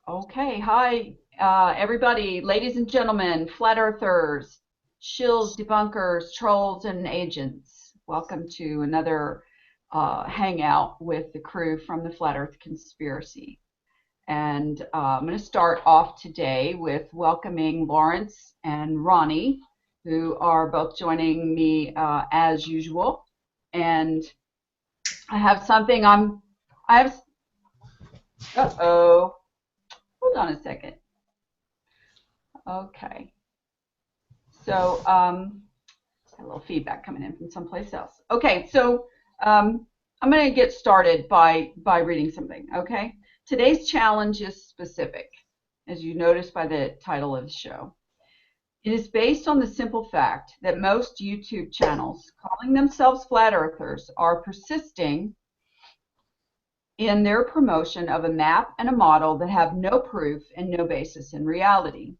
Okay, hi, everybody, ladies and gentlemen, flat earthers, shills, debunkers, trolls, and agents. Welcome to another hangout with the crew from the Flat Earth Conspiracy. And I'm going to start off today with welcoming Lawrence and Ronnie, who are both joining me as usual. And I have something I have, uh-oh, hold on a second. Okay. So, a little feedback coming in from someplace else. Okay, so I'm going to get started by reading something. Okay, today's challenge is specific, as you notice by the title of the show. It is based on the simple fact that most YouTube channels calling themselves flat earthers are persisting in their promotion of a map and a model that have no proof and no basis in reality.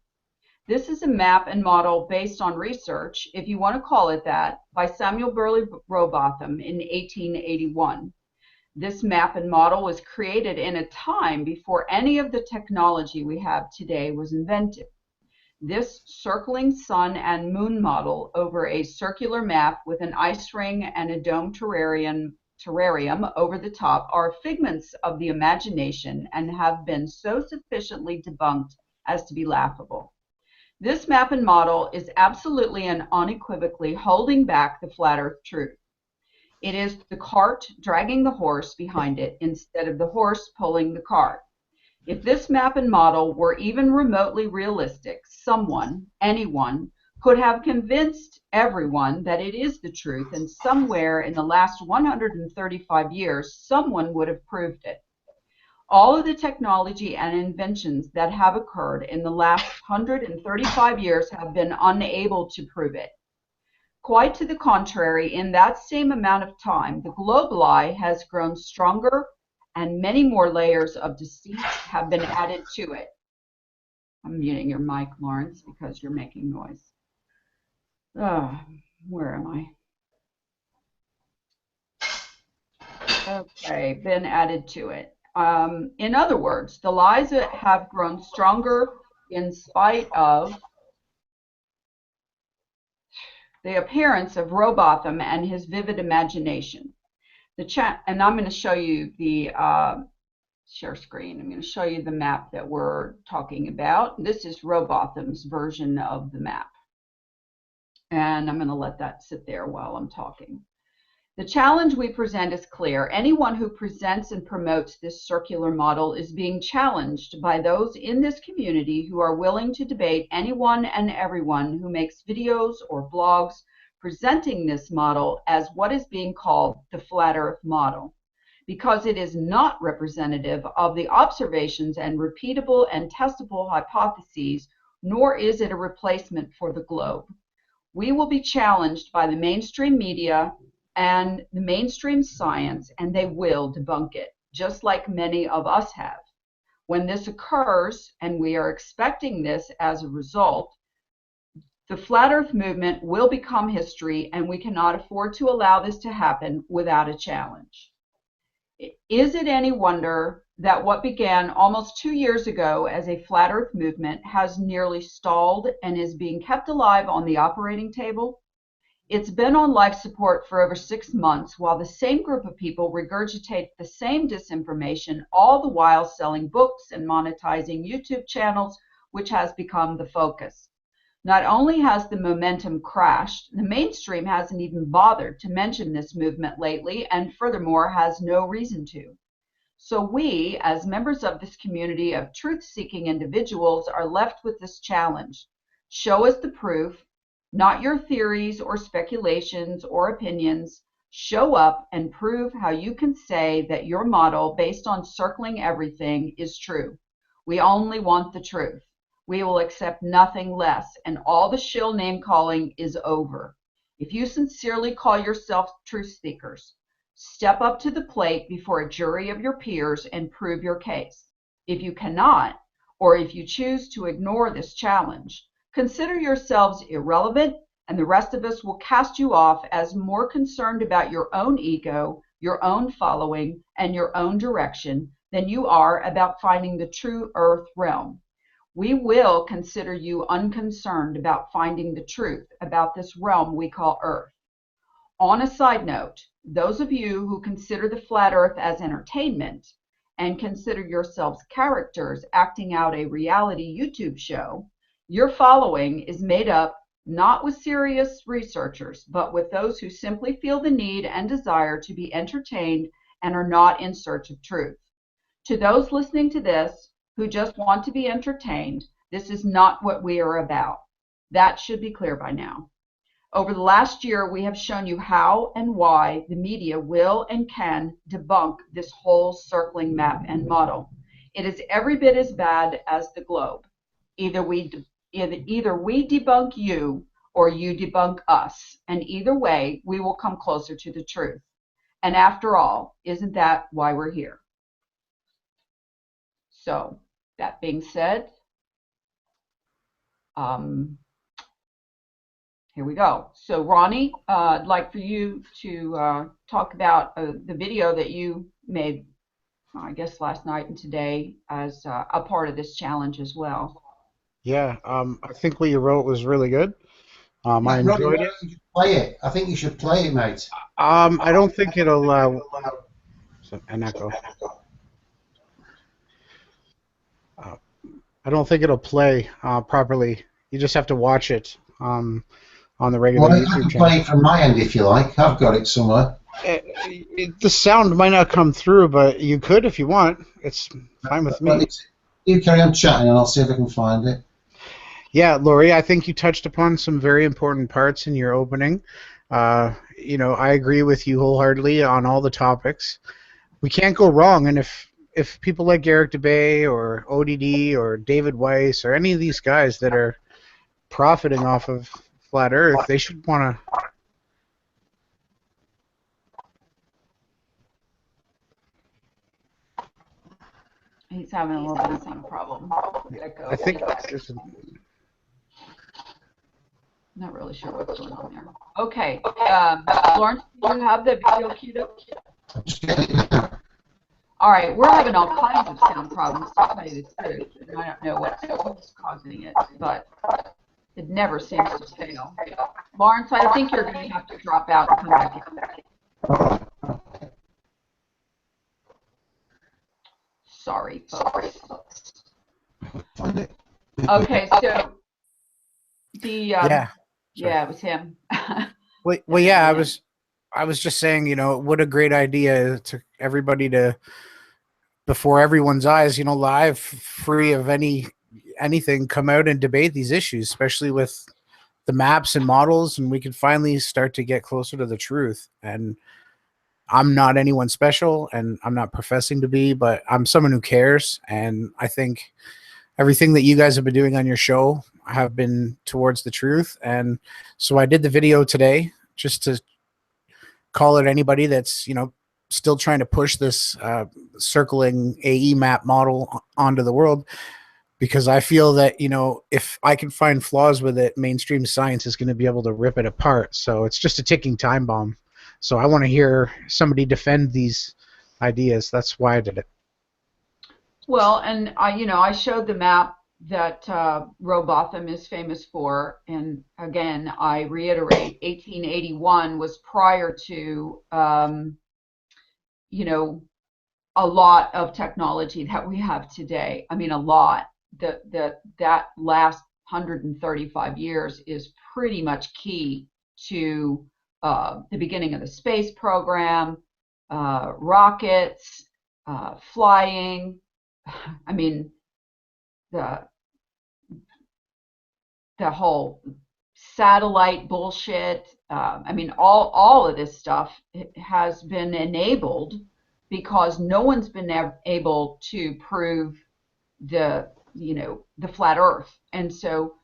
This is a map and model based on research, if you want to call it that, by Samuel Burley Rowbotham in 1881. This map and model was created in a time before any of the technology we have today was invented. This circling sun and moon model over a circular map with an ice ring and a dome terrarium over the top are figments of the imagination and have been so sufficiently debunked as to be laughable. This map and model is absolutely and unequivocally holding back the flat earth truth. It is the cart dragging the horse behind it instead of the horse pulling the cart. If this map and model were even remotely realistic, someone, anyone, could have convinced everyone that it is the truth, and somewhere in the last 135 years, someone would have proved it. All of the technology and inventions that have occurred in the last 135 years have been unable to prove it. Quite to the contrary, in that same amount of time, the globe lie has grown stronger and many more layers of deceit have been added to it. I'm muting your mic, Lawrence, because you're making noise. Oh, where am I? Okay, been added to it. In other words, the lies have grown stronger in spite of the appearance of Rowbotham and his vivid imagination. And I'm going to show you the share screen. I'm going to show you the map that we're talking about. This is Rowbotham's version of the map. And I'm going to let that sit there while I'm talking. The challenge we present is clear. Anyone who presents and promotes this circular model is being challenged by those in this community who are willing to debate anyone and everyone who makes videos or blogs presenting this model as what is being called the flat earth model, because it is not representative of the observations and repeatable and testable hypotheses, nor is it a replacement for the globe. We will be challenged by the mainstream media and the mainstream science, and they will debunk it, just like many of us have. When this occurs, and we are expecting this as a result, the flat earth movement will become history, and we cannot afford to allow this to happen without a challenge. Is it any wonder that what began almost 2 years ago as a flat earth movement has nearly stalled and is being kept alive on the operating table? It's been on life support for over 6 months while the same group of people regurgitate the same disinformation, all the while selling books and monetizing YouTube channels, which has become the focus. Not only has the momentum crashed, the mainstream hasn't even bothered to mention this movement lately, and furthermore has no reason to. So we, as members of this community of truth-seeking individuals, are left with this challenge. Show us the proof, not your theories or speculations or opinions. Show up and prove how you can say that your model, based on circling everything, is true. We only want the truth. We will accept nothing less, and all the shill name calling is over. If you sincerely call yourself truth seekers, step up to the plate before a jury of your peers and prove your case. If you cannot, or if you choose to ignore this challenge, consider yourselves irrelevant, and the rest of us will cast you off as more concerned about your own ego, your own following, and your own direction than you are about finding the true Earth realm. We will consider you unconcerned about finding the truth about this realm we call Earth. On a side note, those of you who consider the flat Earth as entertainment and consider yourselves characters acting out a reality YouTube show, your following is made up not with serious researchers, but with those who simply feel the need and desire to be entertained and are not in search of truth. To those listening to this who just want to be entertained, this is not what we are about. That should be clear by now. Over the last year, we have shown you how and why the media will and can debunk this whole circling map and model. It is every bit as bad as the globe. Either we debunk you or you debunk us, and either way, we will come closer to the truth. And after all, isn't that why we're here? So, that being said, here we go. So Ronnie, I'd like for you to talk about the video that you made, I guess, last night and today as a part of this challenge as well. Yeah, I think what you wrote was really good. I Yeah, Ronnie, enjoyed it. you should play it. I think you should play it, mate. I don't think it'll an echo. Uh, I don't think it'll play properly. You just have to watch it on the regular Well, I YouTube can play channel. it from my end if you like. I've got it somewhere. The sound might not come through, but you could if you want. It's fine with Well, me. you carry on chatting and I'll see if I can find it. Yeah, Lori, I think you touched upon some very important parts in your opening. I agree with you wholeheartedly on all the topics. We can't go wrong, and if people like Eric DeBay or ODD or David Weiss or any of these guys that are profiting off of flat Earth, they should want to. He's having a little bit of sound problem. Echo. I think there's Not really sure what's going on there. Okay, Lawrence, do you have the video queued up? I'm just getting it now. All right, we're having all kinds of sound problems, to tell you the truth, and I don't know what's causing it, but it never seems to fail. Lawrence, I think you're going to have to drop out and come back in. Sorry, folks. Find it. Okay, so yeah. yeah, it was him. Well, yeah, I was just saying, what a great idea to everybody to, before everyone's eyes, live, free of anything, come out and debate these issues, especially with the maps and models, and we can finally start to get closer to the truth. And I'm not anyone special, and I'm not professing to be, but I'm someone who cares, and I think everything that you guys have been doing on your show have been towards the truth. And so I did the video today just to call it anybody that's, still trying to push this circling AE map model onto the world, because I feel that, if I can find flaws with it, mainstream science is going to be able to rip it apart. So it's just a ticking time bomb. So I want to hear somebody defend these ideas. That's why I did it. Well, and I showed the map that Robotham is famous for, and again, I reiterate, 1881 was prior to, a lot of technology that we have today. I mean, a lot. That last 135 years is pretty much key to the beginning of the space program, rockets, flying. I mean, the whole satellite bullshit. I mean, all of this stuff has been enabled because no one's been able to prove the flat Earth, and so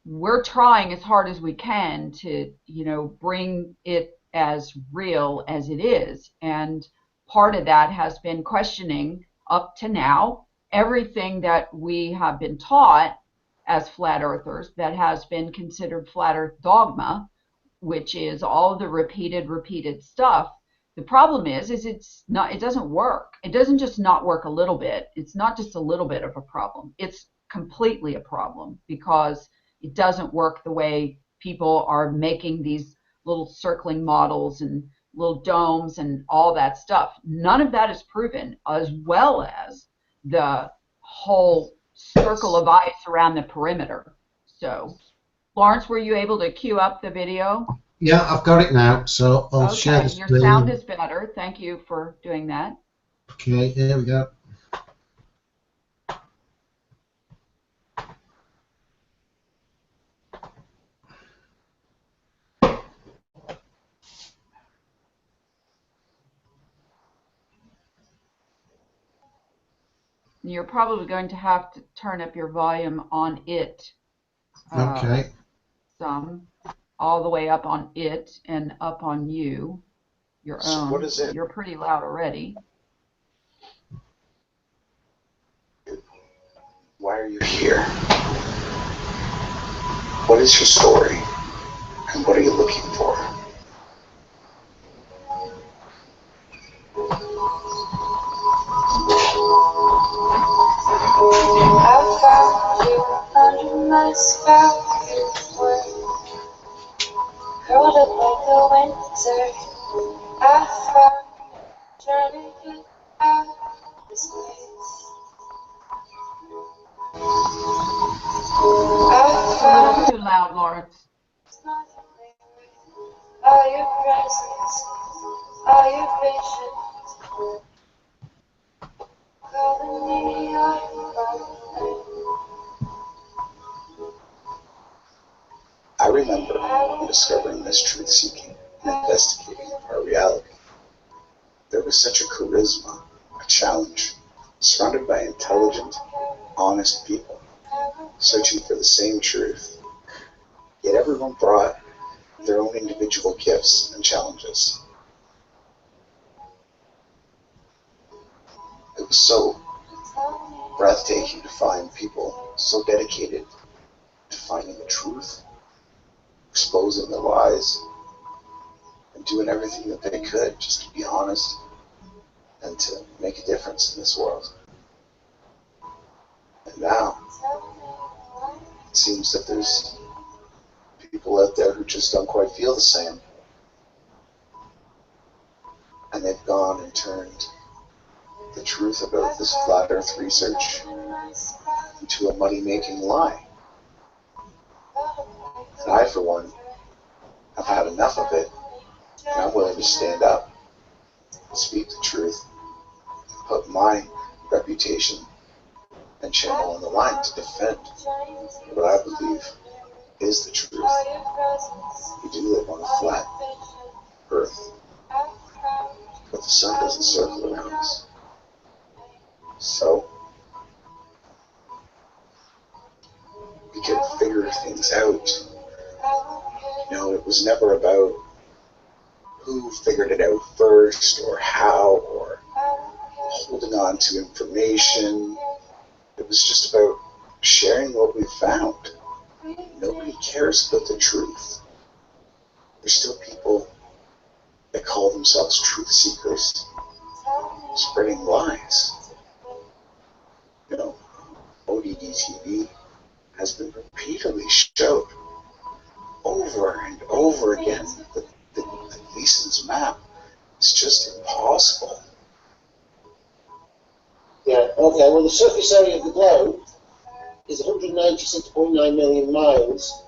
we're trying as hard as we can to bring it as real as it is. And part of that has been questioning up to now everything that we have been taught as flat earthers that has been considered flat earth dogma, which is all the repeated stuff The problem is it's not. It doesn't work. It doesn't just not work a little bit. It's not just a little bit of a problem. It's completely a problem because it doesn't work the way people are making these little circling models and little domes and all that stuff. None of that is proven, as well as the whole circle of ice around the perimeter. So, Lawrence, were you able to queue up the video? Yeah, I've got it now, so I'll share the Okay, your sound screen. is better. Thank you for doing that. Okay, here we go. You're probably going to have to turn up your volume on it Okay. some, all the way up on it and up on you, your So own. what is it? You're pretty loud already. Why are you here? What is your story? And what are you looking for? I found you under my spell. You were curled up like the winter. I found you trying to get out of this place. I It's a little found too loud, Lawrence. all your presence, all your visions, calling me out of I remember discovering this truth-seeking and investigating our reality. There was such a charisma, a challenge, surrounded by intelligent, honest people, searching for the same truth. Yet everyone brought their own individual gifts and challenges. It was so breathtaking to find people so dedicated to finding the truth, exposing the lies, and doing everything that they could just to be honest and to make a difference in this world. And now, it seems that there's people out there who just don't quite feel the same. And they've gone and turned the truth about this flat earth research into a money-making lie. And I, for one, have had enough of it, and I'm willing to stand up and speak the truth, put my reputation and channel on the line to defend what I believe is the truth. We do live on a flat earth, but the sun doesn't circle around us. So, we can figure things out. You know, it was never about who figured it out first or how or holding on to information. It was just about sharing what we found. Nobody cares about the truth. There's still people that call themselves truth seekers, spreading lies. You know, ODD TV has been repeatedly showed over and over again that Gleason's map is just impossible. Yeah, okay, well the surface area of the globe is 196.9 million miles,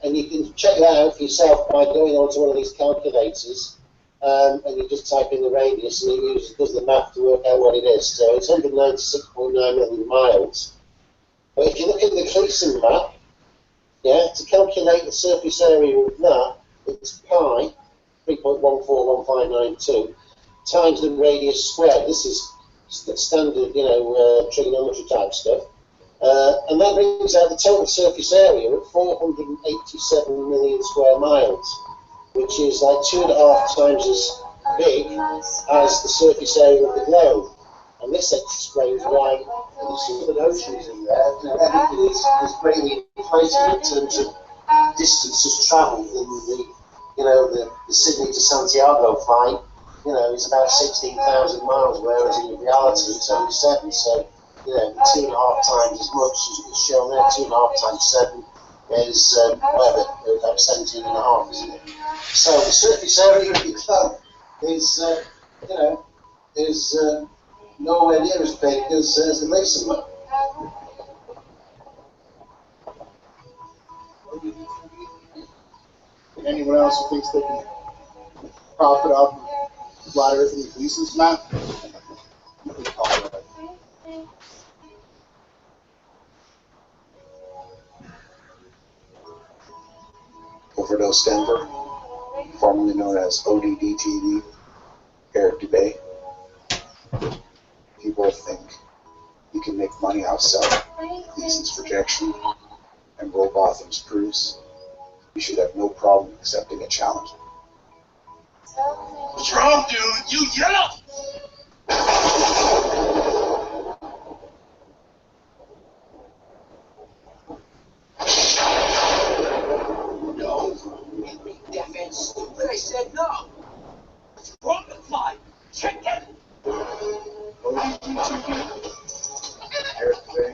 and you can check that out for yourself by going onto one of these calculators, and you just type in the radius and it does the math to work out what it is. So it's 196.9 million miles. But if you look at the Gleason map, yeah, to calculate the surface area of that, it's pi, 3.141592, times the radius squared. This is standard, you know, trigonometry type stuff. And that brings out the total surface area at 487 million square miles, which is like 2.5 times as big as the surface area of the globe. And this explains why there's some of the oceans in there. You know, everything is greatly inflated in terms of distances travelled in the, you know, the Sydney to Santiago flight. is about 16,000 miles, whereas in reality it's only 7. So, 2.5 times as much as shown there. 2.5 times 7 is whatever, about 17.5, isn't it? So the surface area of your globe is, nowhere near as big as the Mason map. Anyone else who thinks they can profit off of flat Earth and Gleason's map? Overdose Denver, formerly known as ODD-TV, Eric Dubay. You both think you can make money off selling Gleason's projection and Rowbotham's proofs. You should have no problem accepting a challenge. What's wrong, dude? You yell! No, you deaf and stupid. I said no. What's wrong with fly? Chicken! ODD-TV, Eric Dubay.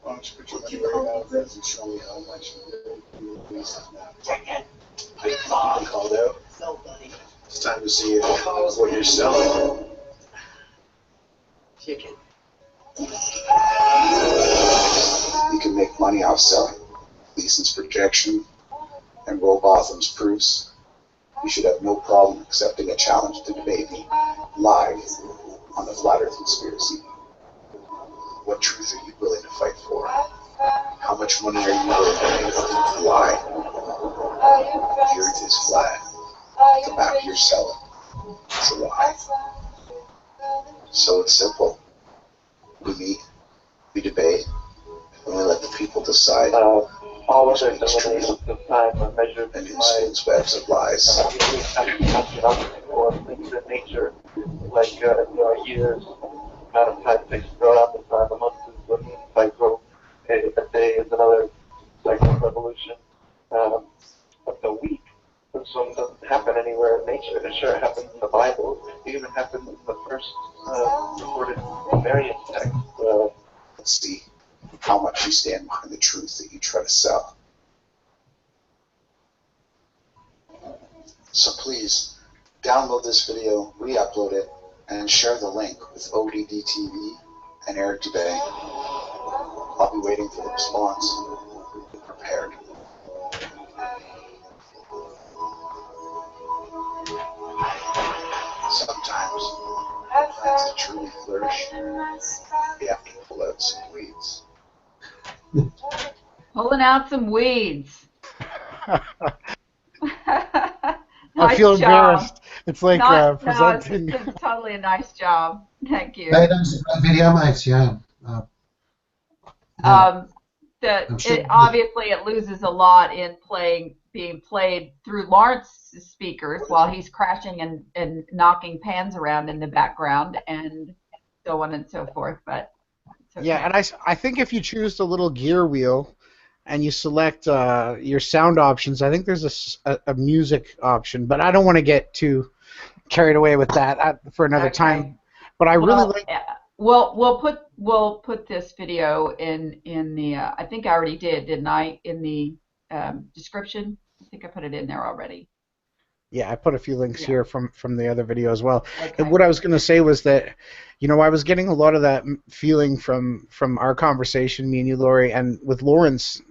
Why don't you put your money where your mouth is and show me how much you Gleason's map? Chicken! You called out. Nobody. It's time to see what you're selling. Chicken. You can make money off selling Gleason's projection and Rowbotham's proofs. You should have no problem accepting a challenge to debate me live on the Flat Earth Conspiracy. What truth are you willing to fight for? How much money are you willing to pay for? Why? The Earth is flat. The map you're selling is a lie. So it's simple. We meet, we debate, and we let the people decide all of it who's eliminates truth the time are measured and who by spins webs of lies. or things in nature, like years, amount of time takes to grow out the time, a month is a moon cycle, a day is another cycle of evolution. But the week, this one doesn't happen anywhere in nature. It sure happens in the Bible. It even happens in the first recorded Sumerian text. Let's see how much you stand behind the truth that you try to sell. So please, download this video, re-upload it, and share the link with ODD-TV and Eric Dubay. I'll be waiting for the response. Be prepared. Sometimes, plants that truly flourish, you have to pull out some weeds. Pulling out some weeds. I feel Nice job. embarrassed. It's like No, presenting. it's totally a nice job. Thank you. That was a great video, mate. Yeah. I'm sure. Obviously it loses a lot in being played through Lawrence's speakers while he's crashing and knocking pans around in the background and so on and so forth. But it's okay. Yeah, and I think if you choose the little gear wheel and you select your sound options, I think there's a music option, but I don't want to get too carried away with that for another time. But I really like. We'll put this video in the I think I already didn't I, in the description. I think I put it in there already. Yeah, I put a few links here from the other video as well. Okay. And what I was going to say was that, I was getting a lot of that feeling from our conversation, me and you, Lori, and with Lawrence.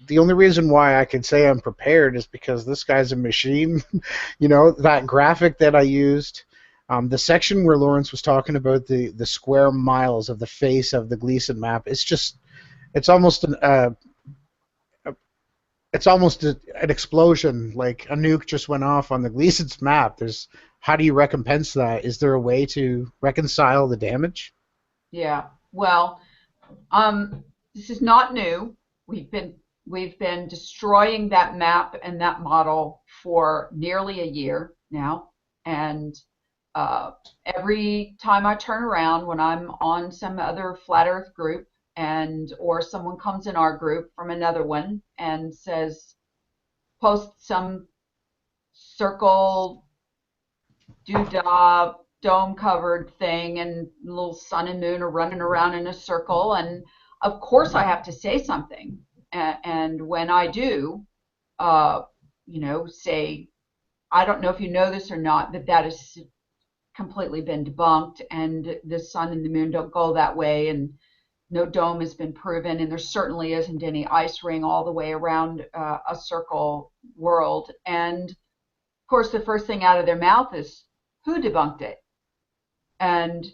The only reason why I could say I'm prepared is because this guy's a machine. That graphic that I used. The section where Lawrence was talking about the square miles of the face of the Gleason map, it's almost an explosion, like a nuke just went off on the Gleason's map. How do you recompense that? Is there a way to reconcile the damage? Yeah. Well, this is not new. We've been destroying that map and that model for nearly a year now, and every time I turn around when I'm on some other flat earth group or someone comes in our group from another one and post some circle doodah dome covered thing, and little sun and moon are running around in a circle, and of course I have to say something. And when I do, say, I don't know if you know this or not, that has completely been debunked, and the sun and the moon don't go that way, and no dome has been proven, and there certainly isn't any ice ring all the way around a circle world. And of course, the first thing out of their mouth is, who debunked it? And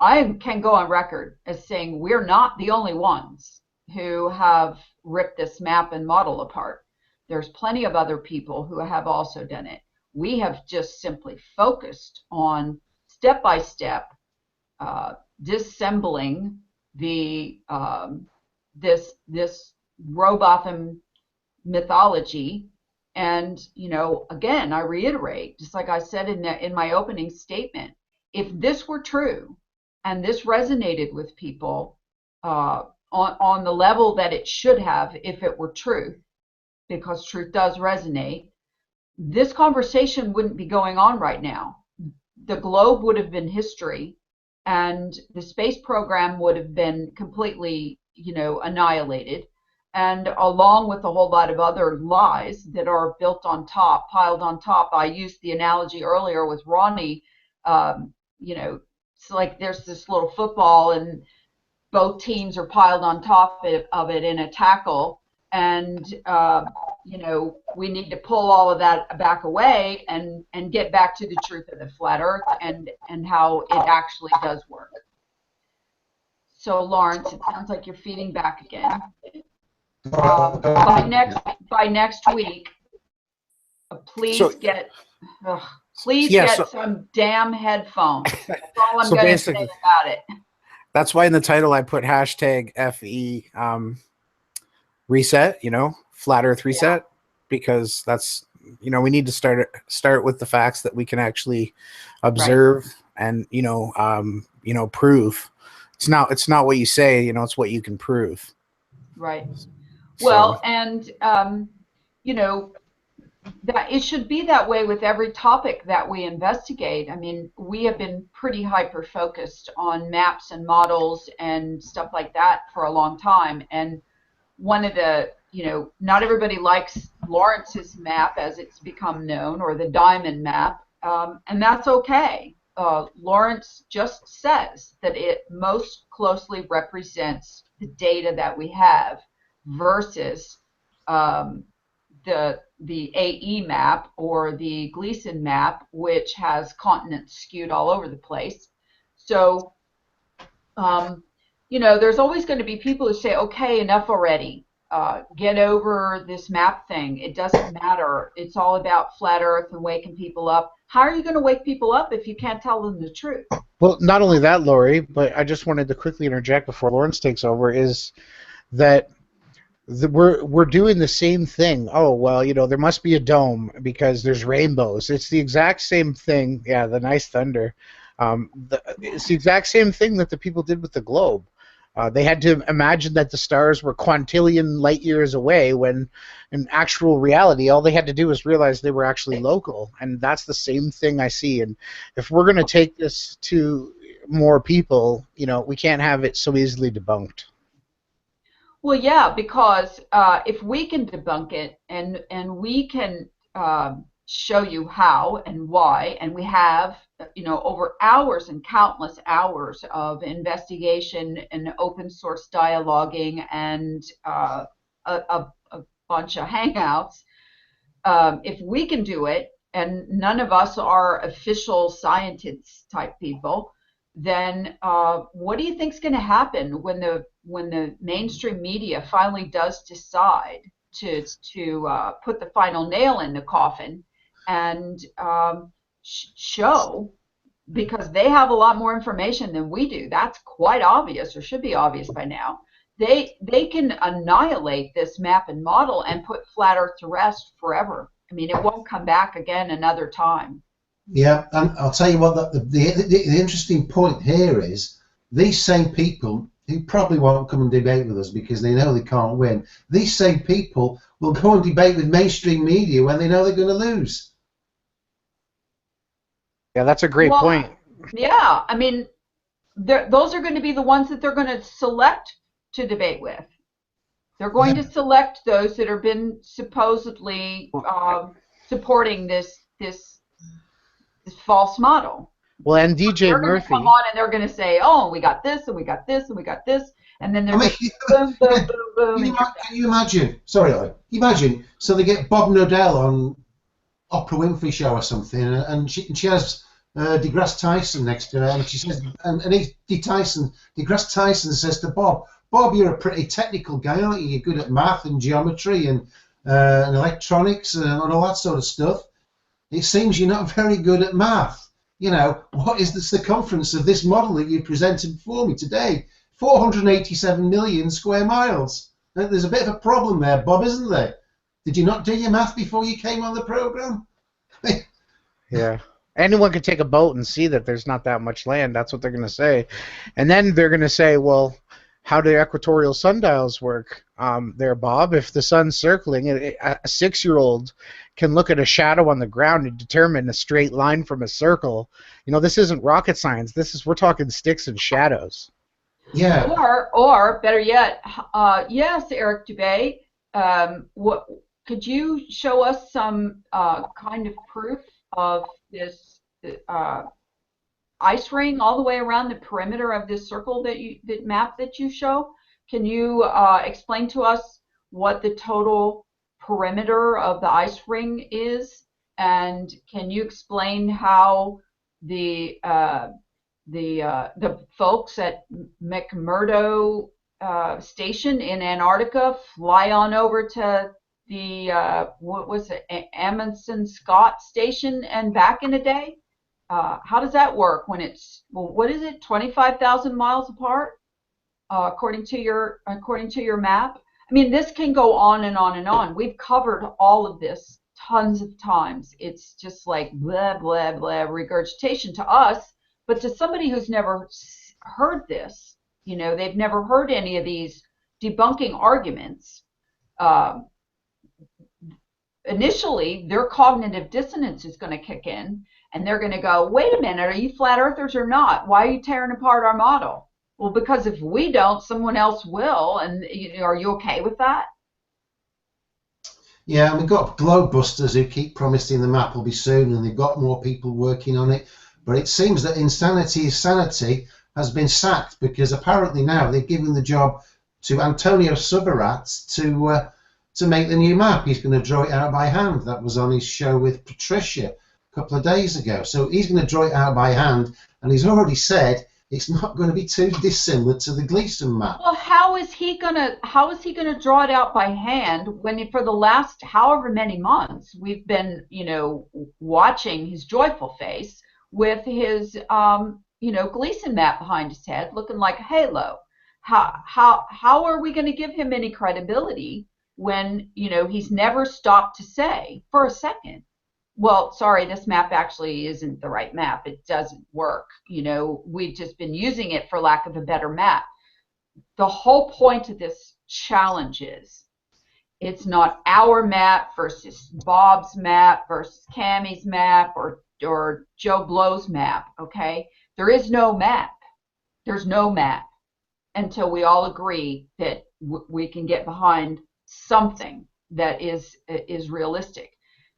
I can go on record as saying we're not the only ones who have ripped this map and model apart. There's plenty of other people who have also done it. We have just simply focused on step by step disassembling the this Robotham mythology. And again, I reiterate, just like I said in my opening statement, if this were true and this resonated with people on the level that it should have, if it were truth, because truth does resonate, this conversation wouldn't be going on right now. The globe would have been history, and the space program would have been completely, annihilated. And along with a whole lot of other lies that are built on top, piled on top. I used the analogy earlier with Ronnie. It's like there's this little football, and both teams are piled on top of it in a tackle, and we need to pull all of that back away and get back to the truth of the flat Earth and how it actually does work. So Lawrence, it sounds like you're feeding back again. By next week, please get some damn headphones. That's all I'm going to say about it. That's why in the title I put hashtag FE reset, flat Earth reset, because that's, we need to start with the facts that we can actually observe, right, and prove. It's not what you say, it's what you can prove. Right. Well, and that it should be that way with every topic that we investigate. I mean, we have been pretty hyper focused on maps and models and stuff like that for a long time. And one of the, not everybody likes Lawrence's map as it's become known, or the diamond map, and that's okay. Lawrence just says that it most closely represents the data that we have versus the AE map or the Gleason map, which has continents skewed all over the place. So, there's always going to be people who say, okay, enough already. Get over this map thing. It doesn't matter. It's all about flat Earth and waking people up. How are you going to wake people up if you can't tell them the truth? Well, not only that, Lori, but I just wanted to quickly interject before Lawrence takes over, is that we're doing the same thing. Oh, well, there must be a dome because there's rainbows. It's the exact same thing. Yeah, the nice thunder. It's the exact same thing that the people did with the globe. They had to imagine that the stars were quintillion light years away, when in actual reality all they had to do was realize they were actually local. And that's the same thing I see. And if we're going to take this to more people, we can't have it so easily debunked. Well, yeah, because if we can debunk it and we can show you how and why, and we have, over hours and countless hours of investigation and open source dialoguing and a bunch of hangouts, if we can do it, and none of us are official scientists type people, then what do you think is going to happen when the mainstream media finally does decide to put the final nail in the coffin and show, because they have a lot more information than we do. That's quite obvious, or should be obvious by now. They can annihilate this map and model and put flat Earth to rest forever. I mean, it won't come back again another time. Yeah, and I'll tell you what, the interesting point here is these same people who probably won't come and debate with us because they know they can't win, these same people will go and debate with mainstream media when they know they're going to lose. Yeah, that's a great Well, point. yeah, I mean, those are going to be the ones that they're going to select to debate with. They're going to select those that have been supposedly supporting this false model. Well, and DJ They're going to come Murphy. on and they're going to say, "Oh, we got this, and we got this, and we got this," and then they're I mean, just boom, boom, boom, boom, and can you imagine? Sorry, Ollie. Imagine. So they get Bob Nodell on Oprah Winfrey show or something, and she has DeGrasse Tyson next to her, and she says, and DeGrasse Tyson says to Bob, Bob, you're a pretty technical guy, aren't you? You're good at math and geometry and electronics and all that sort of stuff. It seems you're not very good at math. You know, what is the circumference of this model that you presented for me today? 487 million square miles. There's a bit of a problem there, Bob, isn't there? Did you not do your math before you came on the program? Yeah. Anyone could take a boat and see that there's not that much land. That's what they're going to say. And then they're going to say, well, how do equatorial sundials work there, Bob? If the sun's circling, a 6-year-old can look at a shadow on the ground and determine a straight line from a circle. You know, this isn't rocket science. We're talking sticks and shadows. Yeah. Or better yet, yes, Eric Dubay, what could you show us some kind of proof of this ice ring all the way around the perimeter of this circle that map that you show? Can you explain to us what the total perimeter of the ice ring is? And can you explain how the folks at McMurdo Station in Antarctica fly on over to the what was it, Amundsen Scott Station and back in a day? How does that work when it's, well, what is it, 25,000 miles apart, according to your map? I mean, this can go on and on and on. We've covered all of this tons of times. It's just like blah blah blah regurgitation to us, but to somebody who's never heard this, you know, they've never heard any of these debunking arguments. Initially, their cognitive dissonance is going to kick in, and they're going to go, wait a minute, are you flat earthers or not? Why are you tearing apart our model? Well, because if we don't, someone else will, and you know, are you okay with that? Yeah, and we've got globebusters who keep promising the map will be soon, and they've got more people working on it. But it seems that Insanity is Sanity has been sacked, because apparently now they've given the job to Antonio Subarat to make the new map. He's going to draw it out by hand. That was on his show with Patricia a couple of days ago. So he's going to draw it out by hand, and he's already said it's not going to be too dissimilar to the Gleason map. Well, how is he gonna draw it out by hand when for the last however many months we've been, you know, watching his joyful face with his Gleason map behind his head looking like a halo? How are we going to give him any credibility when, you know, he's never stopped to say for a second, well, sorry, this map actually isn't the right map. It doesn't work. You know, we've just been using it for lack of a better map. The whole point of this challenge is it's not our map versus Bob's map versus Cammie's map or Joe Blow's map, okay? There is no map. There's no map until we all agree that we can get behind something that is realistic.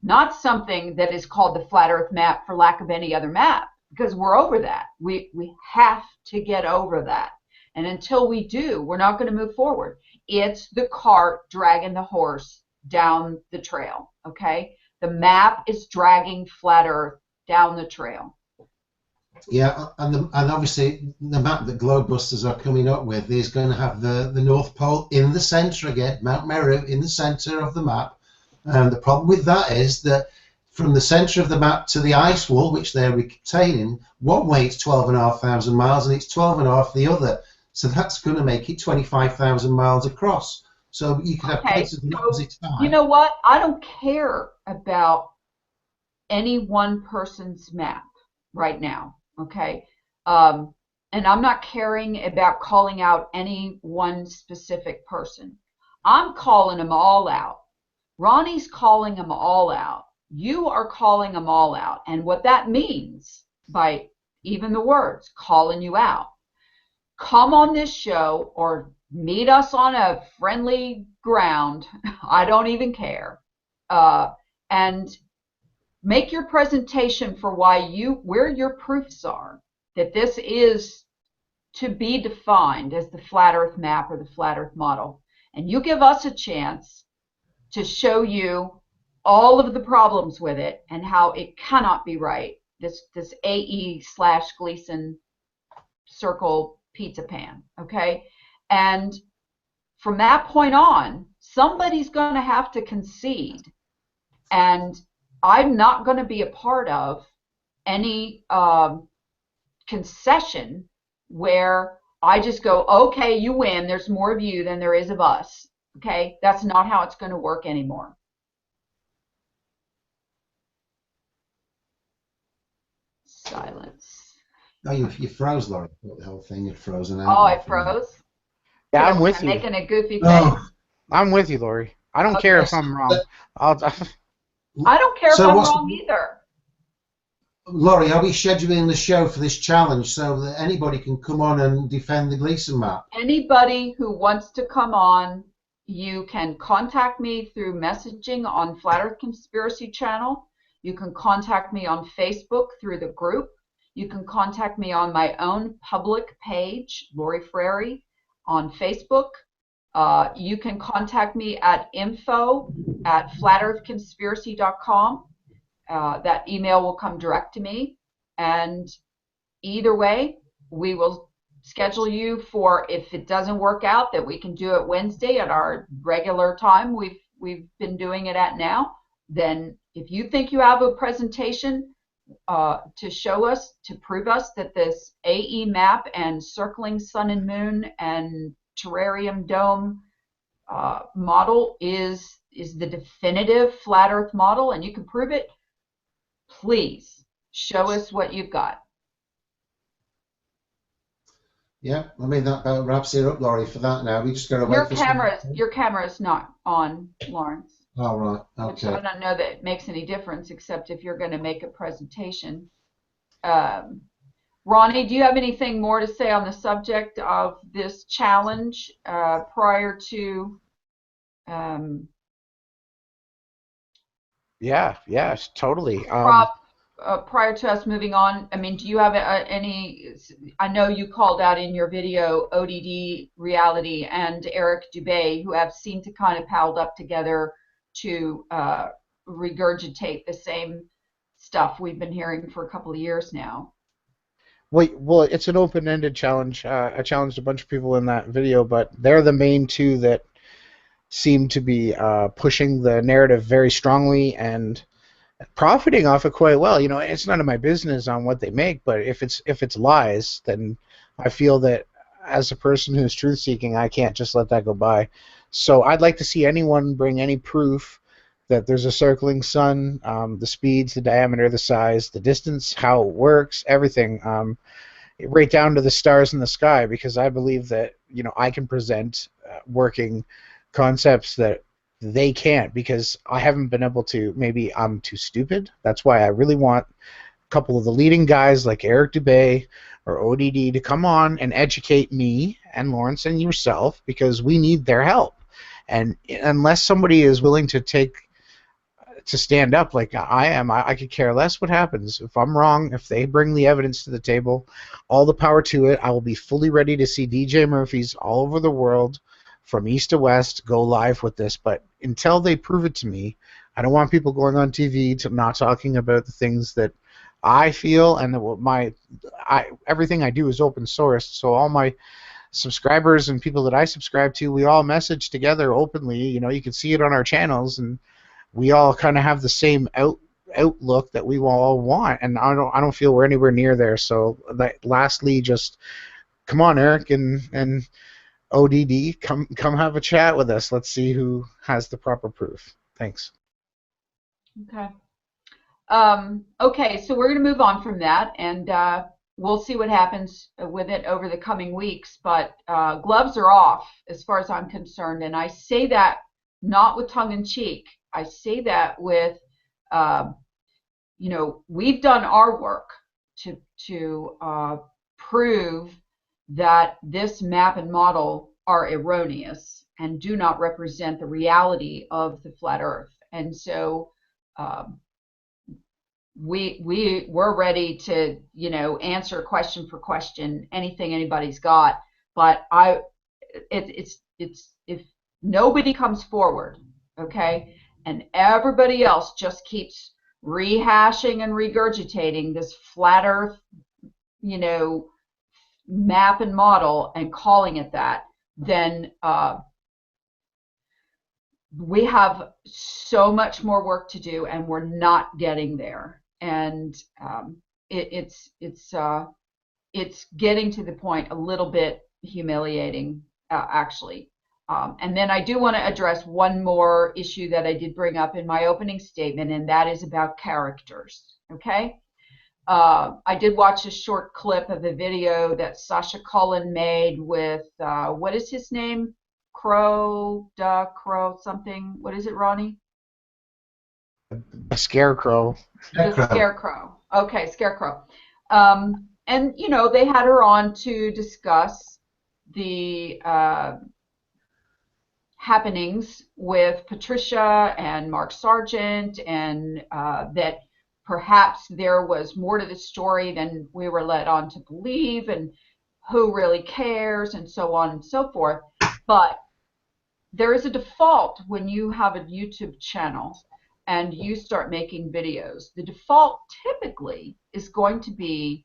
Not something that is called the flat earth map for lack of any other map, because we're over that. We have to get over that. And until we do, we're not going to move forward. It's the cart dragging the horse down the trail, okay? The map is dragging flat earth down the trail. Yeah, and obviously the map that Globebusters are coming up with is going to have the North Pole in the centre again, Mount Meru in the centre of the map. And the problem with that is that from the centre of the map to the ice wall, which they're retaining, one way it's 12,500 miles and it's 12,500 the other. So that's going to make it 25,000 miles across. So you could have places in opposite time. You know what? I don't care about any one person's map right now, okay? And I'm not caring about calling out any one specific person. I'm calling them all out. Ronnie's calling them all out. you are calling them all out. And what that means, by even the words, calling you out, come on this show or meet us on a friendly ground. I don't even care. And make your presentation for where your proofs are that this is to be defined as the flat Earth map or the flat Earth model. And you give us a chance to show you all of the problems with it and how it cannot be right. This AE/Gleason circle pizza pan, okay? And from that point on, somebody's going to have to concede. And I'm not going to be a part of any concession where I just go, okay, you win. There's more of you than there is of us. Okay? That's not how it's going to work anymore. Silence. Oh, you froze, Laurie. The whole thing had frozen out. Oh, I froze? Yeah, I'm with you. Making a goofy face. Oh. I'm with you, Lori. I don't care if I'm wrong. I don't care if I'm wrong either. Laurie, are we scheduling the show for this challenge so that anybody can come on and defend the Gleason map? Anybody who wants to come on, you can contact me through messaging on Flat Earth Conspiracy Channel. You can contact me on Facebook through the group. You can contact me on my own public page, Lori Frary, on Facebook. You can contact me at info@flatearthconspiracy.com. That email will come direct to me. And either way, we will schedule you for, if it doesn't work out, that we can do it Wednesday at our regular time we've been doing it at now. Then if you think you have a presentation to show us, to prove us that this AE map and circling sun and moon and terrarium dome model is the definitive flat Earth model, and you can prove it, please show us what you've got. Yeah, I mean that about wraps it up, Laurie. For that now, we just got to wait for your camera's not on, Lawrence. Oh right, okay. Which I don't know that it makes any difference, except if you're going to make a presentation. Ronnie, do you have anything more to say on the subject of this challenge prior to? Yeah, totally. Prior to us moving on, I mean, do you have any? I know you called out in your video ODD Reality and Eric Dubay, who have seemed to kind of palled up together to regurgitate the same stuff we've been hearing for a couple of years now. Well, it's an open-ended challenge. I challenged a bunch of people in that video, but they're the main two that seem to be pushing the narrative very strongly and profiting off it quite well. You know, it's none of my business on what they make, but if it's lies, then I feel that as a person who's truth-seeking, I can't just let that go by. So I'd like to see anyone bring any proof that there's a circling sun, the speeds, the diameter, the size, the distance, how it works, everything, right down to the stars in the sky, because I believe that, you know, I can present working concepts that they can't, because I haven't been able to. Maybe I'm too stupid. That's why I really want a couple of the leading guys like Eric Dubay or ODD to come on and educate me and Lawrence and yourself, because we need their help. And unless somebody is willing to stand up like I am, I could care less what happens. If I'm wrong, if they bring the evidence to the table, all the power to it. I will be fully ready to see DJ Murphys all over the world, from east to west, go live with this. But until they prove it to me, I don't want people going on TV to not talking about the things that I feel, and that everything I do is open source. So all my subscribers and people that I subscribe to, we all message together openly. You know, you can see it on our channels, and we all kind of have the same outlook that we all want. And I don't feel we're anywhere near there. So lastly, just come on, Eric and ODD, come have a chat with us. Let's see who has the proper proof. Thanks. Okay. Okay, so we're going to move on from that, and we'll see what happens with it over the coming weeks. But gloves are off as far as I'm concerned, and I say that not with tongue in cheek. I say that with you know, we've done our work to prove that this map and model are erroneous and do not represent the reality of the flat Earth. And so we're ready to, you know, answer question for question, anything anybody's got. But it's if nobody comes forward, okay, and everybody else just keeps rehashing and regurgitating this flat Earth, you know, map and model and calling it that, then we have so much more work to do, and we're not getting there. And it's getting to the point a little bit humiliating, actually. And then I do want to address one more issue that I did bring up in my opening statement, and that is about characters. Okay. I did watch a short clip of a video that Sasha Cullen made with, what is his name? Crow something. What is it, Ronnie? A scarecrow. The Scarecrow. Okay, Scarecrow. And, you know, they had her on to discuss the happenings with Patricia and Mark Sargent, and that perhaps there was more to the story than we were led on to believe, and who really cares, and so on and so forth. But there is a default when you have a YouTube channel and you start making videos. The default typically is going to be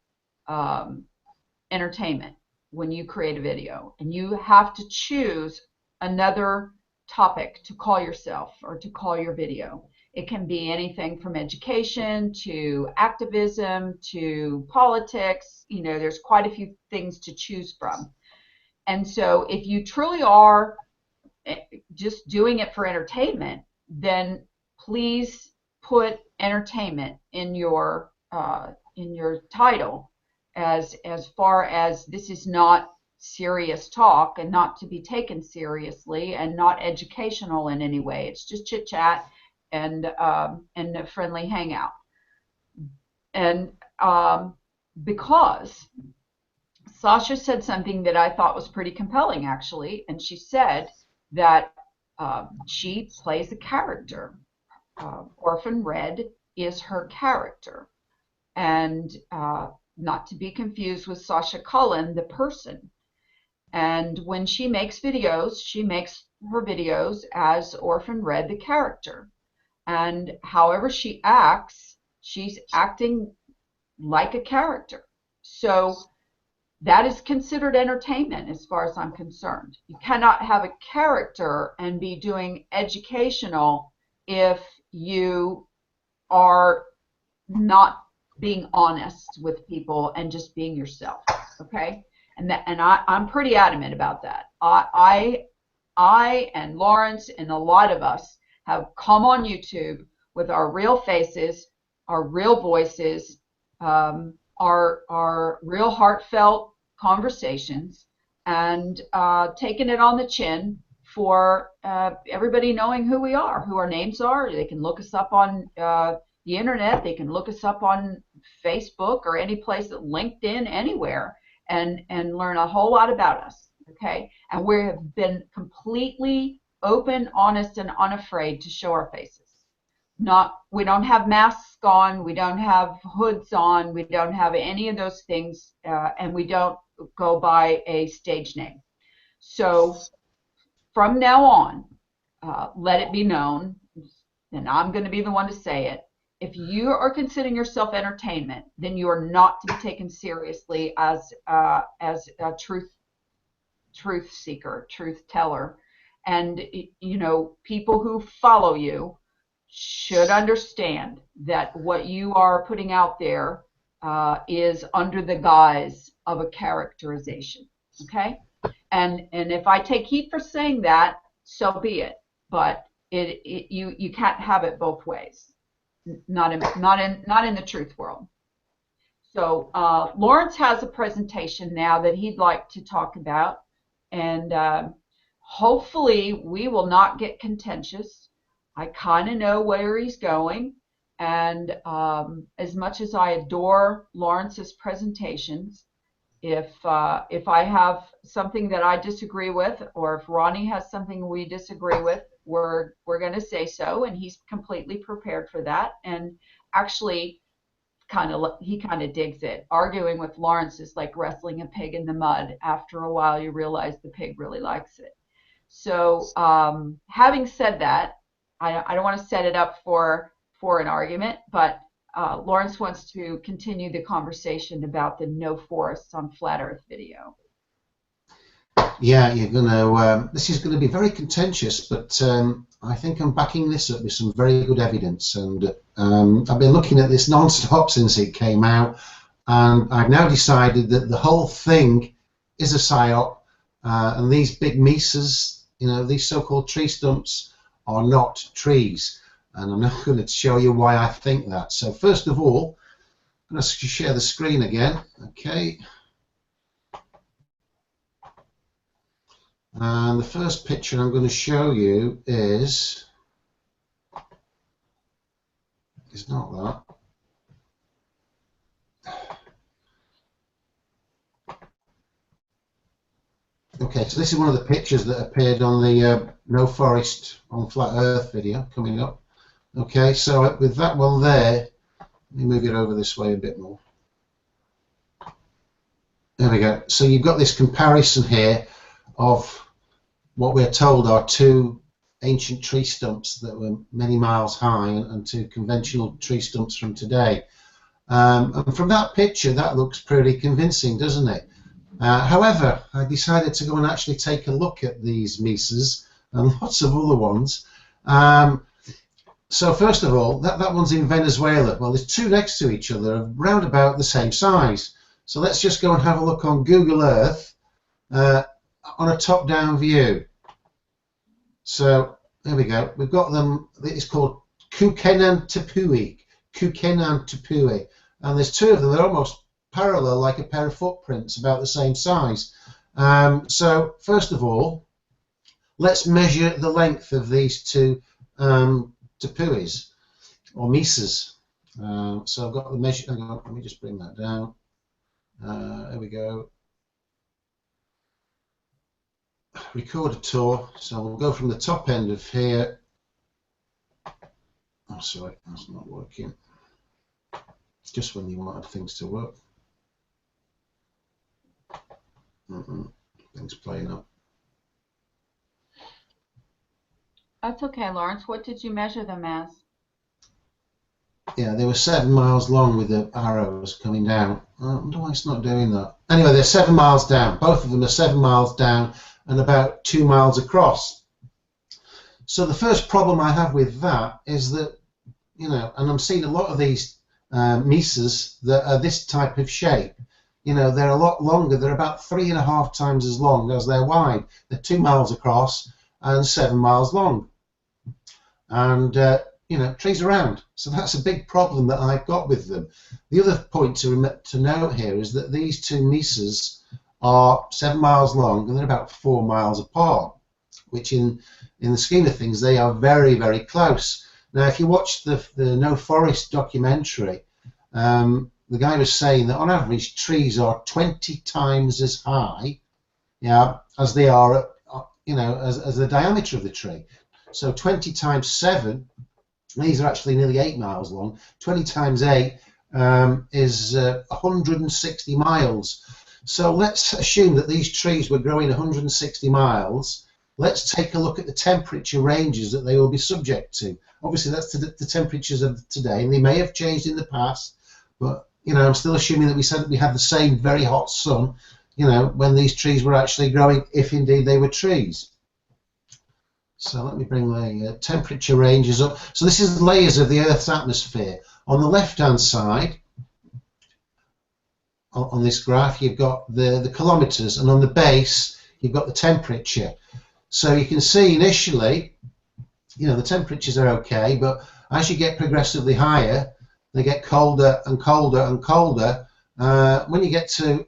entertainment when you create a video, and you have to choose another topic to call yourself or to call your video. It can be anything from education to activism to politics. You know, there's quite a few things to choose from. And so if you truly are just doing it for entertainment, then please put entertainment in your title, as far as this is not serious talk and not to be taken seriously and not educational in any way. It's just chit chat and a friendly hangout. And because Sasha said something that I thought was pretty compelling, actually, and she said that she plays a character. Orphan Red is her character, and not to be confused with Sasha Cullen, the person. And when she makes videos, she makes her videos as Orphan Red, the character. And however she acts, she's acting like a character. So that is considered entertainment as far as I'm concerned. You cannot have a character and be doing educational if you are not being honest with people and just being yourself, okay? And I'm pretty adamant about that. I and Lawrence and a lot of us have come on YouTube with our real faces, our real voices, our real heartfelt conversations, and taking it on the chin for everybody knowing who we are, who our names are. They can look us up on the internet. They can look us up on Facebook or any place, LinkedIn, anywhere, and learn a whole lot about us. Okay, and we have been completely open, honest, and unafraid to show our faces. We don't have masks on, we don't have hoods on, we don't have any of those things, and we don't go by a stage name. So from now on, let it be known, and I'm going to be the one to say it, if you are considering yourself entertainment, then you are not to be taken seriously as a truth seeker, truth teller. And, you know, people who follow you should understand that what you are putting out there is under the guise of a characterization. Okay? And if I take heat for saying that, so be it. But you can't have it both ways. Not in the truth world. So Lawrence has a presentation now that he'd like to talk about, and hopefully we will not get contentious. I kind of know where he's going, And as much as I adore Lawrence's presentations, if I have something that I disagree with, or if Ronnie has something we disagree with, we're going to say so, and he's completely prepared for that. And actually, he kind of digs it. Arguing with Lawrence is like wrestling a pig in the mud. After a while, you realize the pig really likes it. So, having said that, I don't want to set it up for an argument, but Lawrence wants to continue the conversation about the no forests on flat Earth video. Yeah, you're gonna. This is going to be very contentious, but I think I'm backing this up with some very good evidence. And I've been looking at this non-stop since it came out, and I've now decided that the whole thing is a psyop, and these big mesas, you know, these so-called tree stumps, are not trees. And I'm now going to show you why I think that. So first of all, I'm going to share the screen again. Okay. And the first picture I'm going to show you is not that. Okay, so this is one of the pictures that appeared on the No Forest on Flat Earth video coming up. Okay, so with that one there, let me move it over this way a bit more. There we go. So you've got this comparison here of what we're told are two ancient tree stumps that were many miles high and two conventional tree stumps from today. And from that picture, that looks pretty convincing, doesn't it? However, I decided to go and actually take a look at these mesas and lots of other ones. So first of all, that one's in Venezuela. Well, there's two next to each other, around about the same size. So let's just go and have a look on Google Earth on a top-down view. So there we go. We've got them. It's called Kukenan-Tepui. Kukenan-Tepui. And there's two of them. They're almost parallel, like a pair of footprints, about the same size. So first of all, let's measure the length of these two tepuis, or mesas. So I've got the measure. Hang on, let me just bring that down. There we go. Record a tour. So we'll go from the top end of here. Oh, sorry, that's not working. Just when you want things to work. Things playing up. That's okay, Lawrence. What did you measure them as? Yeah, they were 7 miles long with the arrows coming down. I wonder why it's not doing that. Anyway, they're 7 miles down. Both of them are 7 miles down and about 2 miles across. So the first problem I have with that is that, you know, and I'm seeing a lot of these mesas that are this type of shape. You know, they're a lot longer. They're about 3.5 times as long as they're wide. They're 2 miles across and 7 miles long. And, you know, trees around. So that's a big problem that I've got with them. The other point to note here is that these two mesas are 7 miles long and they're about 4 miles apart, which in the scheme of things, they are very, very close. Now, if you watch the No Forest documentary, the guy was saying that on average, trees are 20 times as high, yeah, as they are, you know, as the diameter of the tree. So 20 times 7, these are actually nearly 8 miles long. 20 times 8 is 160 miles. So let's assume that these trees were growing 160 miles. Let's take a look at the temperature ranges that they will be subject to. Obviously, that's the temperatures of today, and they may have changed in the past, but, you know, I'm still assuming that we said that we had the same very hot sun, you know, when these trees were actually growing, if indeed they were trees. So let me bring the temperature ranges up. So this is the layers of the Earth's atmosphere. On the left-hand side, on this graph, you've got the kilometers, and on the base, you've got the temperature. So you can see initially, you know, the temperatures are okay, but as you get progressively higher, they get colder and colder and colder. When you get to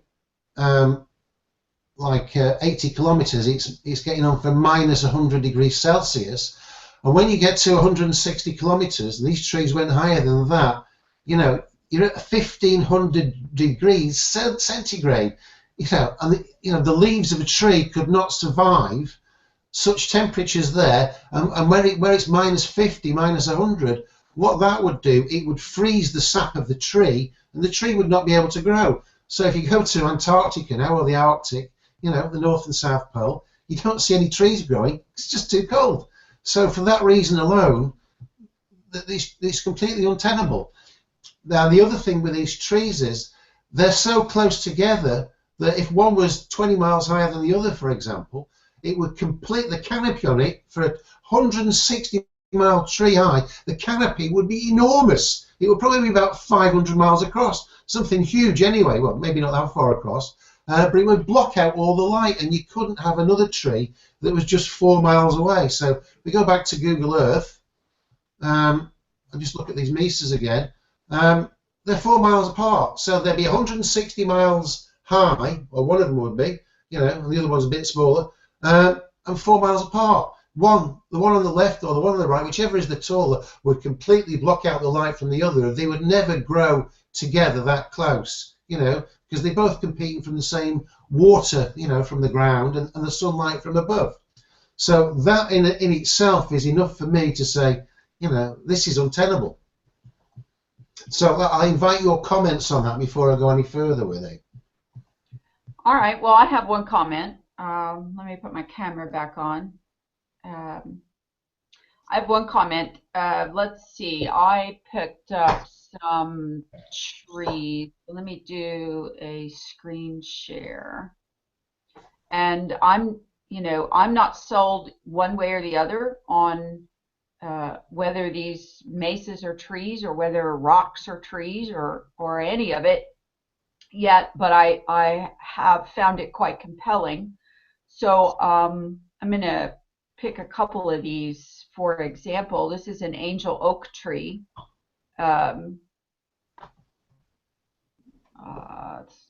like 80 kilometers, it's getting on for minus 100 degrees Celsius. And when you get to 160 kilometers, and these trees went higher than that, you know, you're at 1500 degrees centigrade, you know, and the leaves of a tree could not survive such temperatures there, and where it's minus 50, minus 100, what that would do, it would freeze the sap of the tree, and the tree would not be able to grow. So if you go to Antarctica now, or the Arctic, you know, the North and South Pole, you don't see any trees growing. It's just too cold. So for that reason alone, it's completely untenable. Now, the other thing with these trees is they're so close together that if one was 20 miles higher than the other, for example, it would complete the canopy on it for a 160-mile tree high. The canopy would be enormous. It would probably be about 500 miles across, something huge anyway. Well, maybe not that far across, but it would block out all the light, and you couldn't have another tree that was just 4 miles away. So we go back to Google Earth and just look at these mesas again. They're 4 miles apart, so they'd be 160 miles high, or one of them would be, you know, and the other one's a bit smaller, and 4 miles apart. The one on the left or the one on the right, whichever is the taller, would completely block out the light from the other. They would never grow together that close, you know, because they're both competing from the same water, you know, from the ground and the sunlight from above. So that in itself is enough for me to say, you know, this is untenable. So I invite your comments on that before I go any further with it. All right, well, I have one comment. Let me put my camera back on. I have one comment. Let's see, I picked up some trees. Let me do a screen share. And I'm not sold one way or the other on whether these mesas are trees or whether rocks are trees or any of it yet, but I have found it quite compelling. So I'm going to pick a couple of these. For example, this is an angel oak tree. It's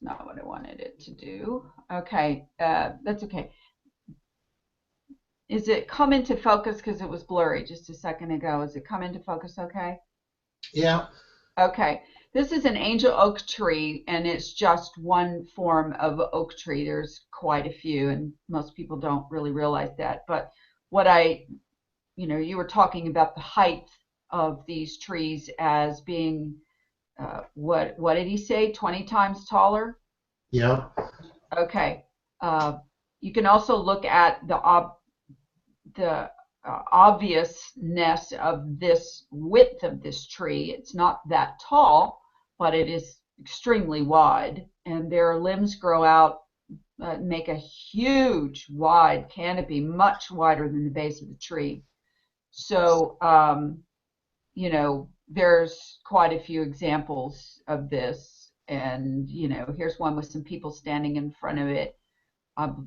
not what I wanted it to do. Okay, that's okay. Is it come into focus because it was blurry just a second ago? Is it come into focus okay? Yeah. Okay. This is an angel oak tree, and it's just one form of oak tree. There's quite a few, and most people don't really realize that. But what you were talking about the height of these trees as being, what did he say, 20 times taller? Yeah. Okay. You can also look at the obviousness of this width of this tree. It's not that tall, but it is extremely wide, and their limbs grow out, make a huge wide canopy, much wider than the base of the tree. So there's quite a few examples of this, and here's one with some people standing in front of it.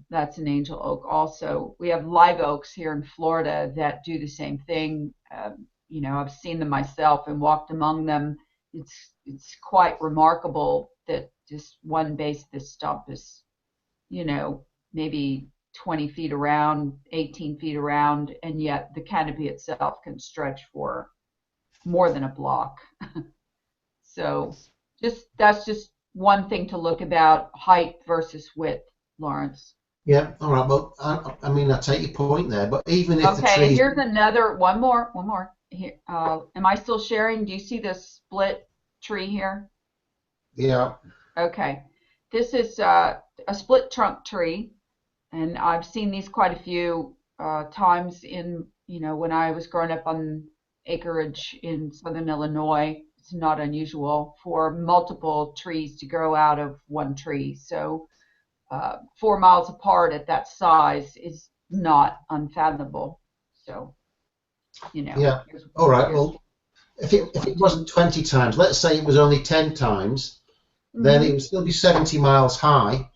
That's an angel oak also. We have live oaks here in Florida that do the same thing. I've seen them myself and walked among them. It's quite remarkable that just one base of this stump is, maybe 20 feet around, 18 feet around, and yet the canopy itself can stretch for more than a block. So that's just one thing to look about, height versus width. Lawrence. Yeah, all right. Well, I mean, I take your point there, but even if the Okay, trees... here's one more. Here, am I still sharing? Do you see this split tree here? Yeah. Okay, this is a split trunk tree, and I've seen these quite a few times in, when I was growing up on acreage in southern Illinois. It's not unusual for multiple trees to grow out of one tree. So 4 miles apart at that size is not unfathomable. So, Yeah. All right. Well, if it wasn't 20 times, let's say it was only 10 times, then it would still be 70 miles high.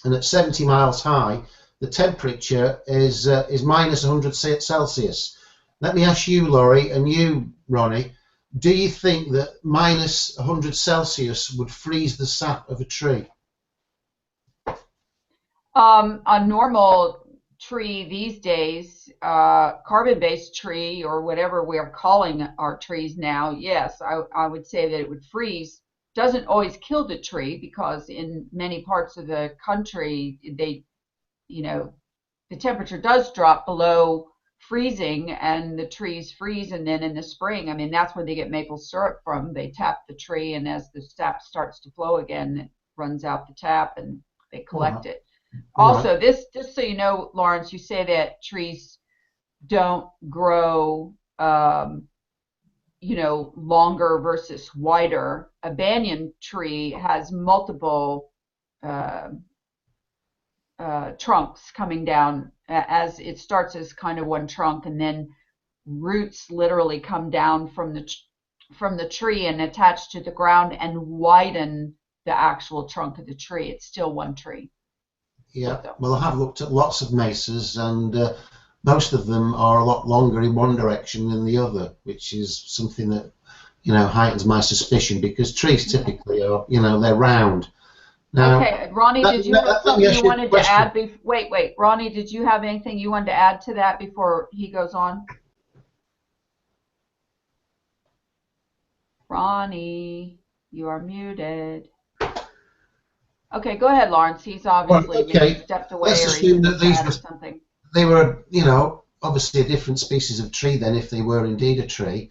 And at 70 miles high, the temperature is minus 100 Celsius. Let me ask you, Laurie, and you, Ronnie, do you think that minus 100 Celsius would freeze the sap of a tree? A normal tree these days, carbon-based tree or whatever we are calling our trees now, yes, I would say that it would freeze. Doesn't always kill the tree because in many parts of the country, the temperature does drop below freezing and the trees freeze, and then in the spring, I mean, that's where they get maple syrup from. They tap the tree, and as the sap starts to flow again, it runs out the tap and they collect it. Also, this, just so you know, Lawrence, you say that trees don't grow, longer versus wider. A banyan tree has multiple uh, trunks coming down, as it starts as kind of one trunk, and then roots literally come down from the tree and attach to the ground and widen the actual trunk of the tree. It's still one tree. Yeah, well, I have looked at lots of mesas, and most of them are a lot longer in one direction than the other, which is something that, heightens my suspicion, because trees typically are, they're round. Now, okay, Ronnie, did you have something you wanted to add? Wait, Ronnie, did you have anything you wanted to add to that before he goes on? Ronnie, you are muted. Okay, go ahead, Lawrence. He's obviously maybe stepped away, let's or assume that these or something. They were, obviously a different species of tree then, if they were indeed a tree,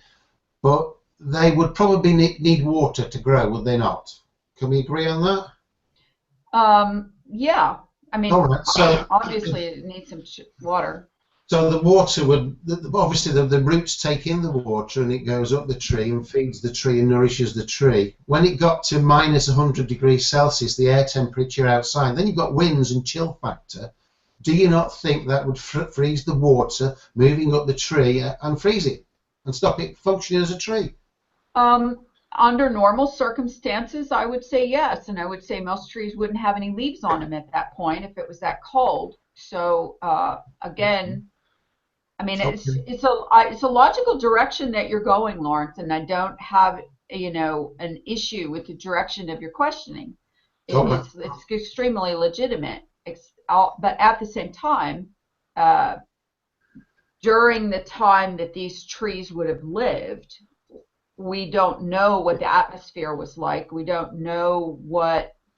but they would probably need water to grow, would they not? Can we agree on that? Yeah. I mean, so obviously it needs some water. So the water would, obviously the roots take in the water and it goes up the tree and feeds the tree and nourishes the tree. When it got to minus 100 degrees Celsius, the air temperature outside, then you've got winds and chill factor. Do you not think that would freeze the water moving up the tree and freeze it and stop it functioning as a tree? Under normal circumstances, I would say yes, and I would say most trees wouldn't have any leaves on them at that point if it was that cold. So again, I mean, it's a logical direction that you're going, Lawrence, and I don't have an issue with the direction of your questioning. It's extremely legitimate, but at the same time, during the time that these trees would have lived, we don't know what the atmosphere was like. We don't know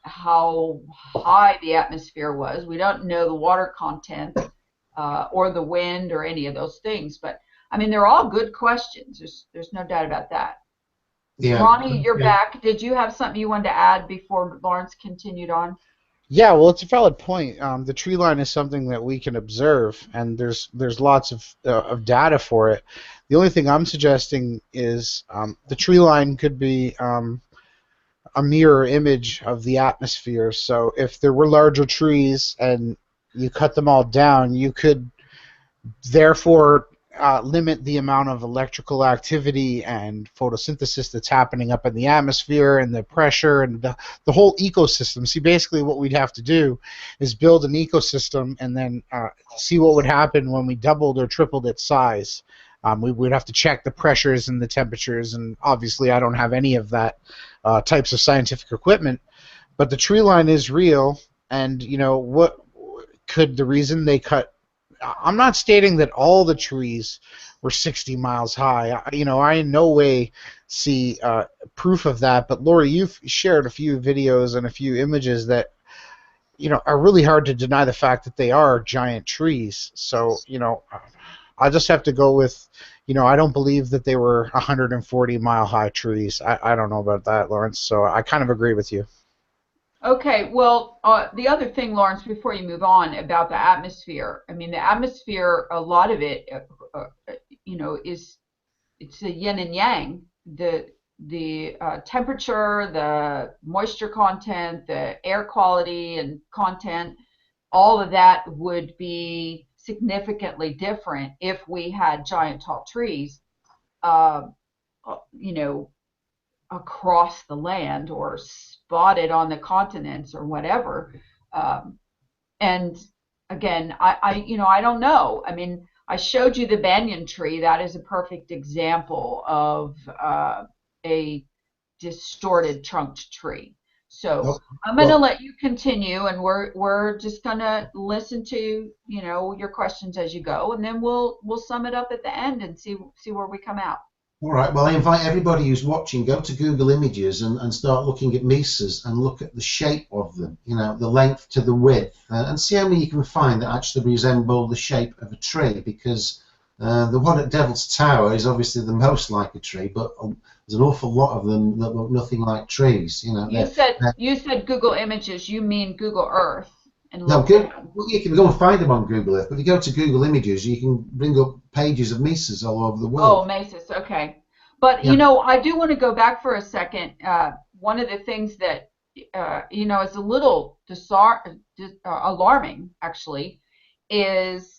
how high the atmosphere was. We don't know the water content or the wind or any of those things. But I mean, they're all good questions. There's no doubt about that. Yeah. Ronnie, you're back. Did you have something you wanted to add before Lawrence continued on? Yeah, well, it's a valid point. The tree line is something that we can observe, and there's lots of data for it. The only thing I'm suggesting is the tree line could be a mirror image of the atmosphere. So if there were larger trees and you cut them all down, you could therefore limit the amount of electrical activity and photosynthesis that's happening up in the atmosphere, and the pressure and the whole ecosystem. See, basically what we'd have to do is build an ecosystem and then see what would happen when we doubled or tripled its size. We would have to check the pressures and the temperatures, and obviously I don't have any of that types of scientific equipment, but the tree line is real. And what could the reason they cut, I'm not stating that all the trees were 60 miles high. I in no way see proof of that. But Lori, you've shared a few videos and a few images that are really hard to deny the fact that they are giant trees. So I just have to go with I don't believe that they were 140-mile high trees. I don't know about that, Lawrence. So I kind of agree with you. Okay, well, the other thing, Lawrence, before you move on about the atmosphere, I mean, the atmosphere, a lot of it, it's a yin and yang. The temperature, the moisture content, the air quality and content, all of that would be significantly different if we had giant tall trees, across the land or spotted on the continents or whatever. And again, I don't know. I mean, I showed you the banyan tree. That is a perfect example of a distorted trunked tree. So Oh, I'm going to well, let you continue, and we're just going to listen to your questions as you go, and then we'll sum it up at the end and see where we come out. all right. Well, I invite everybody who's watching, go to Google Images and start looking at mesas and look at the shape of them, the length to the width, and see how many you can find that actually resemble the shape of a tree, because the one at Devil's Tower is obviously the most like a tree, but there's an awful lot of them that look nothing like trees. You said Google Images, you mean Google Earth, and No, look good. down. Well, you can go and find them on Google Earth, but if you go to Google Images, you can bring up pages of mesas all over the Oh, world. Mesos, okay. But Yeah. I do want to go back for a second. One of the things that is a little alarming, actually, is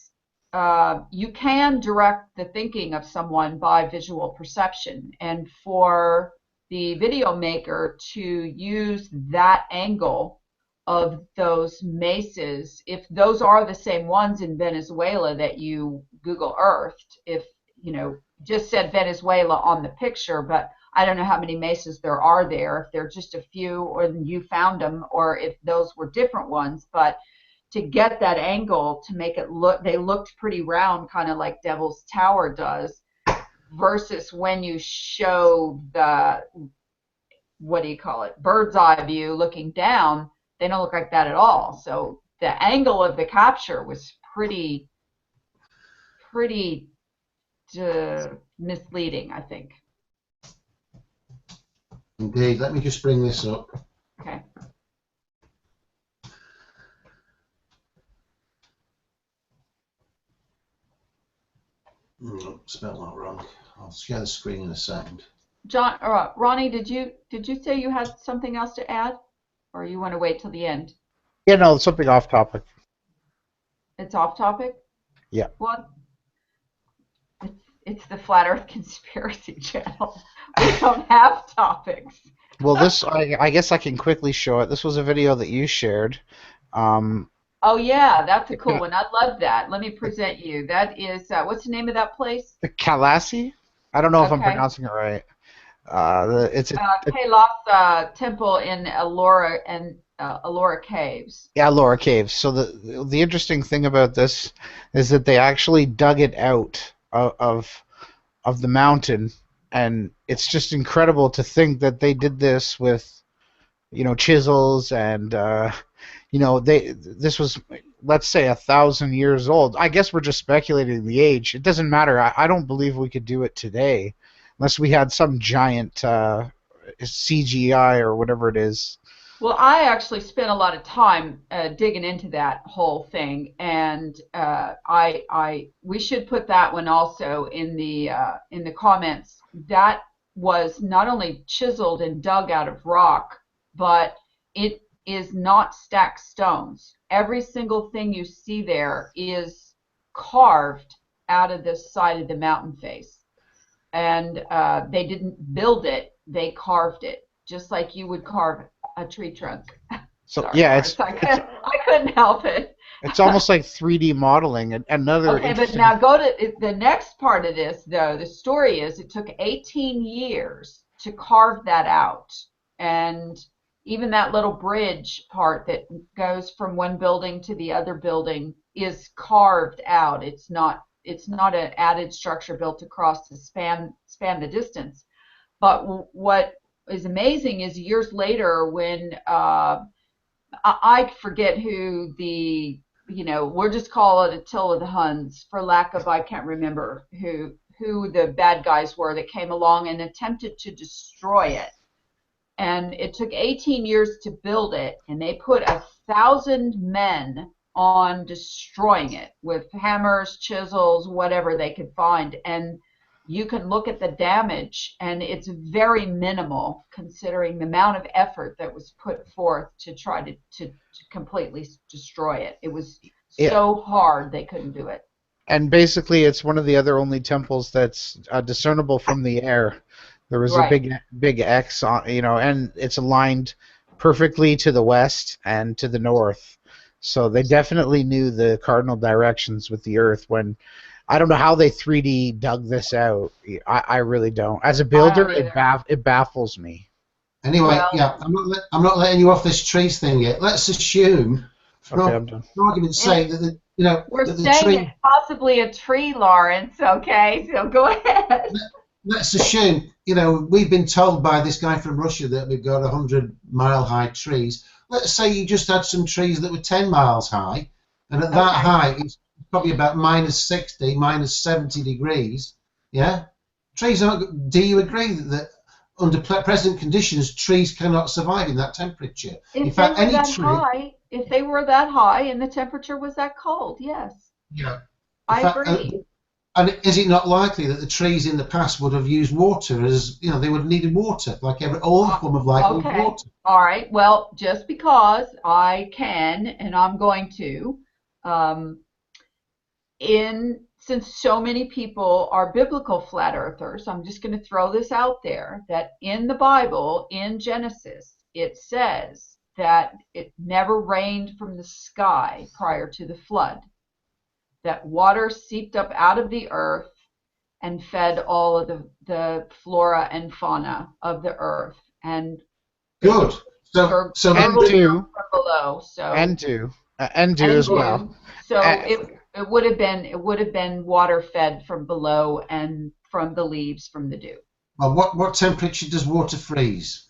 you can direct the thinking of someone by visual perception, and for the video maker to use that angle of those mesas, if those are the same ones in Venezuela that you Google Earthed, if just said Venezuela on the picture, but I don't know how many mesas there are there, if they're just a few or you found them, or if those were different ones. But to get that angle to make it look, they looked pretty round, kind of like Devil's Tower does, versus when you show the, what do you call it, bird's eye view looking down, they don't look like that at all. So the angle of the capture was pretty misleading, I think. Indeed. Let me just bring this up. Okay. Spelled that wrong. I'll share the screen in a second. John, Ronnie, did you say you had something else to add, or you want to wait till the end? Yeah, no, something off topic. It's off topic. Yeah. What? It's the Flat Earth Conspiracy Channel. We don't have topics. Well, this I guess I can quickly show it. This was a video that you shared. Oh yeah, that's a cool one. I love that. Let me present you. That is what's the name of that place? The Kalasi? I don't know if I'm Okay. pronouncing it right. It's Kalas Temple in Elora Caves. yeah, Laura Caves. So the interesting thing about this is that they actually dug it out of the mountain, and it's just incredible to think that they did this with chisels and this was, let's say, 1,000 years old. I guess we're just speculating the age. It doesn't matter. I don't believe we could do it today unless we had some giant CGI or whatever it is. Well, I actually spent a lot of time digging into that whole thing, and we should put that one also in the comments. That was not only chiseled and dug out of rock, but it is not stacked stones. Every single thing you see there is carved out of the side of the mountain face, and they didn't build it; they carved it, just like you would carve a tree trunk. So Sorry, yeah, Lars, I couldn't help it. it's almost like 3D modeling. And another Okay, but interesting. now go to the next part of this, though. The story is it took 18 years to carve that out. And even that little bridge part that goes from one building to the other building is carved out. It's not an added structure built across to span the distance. But what is amazing is years later when I forget who we'll just call it Attila the Huns for lack of, I can't remember who the bad guys were that came along and attempted to destroy it. And it took 18 years to build it, and they put 1,000 men on destroying it with hammers, chisels, whatever they could find. And you can look at the damage, and it's very minimal considering the amount of effort that was put forth to try to completely destroy it. It was so hard they couldn't do it. And basically, it's one of the other only temples that's discernible from the air. There was a big X on, and it's aligned perfectly to the west and to the north. So they definitely knew the cardinal directions with the Earth. When I don't know how they 3D dug this out. I really don't. As a builder, it baffles me. Anyway, Well, yeah, I'm not letting you off this trees thing yet. Let's assume, Okay, I'm done. for argument's sake, that we're that the saying it's tree. possibly a tree, Lawrence. Okay, so go ahead. Let's assume, we've been told by this guy from Russia that we've got 100-mile high trees. Let's say you just had some trees that were 10 miles high, and at that Okay. height, it's probably about -60, -70 degrees. Yeah, trees aren't. Do you agree that under present conditions, trees cannot survive in that temperature? In If they fact, were any that tree. high, if they were that high and the temperature was that cold, yes, Yeah. In I fact, agree. and is it not likely that the trees in the past would have used water as, they would have needed water, like all form of life needs Okay. water? All right. Well, just because I can and I'm going to, um, since so many people are biblical flat earthers, I'm just going to throw this out there that in the Bible, in Genesis, it says that it never rained from the sky prior to the flood, that water seeped up out of the earth and fed all of the flora and fauna of the earth, and Good. So And gurgled two, down from below. So and two, and two and as well. do. So Uh, it would have been water fed from below and from the leaves from the dew. well, what temperature does water freeze?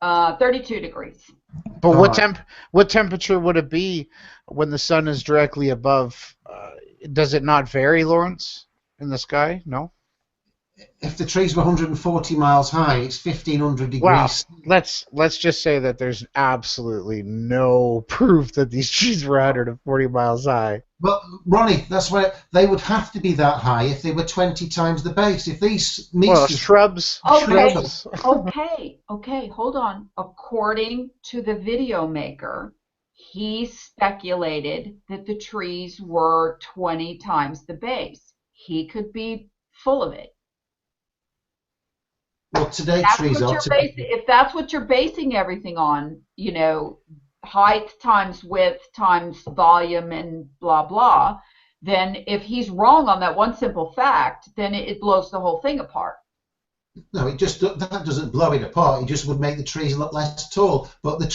32 degrees. But All right. what temperature would it be when the sun is directly above? Does it not vary, Lawrence, in the sky? No. If the trees were 140 miles high, it's 1,500 Wow. degrees. Let's just say that there's absolutely no proof that these trees were 140 miles high. But Ronnie, that's where they would have to be that high if they were 20 times the base. If these Well, meters, shrubs. Okay. Shrubs. Okay, hold on. According to the video maker, he speculated that the trees were 20 times the base. He could be full of it. well, today That's trees what are you're basing, if that's what you're basing everything on, height times width times volume and blah blah, then if he's wrong on that one simple fact, then it blows the whole thing apart. No, that doesn't blow it apart. It just would make the trees look less tall. But the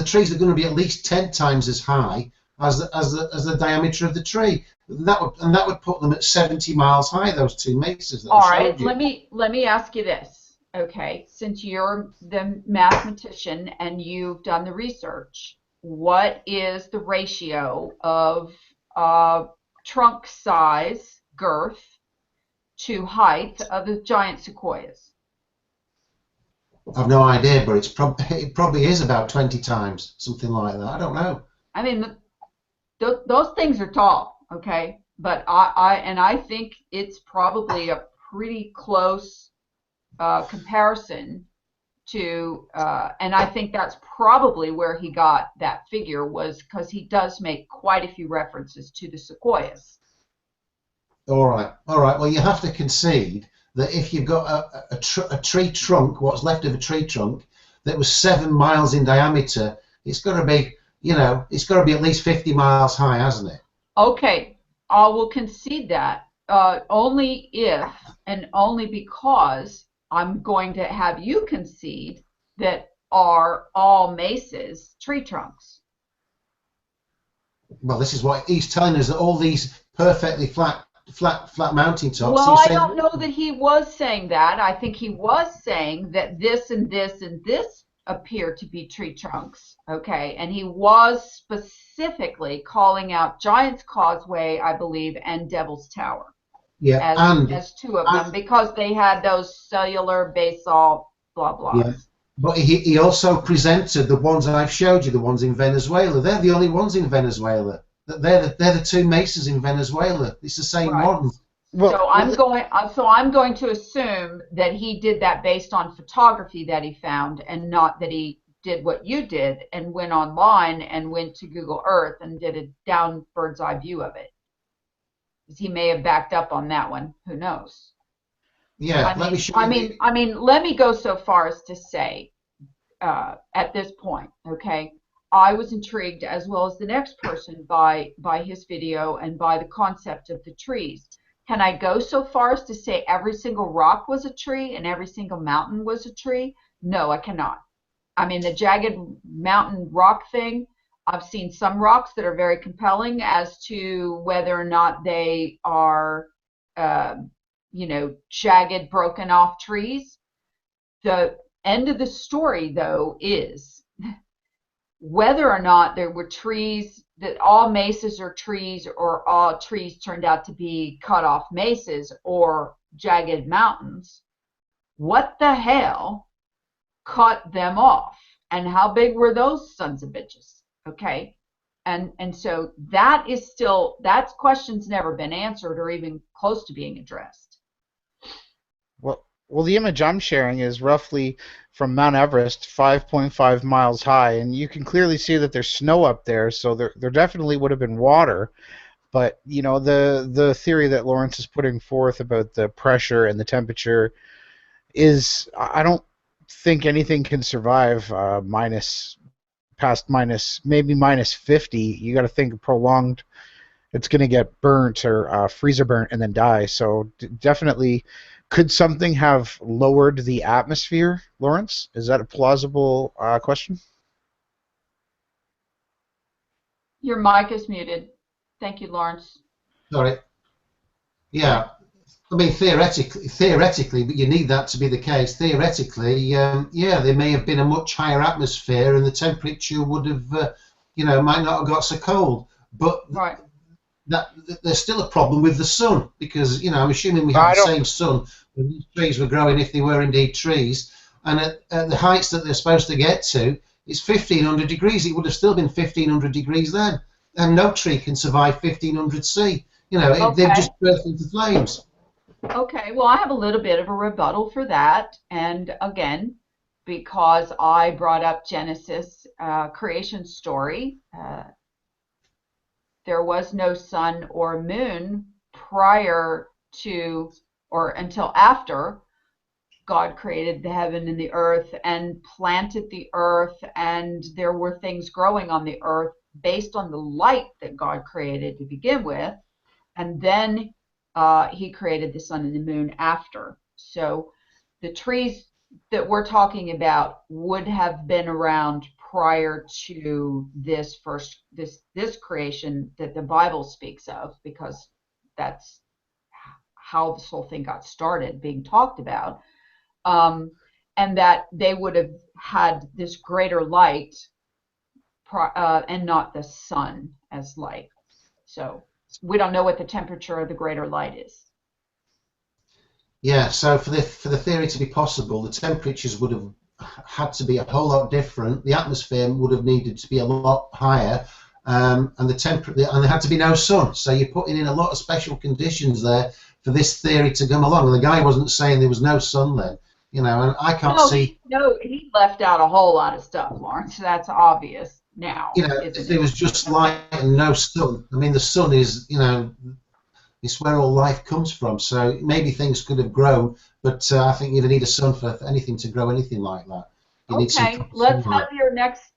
trees are going to be at least 10 times as high as the diameter of the tree. That would put them at 70 miles high. Those two mesas that All I right, showed you. let me ask you this. Okay, since you're the mathematician and you've done the research, what is the ratio of trunk size, girth, to height of the giant sequoias? I've no idea, but it probably is about 20 times, something like that. I don't know. I mean, those things are tall, okay? But I think it's probably a pretty close comparison to, and I think that's probably where he got that figure, was because he does make quite a few references to the sequoias. All right. Well, you have to concede that if you've got a tree trunk, what's left of a tree trunk, that was 7 miles in diameter, it's got to be, it's got to be at least 50 miles high, hasn't it? Okay, I will concede that, only if and only because I'm going to have you concede that are all mesas tree trunks. Well, this is what he's telling us, that all these perfectly flat mountain tops. Well, I don't know that he was saying that. I think he was saying that this and this and this appear to be tree trunks. Okay, and he was specifically calling out Giant's Causeway, I believe, and Devil's Tower. Yeah, as two of them, because they had those cellular basalt blah blah. Yeah, but he also presented the ones I've showed you, the ones in Venezuela. They're the only ones in Venezuela. They're the two mesas in Venezuela. It's the same one. Well, So I'm going to assume that he did that based on photography that he found, and not that he did what you did and went online and went to Google Earth and did a down bird's eye view of it. He may have backed up on that one. Who knows? Yeah, let me show you. I mean, let me go so far as to say, at this point, okay, I was intrigued, as well as the next person, by his video and by the concept of the trees. Can I go so far as to say every single rock was a tree and every single mountain was a tree? No, I cannot. I mean, the jagged mountain rock thing, I've seen some rocks that are very compelling as to whether or not they are, uh, jagged, broken off trees. The end of the story, though, is whether or not there were trees, that all mesas are trees, or all trees turned out to be cut off mesas or jagged mountains. What the hell cut them off? And how big were those sons of bitches? Okay. And so that question's never been answered or even close to being addressed. Well, the image I'm sharing is roughly from Mount Everest, 5.5 miles high, and you can clearly see that there's snow up there, so there definitely would have been water. But the theory that Lawrence is putting forth about the pressure and the temperature is, I don't think anything can survive maybe minus 50. You got to think prolonged. It's going to get burnt or freezer burnt and then die. So definitely, could something have lowered the atmosphere, Lawrence? Is that a plausible question? Your mic is muted. Thank you, Lawrence. Sorry. Yeah. I mean, theoretically, but you need that to be the case. Theoretically, yeah, there may have been a much higher atmosphere, and the temperature would have, might not have got so cold. But right. There's still a problem with the sun, because I'm assuming we have the same sun when these trees were growing, if they were indeed trees, and at the heights that they're supposed to get to, it's 1,500 degrees. It would have still been 1,500 degrees then, and no tree can survive 1,500 C. Okay. They've just burst into flames. Okay, well, I have a little bit of a rebuttal for that. And again, because I brought up Genesis creation story, there was no sun or moon prior to or until after God created the heaven and the earth and planted the earth, and there were things growing on the earth based on the light that God created to begin with. And then he created the sun and the moon after. So the trees that we're talking about would have been around prior to this creation that the Bible speaks of, because that's how this whole thing got started being talked about, and that they would have had this greater light and not the sun as light. So we don't know what the temperature of the greater light is. Yeah, so for the theory to be possible, the temperatures would have had to be a whole lot different. The atmosphere would have needed to be a lot higher, and there had to be no sun. So you're putting in a lot of special conditions there for this theory to come along. And the guy wasn't saying there was no sun then, and I can't see. No, he left out a whole lot of stuff, Lawrence. That's obvious now. If there was just light and no sun, I mean, the sun is, it's where all life comes from. So maybe things could have grown, but I think you'd need a sun for anything to grow anything like that. Okay, let's have your next.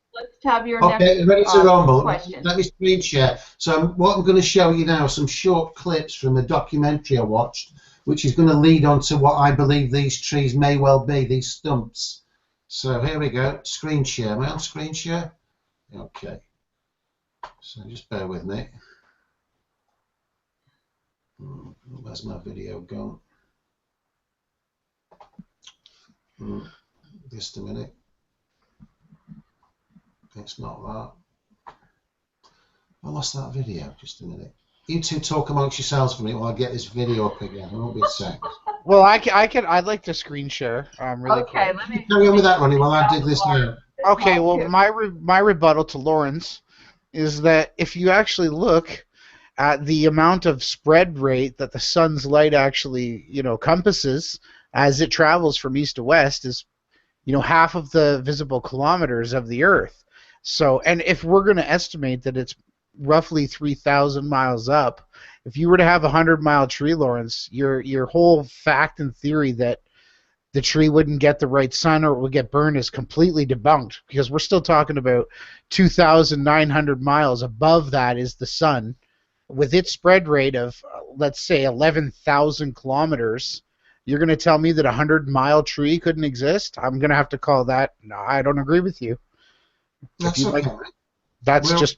Okay, ready to rumble. Question. Let me screen share. So what I'm going to show you now are some short clips from a documentary I watched, which is going to lead on to what I believe these trees may well be, these stumps. So here we go. Screen share. Am I on screen share? Okay. So just bear with me. Where's my video gone? Just a minute. It's not that. I lost that video. Just a minute. You two talk amongst yourselves for me while I get this video up again. It won't be a sec. Well, I'd like to screen share. Really okay, quick. let me carry on with that, Ronnie, while I dig this now. Okay, well, my rebuttal to Lawrence is that if you actually look at the amount of spread rate that the sun's light actually, compasses as it travels from east to west is, half of the visible kilometers of the Earth. So, and if we're going to estimate that it's roughly 3,000 miles up, if you were to have a 100-mile tree, Lawrence, your whole fact and theory that the tree wouldn't get the right sun or it would get burned is completely debunked, because we're still talking about 2,900 miles above that is the sun, with its spread rate of, let's say, 11,000 kilometers. You're going to tell me that a 100-mile tree couldn't exist? I'm going to have to call that. No, I don't agree with you. That's If okay. like, that's Well, just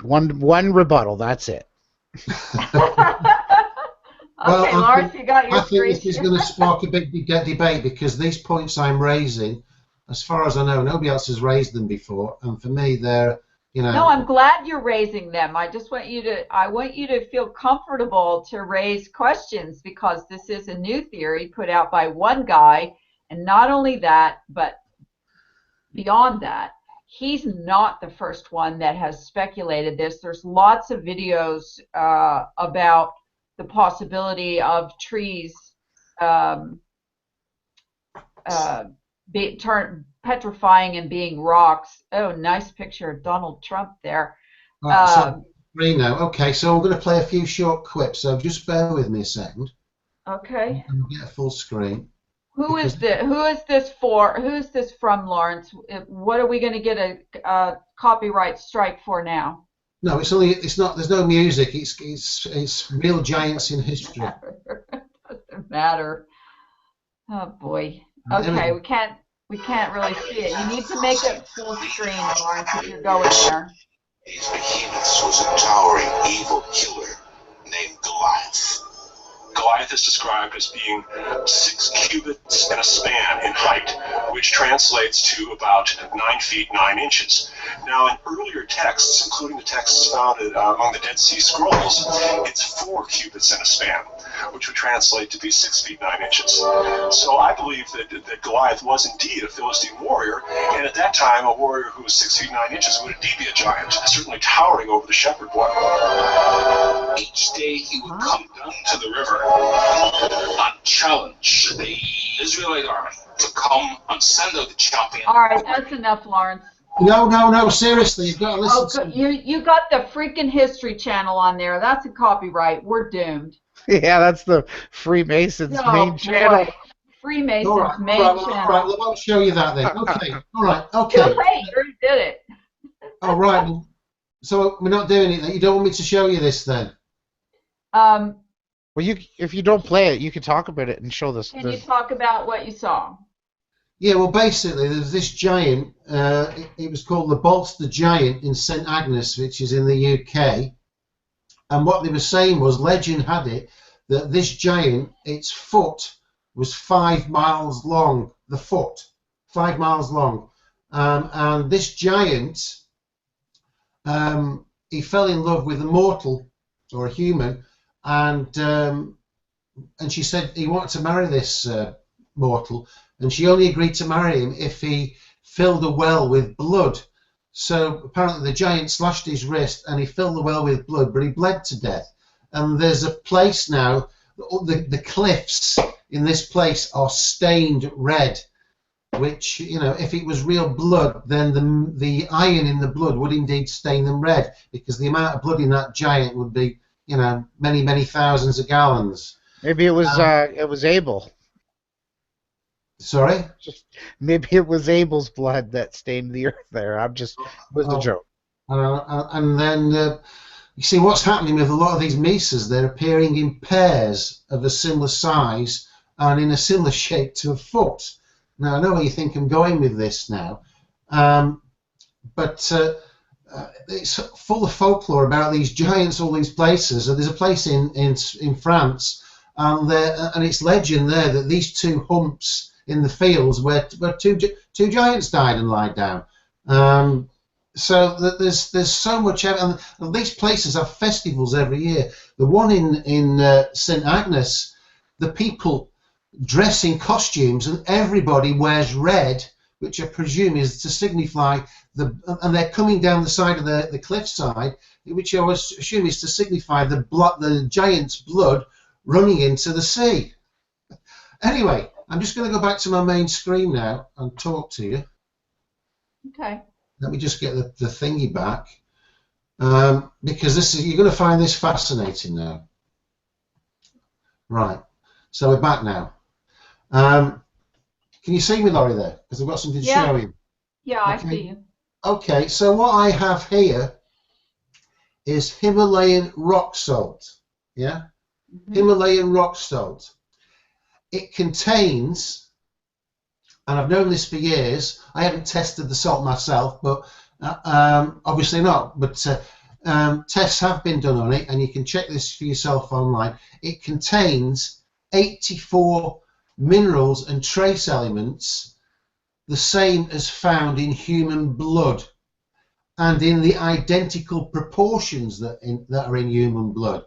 one rebuttal. That's it. Okay, Lawrence, you got your I think this screen. is going to spark a big debate because these points I'm raising, as far as I know, nobody else has raised them before, and for me, they're, you know. No, I'm glad you're raising them. I want you to feel comfortable to raise questions because this is a new theory put out by one guy, and not only that, but beyond that, he's not the first one that has speculated this. There's lots of videos about the possibility of trees petrifying and being rocks. Oh, nice picture of Donald Trump there. So green now. Okay, so I'm going to play a few short clips. So just bear with me a second. Okay. And get a full screen. Who is this from, Lawrence? What are we going to get a copyright strike for now? No, it's not. There's no music. It's real giants in history. Doesn't matter. Oh boy. Okay, we can't really see it. You need to make it full screen, Lawrence, if you're going there. These behemoths was a towering evil killer named Goliath. Goliath is described as being 6 cubits and a span in height, which translates to about 9 feet 9 inches. Now, in earlier texts, including the texts found among the Dead Sea Scrolls, it's 4 cubits and a span, which would translate to be 6 feet 9 inches. So I believe that Goliath was indeed a Philistine warrior, and at that time, a warrior who was 6 feet 9 inches would indeed be a giant, certainly towering over the shepherd boy. Each day he would come down to the river and challenge the Israelite army to come and send out the champion. All right, that's enough, Lawrence. No, seriously, you've got to listen. You got the freaking History Channel on there. That's a copyright. We're doomed. Yeah, that's the Freemasons' main channel. Freemasons' main channel. All right, well, I'll show you that then. Okay, all right, okay. Too late, you already did it. All right, so we're not doing it then. You don't want me to show you this then? Well, if you don't play it, you can talk about it and show this. Can you talk about what you saw? Yeah, well, basically, there's this giant. It was called the Bolster Giant in St Agnes, which is in the UK. And what they were saying was, legend had it that this giant, its foot was 5 miles long. The foot, 5 miles long, and this giant, he fell in love with a mortal or a human. And she said he wanted to marry this mortal, and she only agreed to marry him if he filled a well with blood. So apparently the giant slashed his wrist and he filled the well with blood, but he bled to death. And there's a place now, the cliffs in this place are stained red, which, you know, if it was real blood, then the iron in the blood would indeed stain them red, because the amount of blood in that giant would be, you know, many thousands of gallons. Maybe it was Abel. Sorry? Maybe it was Abel's blood that stained the earth there. Was a joke. And then you see what's happening with a lot of these mesas. They're appearing in pairs of a similar size and in a similar shape to a foot. Now I know where you think I'm going with this now, but it's full of folklore about these giants, all these places. So there's a place in France, and it's legend there that these 2 humps in the fields where two giants died and lied down. So that there's so much, and these places have festivals every year. The one in St Agnes, the people dress in costumes and everybody wears red, which I presume is to signify and they're coming down the side of the cliffside, which I assume is to signify the giant's blood running into the sea. Anyway, I'm just going to go back to my main screen now and talk to you. Okay. Let me just get the thingy back, because you're going to find this fascinating now. Right. So we're back now. Can you see me, Laurie, there? Because I've got something to show you. Yeah, okay. I see you. Okay, so what I have here is Himalayan rock salt. Yeah? Mm-hmm. Himalayan rock salt. it contains, and I've known this for years, I haven't tested the salt myself, but obviously not, but tests have been done on it, and you can check this for yourself online. It contains 84 minerals and trace elements, the same as found in human blood, and in the identical proportions that are in human blood.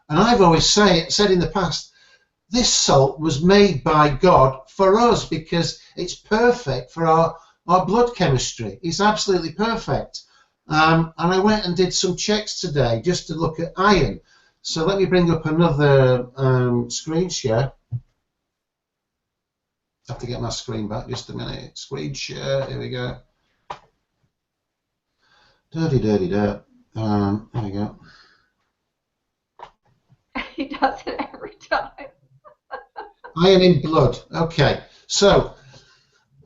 And I've always said in the past, this salt was made by God for us because it's perfect for our blood chemistry. It's absolutely perfect. And I went and did some checks today just to look at iron. So let me bring up another screen share. I have to get my screen back just a minute. Screen share, here we go. Dirty. There we go. He does it every time. Iron in blood. Okay, so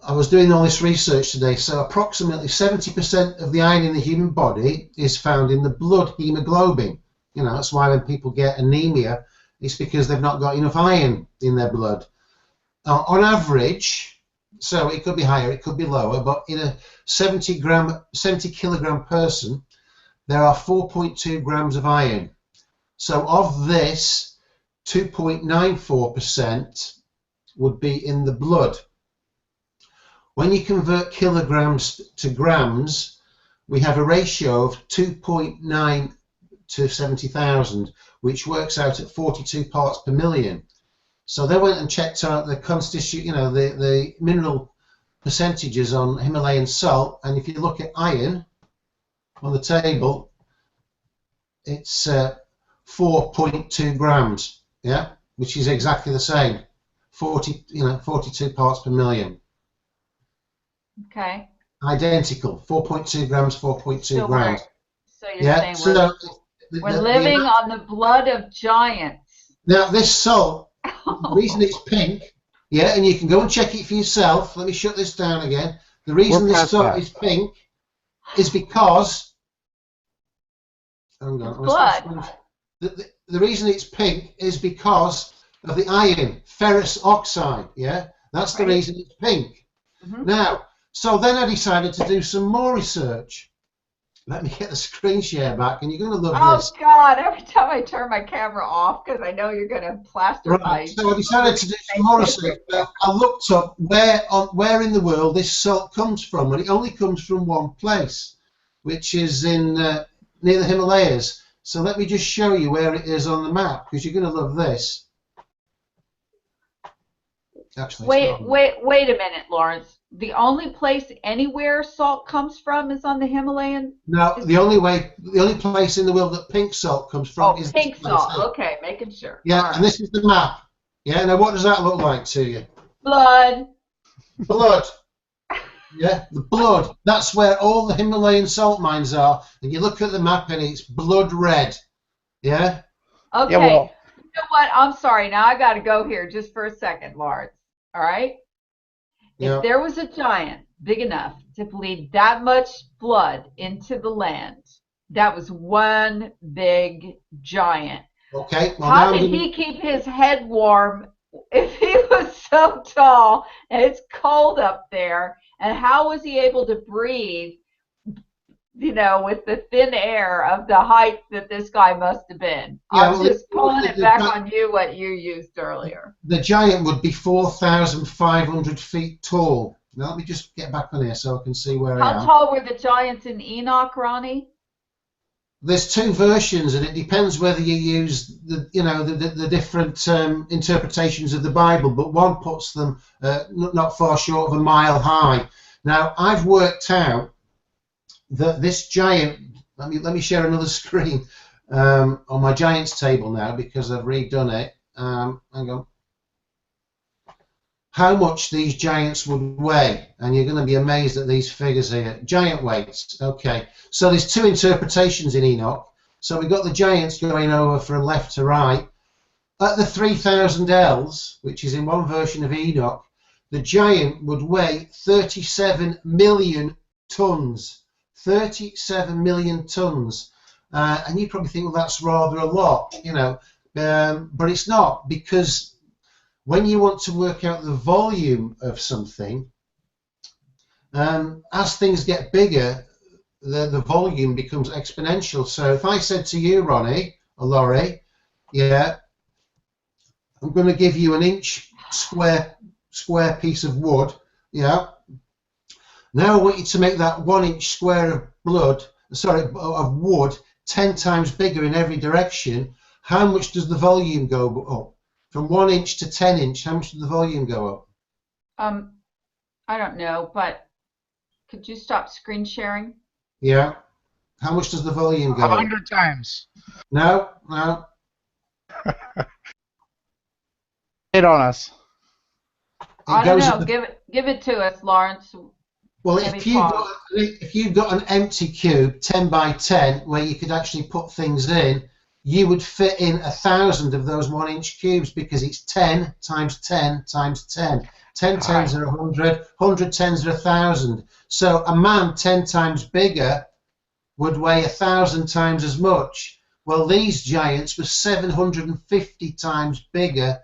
I was doing all this research today. So approximately 70% of the iron in the human body is found in the blood hemoglobin. You know, that's why when people get anemia, it's because they've not got enough iron in their blood. On average, so it could be higher, it could be lower, but in a 70 kilogram person, there are 4.2 grams of iron. So of this, 2.94% would be in the blood. When you convert kilograms to grams, we have a ratio of 2.9 to 70,000, which works out at 42 parts per million. So they went and checked out the the mineral percentages on Himalayan salt, and if you look at iron on the table, it's 4.2 grams, yeah, which is exactly the same, 42 parts per million. Okay. Identical, 4.2 grams, 4.2 grams. So you're saying we're living on the blood of giants. Now this salt, the reason it's pink, yeah, and you can go and check it for yourself. Let me shut this down again. The reason this salt is pink is because, hang on, blood. The reason it's pink is because of the iron, ferrous oxide, yeah? That's the reason it's pink. Mm-hmm. Now, so then I decided to do some more research. Let me get the screen share back, and you're going to love this. Oh, God, every time I turn my camera off, because I know you're going to plaster my... So I decided to do some more research. I looked up where in the world this salt comes from, and it only comes from one place, which is in near the Himalayas. So let me just show you where it is on the map, because you're going to love this. Actually, wait a minute, Lawrence. The only place anywhere salt comes from is on the Himalayan? No, the only place in the world that pink salt comes from is pink salt. Okay, making sure. Yeah, right. And this is the map. Yeah, now what does that look like to you? Blood. Blood. Yeah, the blood. That's where all the Himalayan salt mines are. And you look at the map and it's blood red. Yeah? Okay. Yeah, well, you know what? I'm sorry. Now I got to go here just for a second, Lawrence. All right? Yeah. If there was a giant big enough to bleed that much blood into the land, that was one big giant. Okay. Well, how did he keep his head warm if he was so tall and it's cold up there? And how was he able to breathe, with the thin air of the height that this guy must have been? Yeah, I'm just pulling it back on you, what you used earlier. The giant would be 4,500 feet tall. Now let me just get back on here so I can see where I am. How tall were the giants in Enoch, Ronnie? There's two versions, and it depends whether you use the different interpretations of the Bible. But one puts them not far short of a mile high. Now I've worked out that this giant. Let me share another screen on my giants table now because I've redone it. Hang on. How much these giants would weigh, and you're going to be amazed at these figures here. Giant weights. Okay, so there's two interpretations in Enoch. So we've got the giants going over from left to right. At the 3,000 ells, which is in one version of Enoch, the giant would weigh 37 million tons. 37 million tons. And you probably think, well, that's rather a lot, but it's not, because when you want to work out the volume of something, as things get bigger, the volume becomes exponential. So if I said to you, Ronnie or Laurie, yeah, I'm going to give you an inch square piece of wood, yeah. Now I want you to make that 1 inch square of wood 10 times bigger in every direction. How much does the volume go up? From 1 inch to 10 inch, how much does the volume go up? I don't know, but could you stop screen sharing? Yeah. How much does the volume go up? 100 times. No. Hit on us. I don't know. Give it to us, Lawrence. Well, if you've got an empty cube, 10 by 10, where you could actually put things in, you would fit in 1,000 of those 1 inch cubes, because it's 10 times 10 times 10. 10 tens are 100, 100 tens are 1,000. So a man 10 times bigger would weigh 1,000 times as much. Well, these giants were 750 times bigger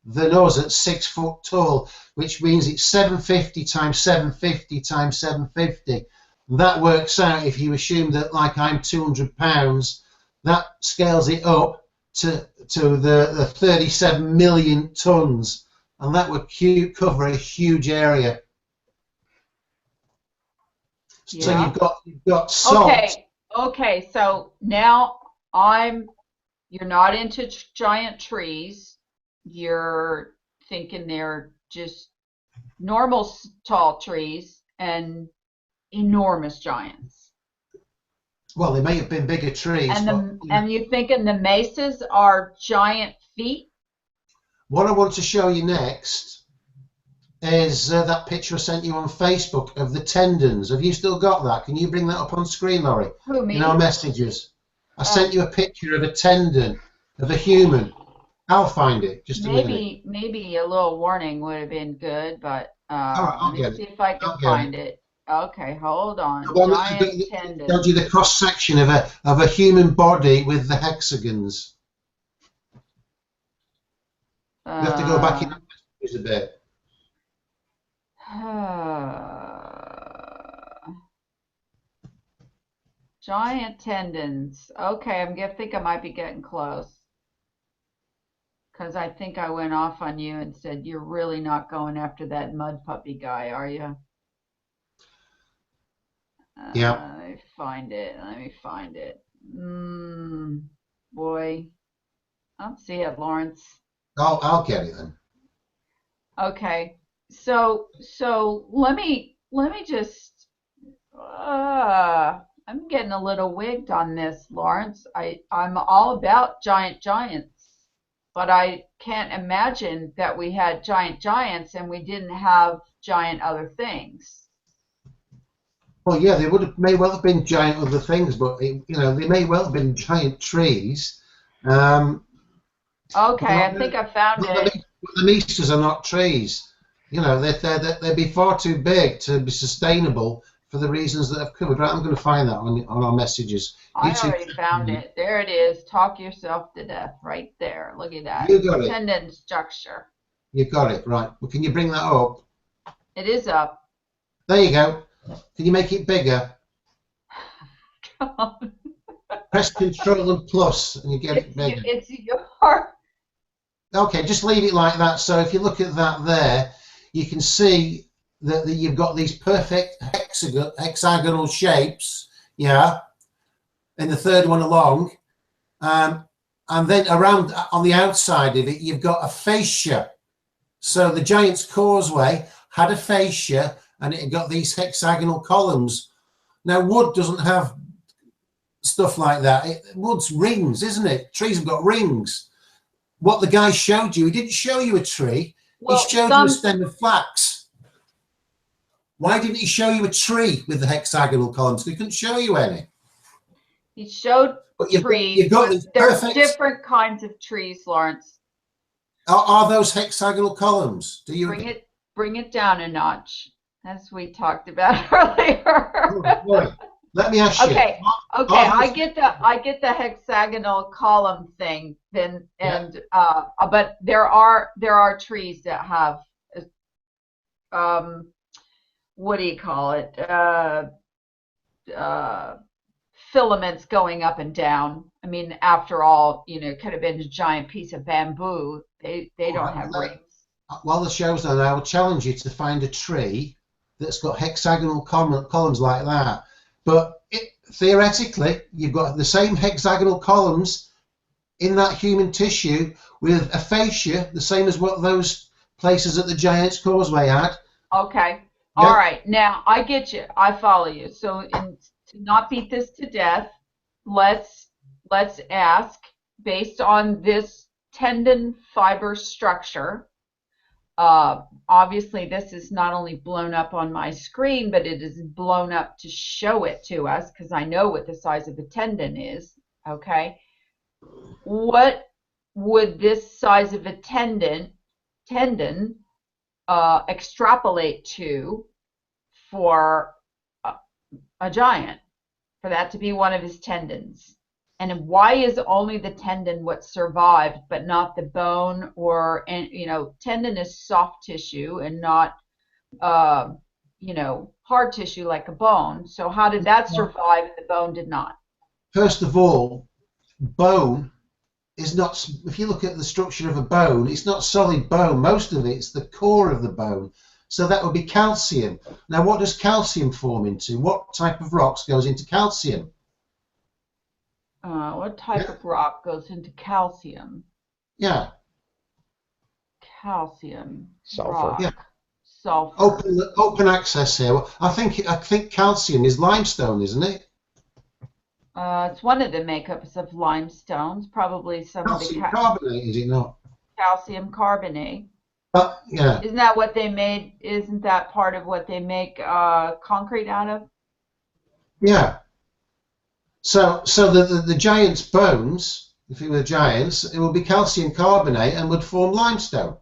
than us at 6 foot tall, which means it's 750 times 750 times 750. That works out, if you assume that, like, I'm 200 pounds, that scales it up to the 37 million tons, and that would cover a huge area. So Yeah. you've got salt. Okay. So now you're not into giant trees. You're thinking they're just normal tall trees and enormous giants. Well, they may have been bigger trees. And you're thinking the mesas are giant feet? What I want to show you next is that picture I sent you on Facebook of the tendons. Have you still got that? Can you bring that up on screen, Laurie? Who, me? In our messages. I sent you a picture of a tendon of a human. I'll find it. Just a minute. Maybe a little warning would have been good, but I'll let me see if I can find it. Okay, hold on. Giant tendons. I'll do the cross section of a human body with the hexagons. You have to go back in a bit. Giant tendons. Okay, I think I might be getting close. Because I think I went off on you and said, you're really not going after that mud puppy guy, are you? Yeah. Let me find it. Boy. I don't see it, Lawrence. I'll get it then. Okay. So let me just I'm getting a little wigged on this, Lawrence. I'm all about giants, but I can't imagine that we had giants and we didn't have giant other things. Well, yeah, they may well have been giant other things, but they may well have been giant trees. Okay, I think I found it. The mesas are not trees. They'd be far too big to be sustainable for the reasons that I've covered. Right, I'm going to find that on our messages. I already found it. There it is. Talk yourself to death right there. Look at that. You got it. Tendon structure. You got it, right. Well, can you bring that up? It is up. There you go. Can you make it bigger? Press Control and Plus and you get it bigger. It's your... Okay, just leave it like that. So if you look at that there, you can see that you've got these perfect hexagonal shapes, yeah, and the third one along. And then around on the outside of it, you've got a fascia. So the Giant's Causeway had a fascia and it got these hexagonal columns. Now, wood doesn't have stuff like that. Wood's rings, isn't it? Trees have got rings. What the guy showed you, he didn't show you a tree. Well, he showed you a stem of flax. Why didn't he show you a tree with the hexagonal columns? He couldn't show you any. He showed trees. There's different kinds of trees, Lawrence. Are those hexagonal columns? Do you bring it down a notch, as we talked about earlier? let me ask you. Okay, Are okay, those- I get the hexagonal column thing then, and but there are trees that have um what do you call it? Uh filaments going up and down. I mean, after all, it could have been a giant piece of bamboo. They All don't right, have rings. while the show's on, I will challenge you to find a tree that's got hexagonal columns like that. But theoretically, you've got the same hexagonal columns in that human tissue with aphasia, the same as what those places at the Giant's Causeway had. Okay. Yeah. All right. Now I get you. I follow you. So to not beat this to death, let's ask based on this tendon fiber structure. Obviously, this is not only blown up on my screen, but it is blown up to show it to us because I know what the size of the tendon is. Okay. What would this size of a tendon extrapolate to for a giant, for that to be one of his tendons? And why is only the tendon what survived, but not the bone? Or, and tendon is soft tissue and not, hard tissue like a bone. So how did that survive and the bone did not? First of all, bone is not, if you look at the structure of a bone, it's not solid bone. Most of it's the core of the bone. So that would be calcium. Now, what does calcium form into? What type of rocks goes into calcium? What type of rock goes into calcium? Yeah. Calcium. Sulfur. Rock. Yeah. Sulfur. Open access here. I think calcium is limestone, isn't it? It's one of the makeups of limestones, probably some of Calcium the carbonate, is it not? calcium carbonate. Yeah. Isn't that what they made? Isn't that part of what they make concrete out of? Yeah. So the giant's bones, if it were giants, it would be calcium carbonate and would form limestone.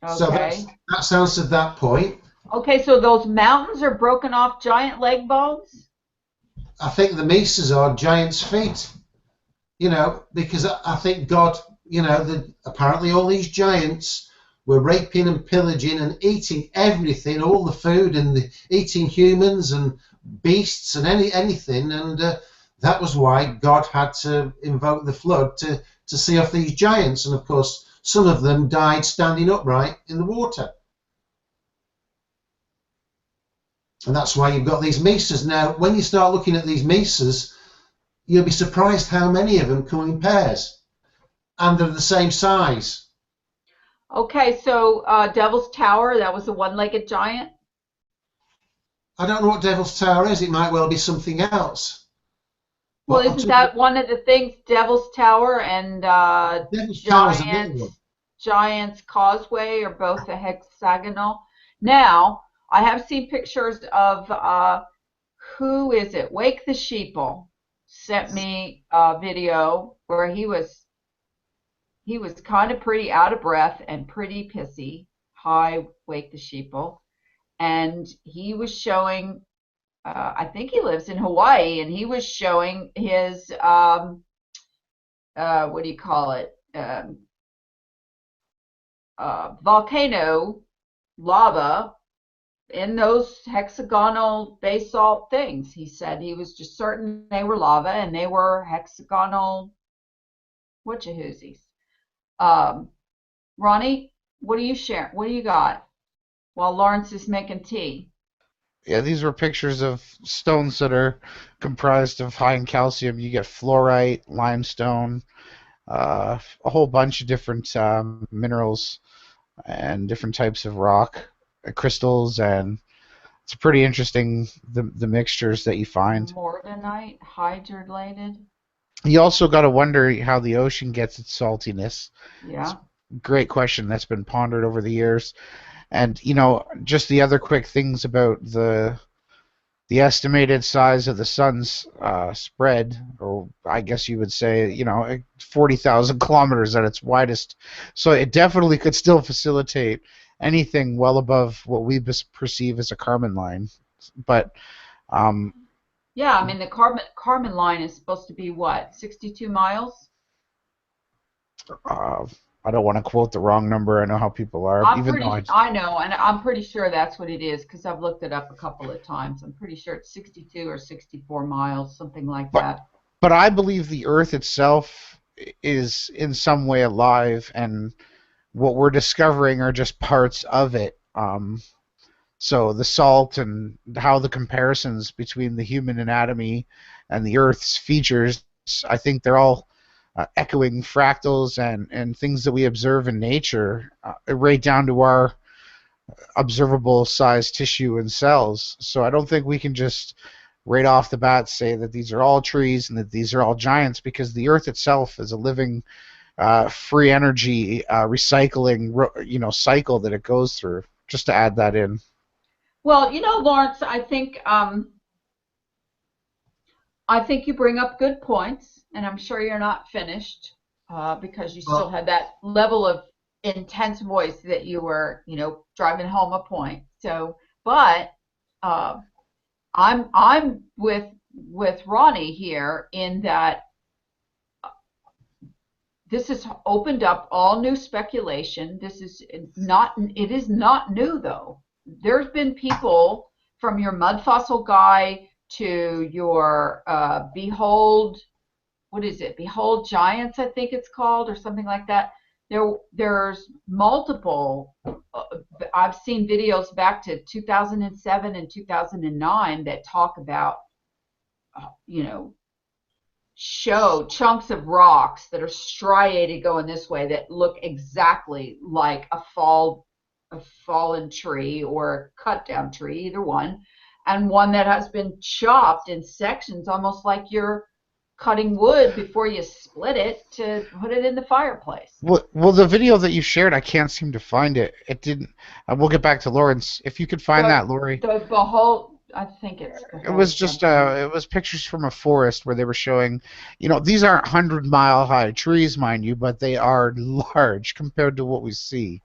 Okay. So that's answered that point. Okay, so those mountains are broken off giant leg bones? I think the mesas are giant's feet. Because I think God, apparently all these giants were raping and pillaging and eating everything, all the food, and eating humans and beasts and anything, and that was why God had to invoke the flood to see off these giants. And of course, some of them died standing upright in the water, and that's why you've got these mesas. Now, when you start looking at these mesas, you'll be surprised how many of them come in pairs, and they're the same size. Okay, so Devil's Tower, that was a one-legged giant? I don't know what Devil's Tower is. It might well be something else. Well, isn't that one of the things, Devil's Tower and Devil's Tower is another one. Giant's Causeway are both a hexagonal? Now, I have seen pictures of, who is it? Wake the Sheeple sent me a video where he was kind of pretty out of breath and pretty pissy. Hi, Wake the Sheeple. And he was showing, I think he lives in Hawaii, and he was showing his, what do you call it? Volcano lava in those hexagonal basalt things. He said he was just certain they were lava and they were hexagonal whatchahoosies. Ronnie, what do you share? What do you got while Lawrence is making tea? Yeah, these were pictures of stones that are comprised of high in calcium. You get fluorite, limestone, a whole bunch of different minerals and different types of rock, crystals, and it's pretty interesting the mixtures that you find. Morganite, hydrolated. You also got to wonder how the ocean gets its saltiness. Yeah. Great question that's been pondered over the years. And just the other quick things about the estimated size of the sun's spread, or I guess you would say, 40,000 kilometers at its widest. So it definitely could still facilitate anything well above what we perceive as a Kármán line. But yeah, I mean the Kármán line is supposed to be what, 62 miles? I don't want to quote the wrong number. I know how people are, I know, and I'm pretty sure that's what it is because I've looked it up a couple of times. I'm pretty sure it's 62 or 64 miles, something like that. But I believe the Earth itself is in some way alive, and what we're discovering are just parts of it. So the salt and how the comparisons between the human anatomy and the Earth's features, I think they're all echoing fractals and things that we observe in nature, right down to our observable size tissue and cells. So I don't think we can just right off the bat say that these are all trees and that these are all giants, because the Earth itself is a living free energy recycling cycle that it goes through. Just to add that in. Well, Lawrence, I think you bring up good points, and I'm sure you're not finished because you still had that level of intense voice that you were, driving home a point. So, but I'm with Ronnie here in that this has opened up all new speculation. It is not new though. There's been people from your mud fossil guy to your Behold Giants, I think it's called, or something like that. There's multiple. I've seen videos back to 2007 and 2009 that talk about, show chunks of rocks that are striated going this way that look exactly like a fallen tree or a cut down tree, either one, and one that has been chopped in sections, almost like you're cutting wood before you split it to put it in the fireplace. Well, the video that you shared, I can't seem to find it. It didn't. We'll get back to Lawrence. If you could find that, Lori. The Behold, I think it's. It was just it was pictures from a forest where they were showing, these aren't 100-mile high trees, mind you, but they are large compared to what we see.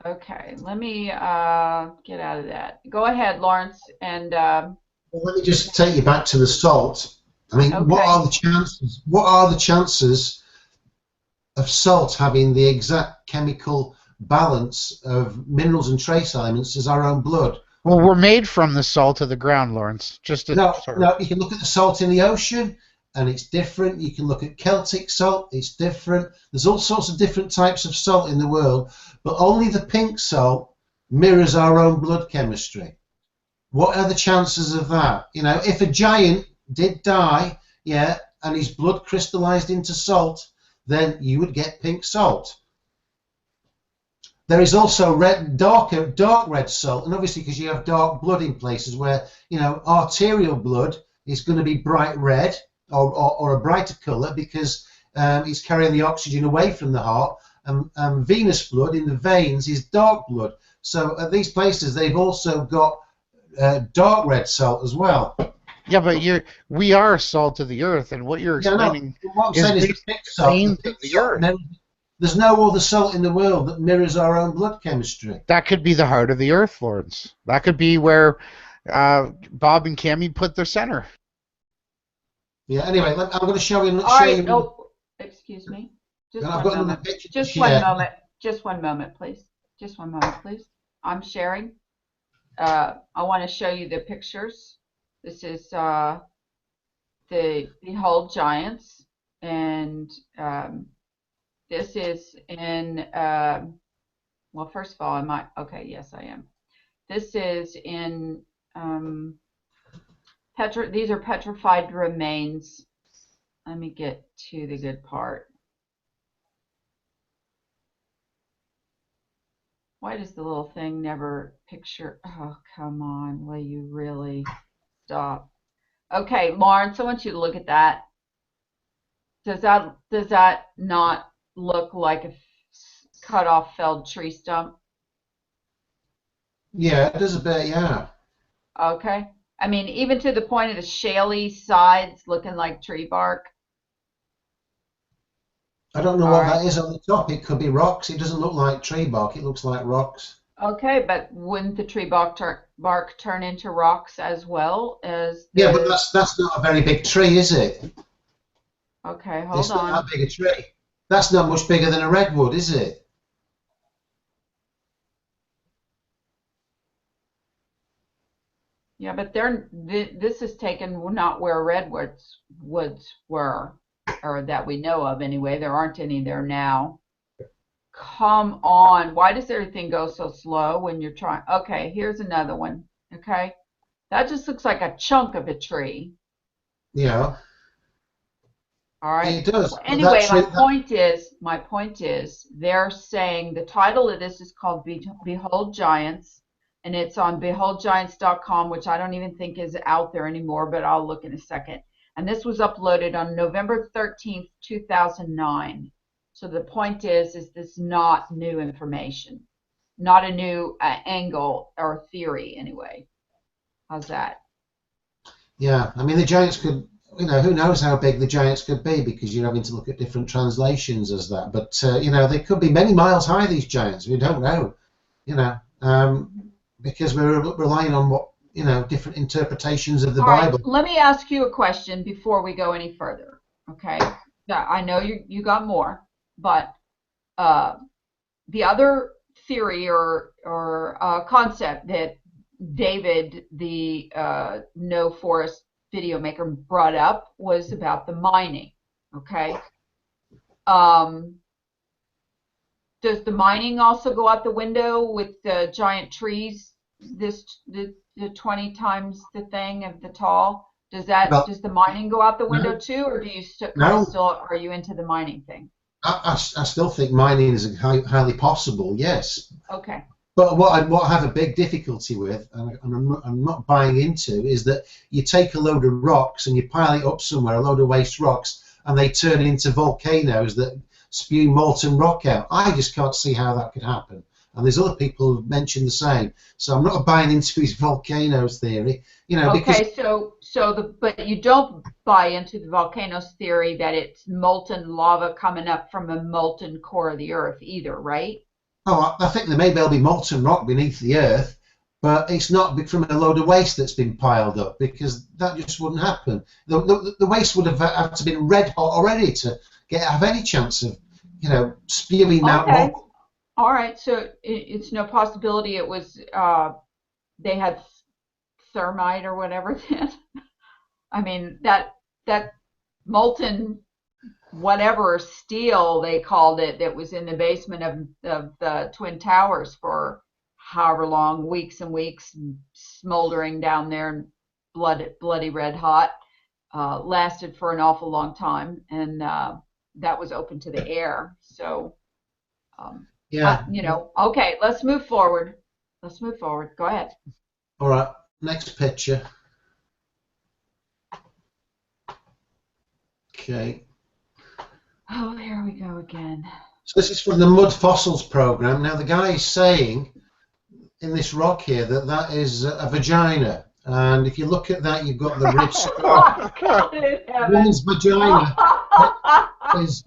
Okay, let me get out of that. Go ahead, Lawrence, and. Well, let me just take you back to the salt. I mean, okay. What are the chances? What are the chances of salt having the exact chemical balance of minerals and trace elements as our own blood? Well, we're made from the salt of the ground, Lawrence. No, you can look at the salt in the ocean, and it's different. You can look at Celtic salt, it's different. There's all sorts of different types of salt in the world, but only the pink salt mirrors our own blood chemistry. What are the chances of that? If a giant did die, and his blood crystallized into salt, then you would get pink salt. There is also dark red salt, and obviously because you have dark blood in places where arterial blood is going to be bright red or a brighter colour because it's carrying the oxygen away from the heart, and venous blood in the veins is dark blood. So at these places they've also got dark red salt as well. Yeah, but we are salt of the earth, and what you're explaining is the pink salt of the earth. There's no other salt in the world that mirrors our own blood chemistry. That could be the heart of the earth, Lawrence. That could be where Bob and Cammie put their center. Yeah. Anyway, I'm going to show you. Oh, excuse me. Just one moment. Just one moment, please. Just one moment, please. I'm sharing. I want to show you the pictures. This is the Behold Giants, and this is in. Well, first of all, okay, yes, I am. This is in these are petrified remains. Let me get to the good part. Why does the little thing never picture? Oh, come on. Will you really stop? Okay, Lawrence, I want you to look at that. Does that not look like a cut off felled tree stump? Yeah, it does a bit, yeah. Okay. I mean, even to the point of the shaly sides looking like tree bark. I don't know what that is on the top. It could be rocks. It doesn't look like tree bark. It looks like rocks. Okay, but wouldn't the tree bark turn into rocks as well as Yeah, but the... that's not a very big tree, is it? Okay, hold It's not on. that big a tree. That's not much bigger than a redwood, is it? Yeah, but this is taken not where redwoods woods were, or that we know of anyway. There aren't any there now. Come on. Why does everything go so slow when you're trying? Okay, here's another one. Okay. That just looks like a chunk of a tree. Yeah, All right. it does. Well, But that anyway, tree, my point is, they're saying the title of this is called Behold Giants, and it's on beholdgiants.com, which I don't even think is out there anymore, but I'll look in a second. And this was uploaded on November 13th, 2009. So the point is this not new information, not a new angle or theory anyway. How's that? yeah. I mean, the giants could, who knows how big the giants could be because you're having to look at different translations as that. But, they could be many miles high, these giants. We don't know, you know, because we're relying on different interpretations of the All right, Bible. let me ask you a question before we go any further. Okay, yeah, I know you got more, but the other theory or concept that David, the No Forest video maker, brought up was about the mining. Okay, does the mining also go out the window with the giant trees? The 20 times the thing of the tall. Well, Does the mining go out the window no, too, or do you kind of no. still are you into the mining thing? I still think mining is highly possible, yes. Okay. But what I have a big difficulty with, and I'm not buying into, is that you take a load of rocks and you pile it up somewhere, a load of waste rocks, and they turn into volcanoes that spew molten rock out. I just can't see how that could happen. And there's other people who mentioned the same. So I'm not buying into his volcanoes theory, because Okay, but you don't buy into the volcanoes theory that it's molten lava coming up from a molten core of the earth either, right? I think there may well be molten rock beneath the earth, but it's not from a load of waste that's been piled up because that just wouldn't happen. The waste would have had to been red hot already to have any chance of, spewing out Okay. rock. All right, so it's no possibility it was they had thermite or whatever then. I mean that molten whatever steel they called it that was in the basement of the Twin Towers for however long, weeks and weeks, smoldering down there and bloody red hot, lasted for an awful long time, and that was open to the air. So, Yeah. okay, let's move forward. Let's move forward. Go ahead. All right. Next picture. Okay. Oh, here we go again. So this is from the Mud Fossils program. Now the guy is saying in this rock here that is a vagina, and if you look at that, you've got the rib scar. Woman's vagina is.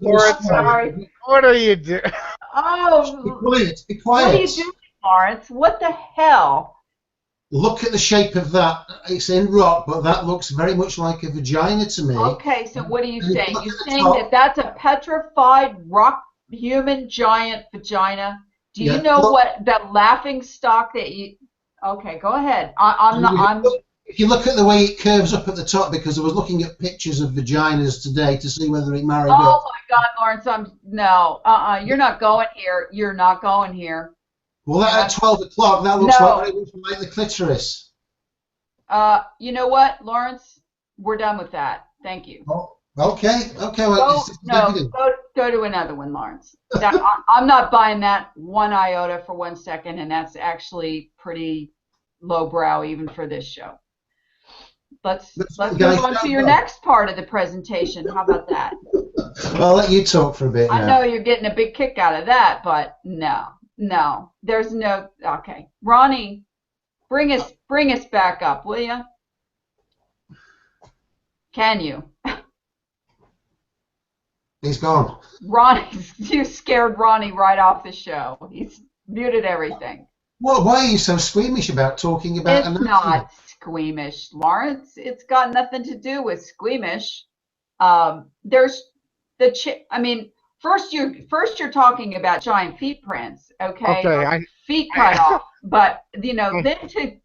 Sorry. What are you doing? Be Oh, quiet. Be what are quiet. you doing, Lawrence? What the hell? Look at the shape of that. It's in rock, but that looks very much like a vagina to me. Okay, so what are you And if saying? look You're at the saying top, that's a petrified rock human giant vagina? Do you yeah, know look, what the laughing stock that you... Okay, go ahead. I'm not... if you look at the way it curves up at the top, because I was looking at pictures of vaginas today to see whether it married Oh up. my God, Lawrence, no. You're not going here. You're not going here. Well, that at 12 o'clock, that looks No. like the clitoris. You know what, Lawrence? We're done with that. Thank you. Oh, okay. Well, Go to another one, Lawrence. I'm not buying that one iota for 1 second, and that's actually pretty lowbrow even for this show. Let's move on to your next part of the presentation. How about that? Well, I'll let you talk for a bit now. I know you're getting a big kick out of that, but no. There's no... Okay. Ronnie, bring us back up, will you? Can you? He's gone. Ronnie, you scared Ronnie right off the show. He's muted everything. Why are you so squeamish about talking about It's anatomy? not squeamish, Lawrence. It's got nothing to do with squeamish. There's I mean, first you're talking about giant feet prints, okay, Okay, or feet cut off, but then to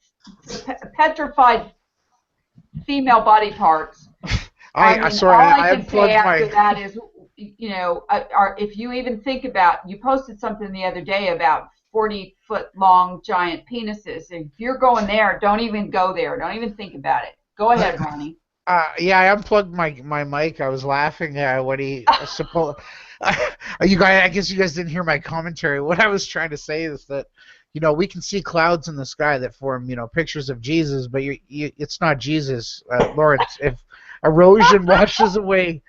petrified female body parts. I mean, sorry, all I I can say unplugged after my. that is, if you even think about, you posted something the other day about 40-foot long giant penises. If you're going there, don't even go there. Don't even think about it. Go ahead, Ronnie. Yeah, I unplugged my mic. I was laughing when he supposed. You guys, I guess you guys didn't hear my commentary. What I was trying to say is that, we can see clouds in the sky that form, pictures of Jesus, but it's not Jesus, Lawrence. If erosion washes away,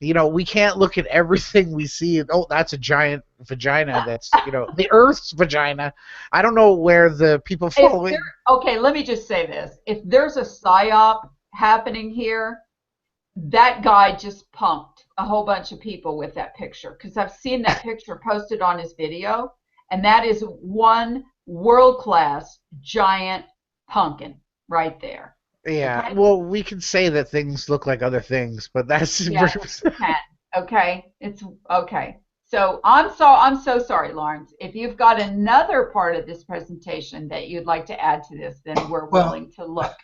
we can't look at everything we see. Oh, that's a giant vagina. That's, the Earth's vagina. I don't know where the people following. Okay, let me just say this. If there's a psyop happening here, that guy just punked a whole bunch of people with that picture, because I've seen that picture posted on his video, and that is one world-class giant pumpkin right there. Yeah, Okay? well, we can say that things look like other things, but that's Yes, you can. Okay, it's okay. So I'm so sorry, Lawrence. If you've got another part of this presentation that you'd like to add to this, then we're willing to look.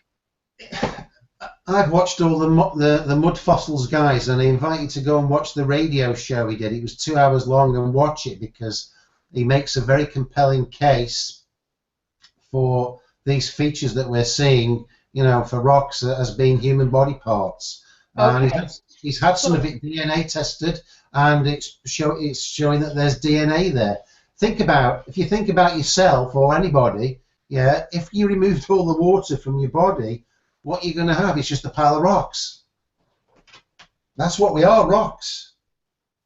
I've watched all the Mud Fossils guys, and I invite you to go and watch the radio show he did. It was 2 hours long, and watch it because he makes a very compelling case for these features that we're seeing, for rocks as being human body parts. Okay. And he's had some of it DNA tested, and it's showing that there's DNA there. If you think about yourself or anybody, if you removed all the water from your body, what you're going to have is just a pile of rocks. That's what we are, rocks.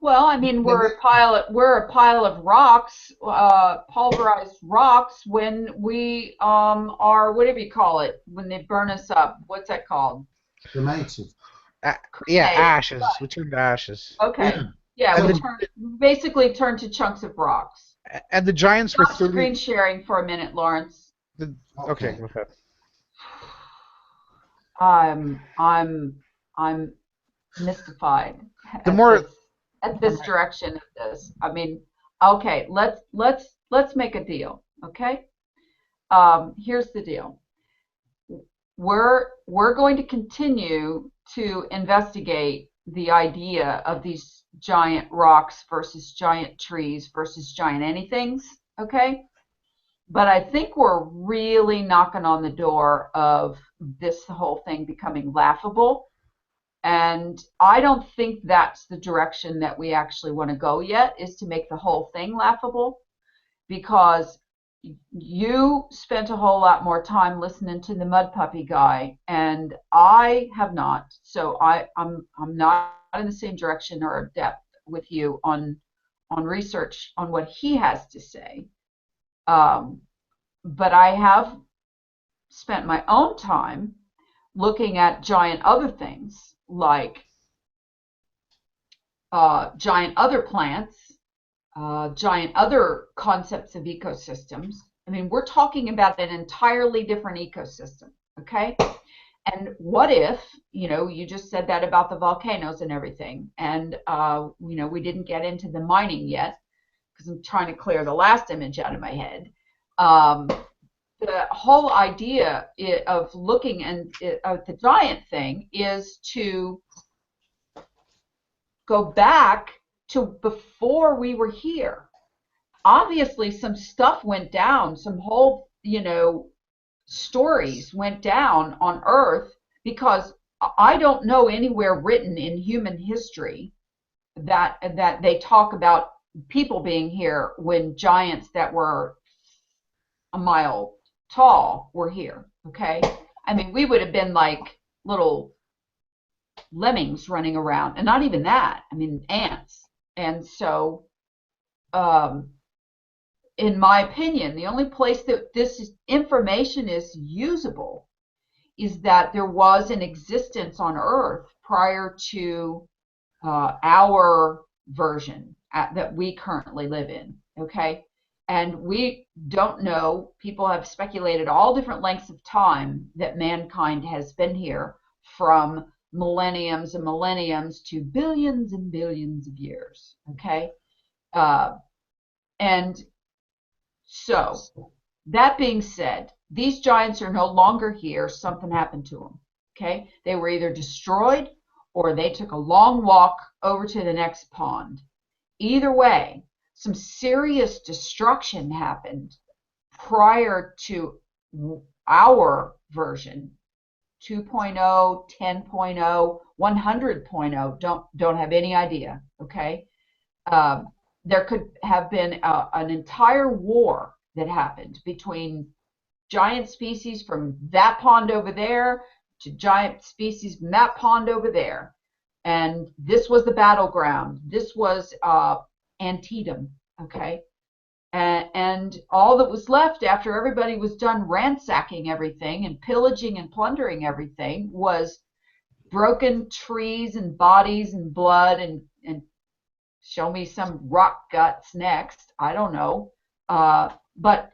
Well, I mean, we're a pile of rocks, pulverized rocks, when we are, whatever you call it, when they burn us up. What's that called? Cremated. Yeah, ashes. Right. We turn to ashes. Okay. Yeah, we basically turn to chunks of rocks. And the giants were Stop screen sharing for a minute, Lawrence. Okay, go ahead. I'm mystified at this direction of this. I mean, okay, let's make a deal. Okay, here's the deal. We're going to continue to investigate the idea of these giant rocks versus giant trees versus giant anythings. Okay. But I think we're really knocking on the door of this whole thing becoming laughable. And I don't think that's the direction that we actually want to go yet, is to make the whole thing laughable, because you spent a whole lot more time listening to the Mud Puppy guy, and I have not. So I'm not in the same direction or depth with you on research on what he has to say. But I have spent my own time looking at giant other things, like giant other plants, giant other concepts of ecosystems. I mean, we're talking about an entirely different ecosystem, okay? And what if, you just said that about the volcanoes and everything, and, we didn't get into the mining yet, because I'm trying to clear the last image out of my head. The whole idea of looking at the giant thing is to go back to before we were here. Obviously, some stuff went down, some whole, stories went down on Earth, because I don't know anywhere written in human history that they talk about people being here when giants that were a mile tall were here. Okay, I mean, we would have been like little lemmings running around, and not even that. I mean, ants. And so, in my opinion, the only place that this information is usable is that there was an existence on Earth prior to our version that we currently live in. Okay, And we don't know. People have speculated all different lengths of time that mankind has been here, from millenniums and millenniums to billions and billions of years. Okay. And so, that being said, these giants are no longer here. Something happened to them. Okay. They were either destroyed or they took a long walk over to the next pond. Either way, some serious destruction happened prior to our version 2.0, 10.0, 100.0. Don't have any idea. Okay. There could have been an entire war that happened between giant species from that pond over there to giant species from that pond over there. And this was the battleground. This was Antietam, okay? And all that was left after everybody was done ransacking everything and pillaging and plundering everything was broken trees and bodies and blood and show me some rock guts next. I don't know. But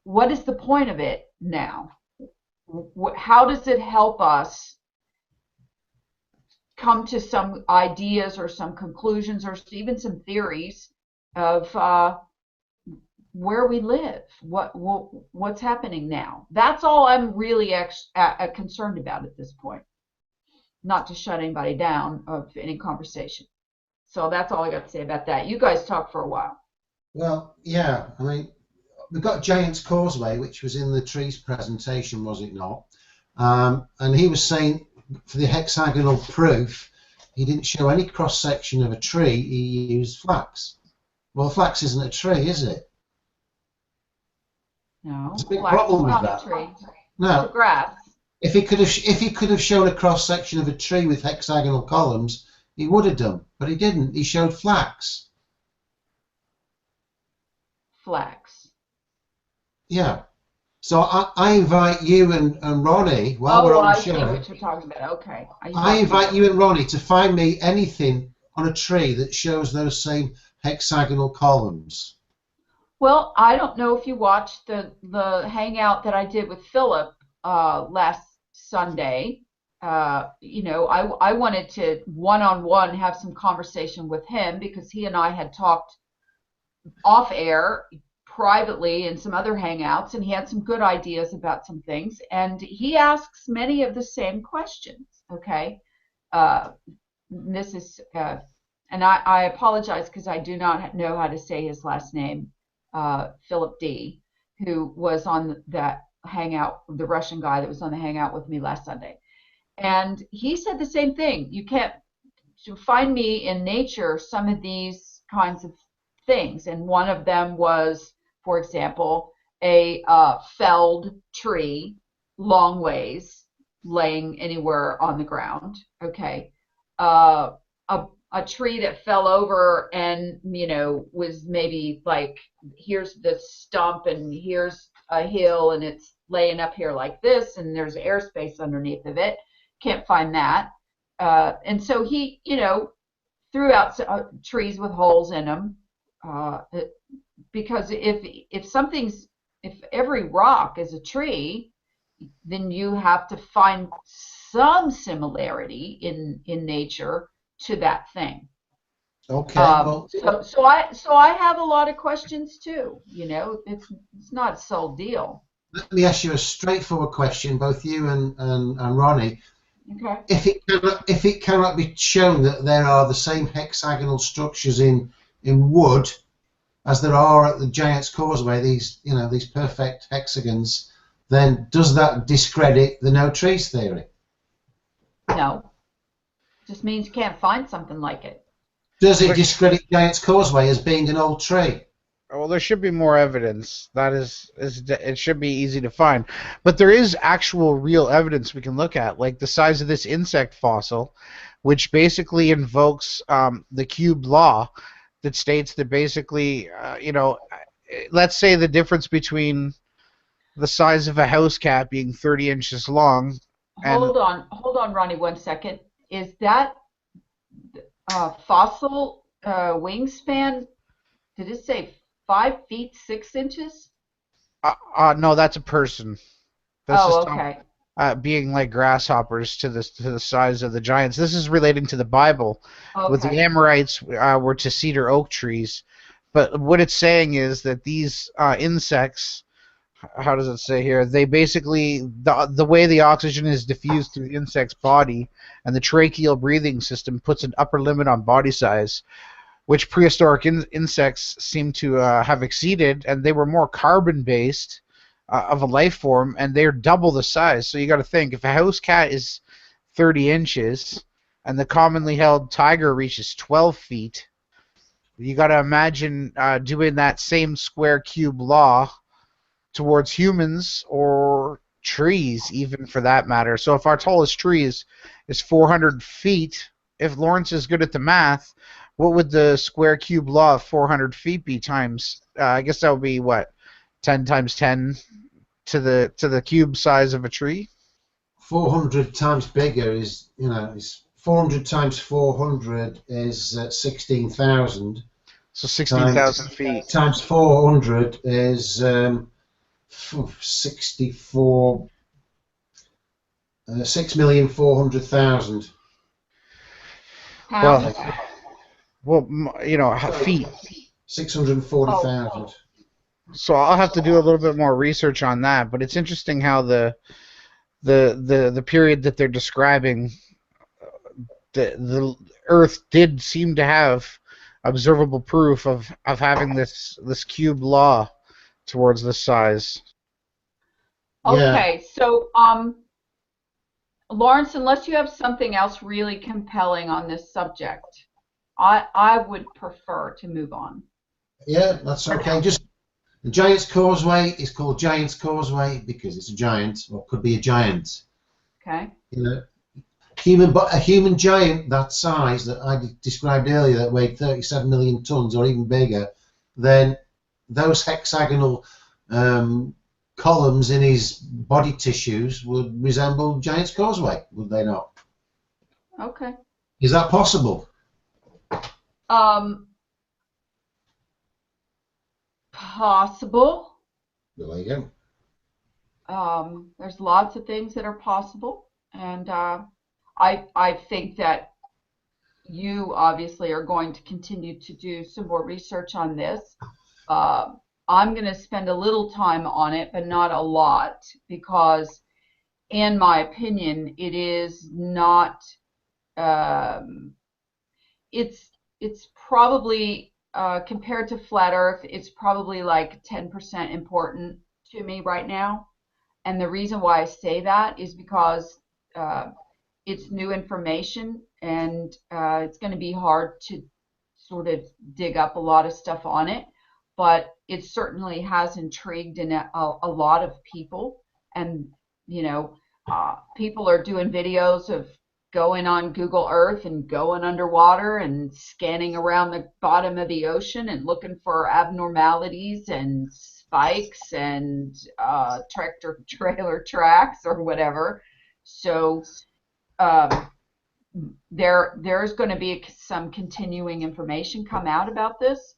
what is the point of it now? How does it help us come to some ideas or some conclusions or even some theories of where we live? What's happening now? That's all I'm really concerned about at this point. Not to shut anybody down of any conversation. So that's all I got to say about that. You guys talk for a while. Well, yeah, I mean, we've got Giant's Causeway, which was in the trees presentation, was it not? And he was saying for the hexagonal proof, he didn't show any cross-section of a tree, he used flax. Well, flax isn't a tree, is it? No, There's a big flax problem is with not that. a tree. No. It's a grass. If he could have shown a cross-section of a tree with hexagonal columns, he would have done, but he didn't. He showed flax. Flax. Yeah. So I invite you and Ronnie, while we're on the I see show, what you're talking about. Okay. I invite you and Ronnie to find me anything on a tree that shows those same hexagonal columns. Well, I don't know if you watched the hangout that I did with Philip last Sunday. I wanted to one-on-one have some conversation with him because he and I had talked off air privately in some other hangouts, and he had some good ideas about some things, and he asks many of the same questions. Okay. This is and I apologize because I do not know how to say his last name. Philip D, who was on that hangout, the Russian guy that was on the hangout with me last Sunday. And he said the same thing. You can't find me in nature some of these kinds of things. And one of them was, for example, a felled tree long ways laying anywhere on the ground. Okay. A tree that fell over and, was maybe like, here's the stump and here's a hill and it's laying up here like this and there's airspace underneath of it. Can't find that. And so he, threw out trees with holes in them. Because if every rock is a tree, then you have to find some similarity in nature to that thing. Okay. Well, so I have a lot of questions too. It's not a sole deal. let me ask you a straightforward question, both you and Ronnie. Okay. If it cannot be shown that there are the same hexagonal structures in wood as there are at the Giant's Causeway, these perfect hexagons, then does that discredit the no trees theory? No. Just means you can't find something like it. Does it discredit Giant's Causeway as being an old tree? Well, there should be more evidence. That it should be easy to find. But there is actual real evidence we can look at, like the size of this insect fossil, which basically invokes the cube law that states that basically, let's say the difference between the size of a house cat being 30 inches long. Hold on, Ronnie, 1 second. Is that fossil wingspan? Did it say 5 feet 6 inches? No, that's a person. That's Oh, just okay. being like grasshoppers to the size of the giants. This is relating to the Bible, with the Okay. Amorites were to cedar oak trees, but what it's saying is that these insects, how does it say here? They basically the way the oxygen is diffused through the insect's body and the tracheal breathing system puts an upper limit on body size, which prehistoric insects seem to have exceeded, and they were more carbon based of a life form, and they're double the size. So you got to think, if a house cat is 30 inches and the commonly held tiger reaches 12 feet, you got to imagine doing that same square cube law towards humans or trees, even for that matter. So if our tallest tree is 400 feet, if Lawrence is good at the math, what would the square cube law of 400 feet be times? I guess that would be what, 10 times 10 to the cube size of a tree. 400 times bigger is, is 400 times 400 is 16,000. So 16,000 feet. Times 400 is 64, 6,400,000. Pounds? Well, feet. 640,000. So I'll have to do a little bit more research on that, but it's interesting how the period that they're describing, the Earth did seem to have observable proof of having this cube law towards this size. Okay, so Lawrence, unless you have something else really compelling on this subject, I would prefer to move on. Yeah, that's okay. Just the Giant's Causeway is called Giant's Causeway because it's a giant, or could be a giant. Okay. A human giant that size that I described earlier, that weighed 37 million tons or even bigger, then those hexagonal columns in his body tissues would resemble Giant's Causeway, would they not? Okay. Is that possible? Possible. There you go. There's lots of things that are possible, and I think that you obviously are going to continue to do some more research on this. I'm going to spend a little time on it, but not a lot, because in my opinion, it is not, it's probably, compared to Flat Earth, it's probably like 10% important to me right now. And the reason why I say that is because it's new information, and it's going to be hard to sort of dig up a lot of stuff on it. But it certainly has intrigued a lot of people. And, people are doing videos of going on Google Earth and going underwater and scanning around the bottom of the ocean and looking for abnormalities and spikes and tractor trailer tracks or whatever. So there's going to be some continuing information come out about this,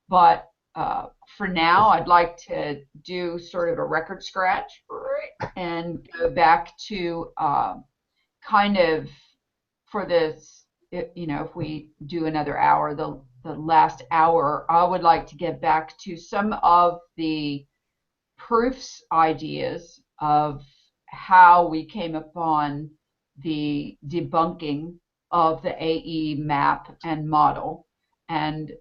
but for now, I'd like to do sort of a record scratch and go back to kind of, for this, if we do another hour, the last hour, I would like to get back to some of the proofs ideas of how we came upon the debunking of the AE map and model. And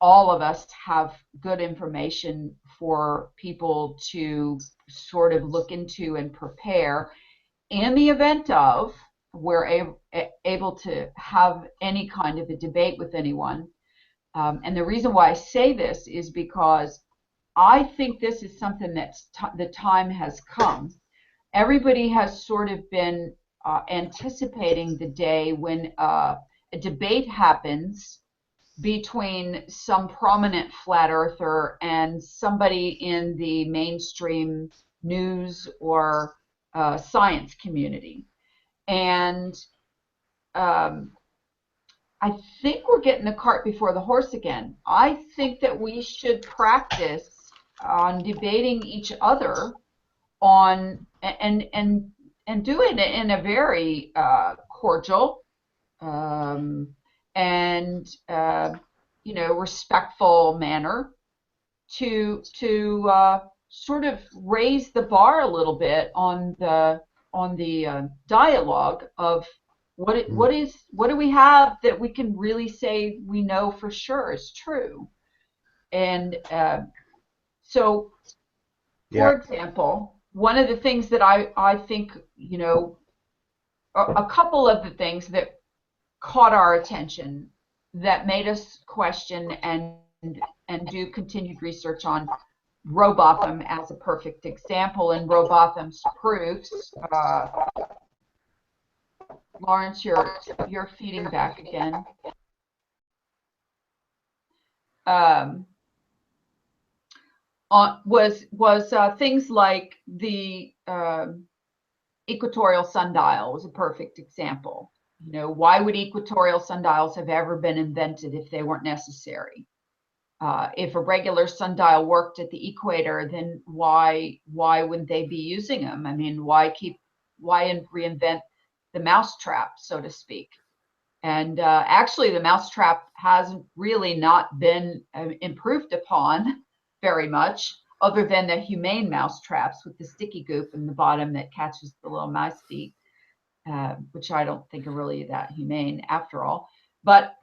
all of us have good information for people to sort of look into and prepare in the event of we're able to have any kind of a debate with anyone. And the reason why I say this is because I think this is something that's the time has come. Everybody has sort of been anticipating the day when a debate happens between some prominent flat earther and somebody in the mainstream news or science community. And I think we're getting the cart before the horse again. I think that we should practice on debating each other on and do it in a very cordial and respectful manner to sort of raise the bar a little bit on the dialogue of what do we have that we can really say we know for sure is true. And so, for example, one of the things that I think, a couple of the things that caught our attention that made us question and do continued research on Robotham as a perfect example and Robotham's proofs. Lawrence, you're feeding back again. Was things like the equatorial sundial was a perfect example. Why would equatorial sundials have ever been invented if they weren't necessary? If a regular sundial worked at the equator, then why wouldn't they be using them? I mean, why reinvent the mousetrap, so to speak? And actually, the mousetrap hasn't really not been improved upon very much, other than the humane mousetraps with the sticky goop in the bottom that catches the little mouse feet, which I don't think are really that humane after all. But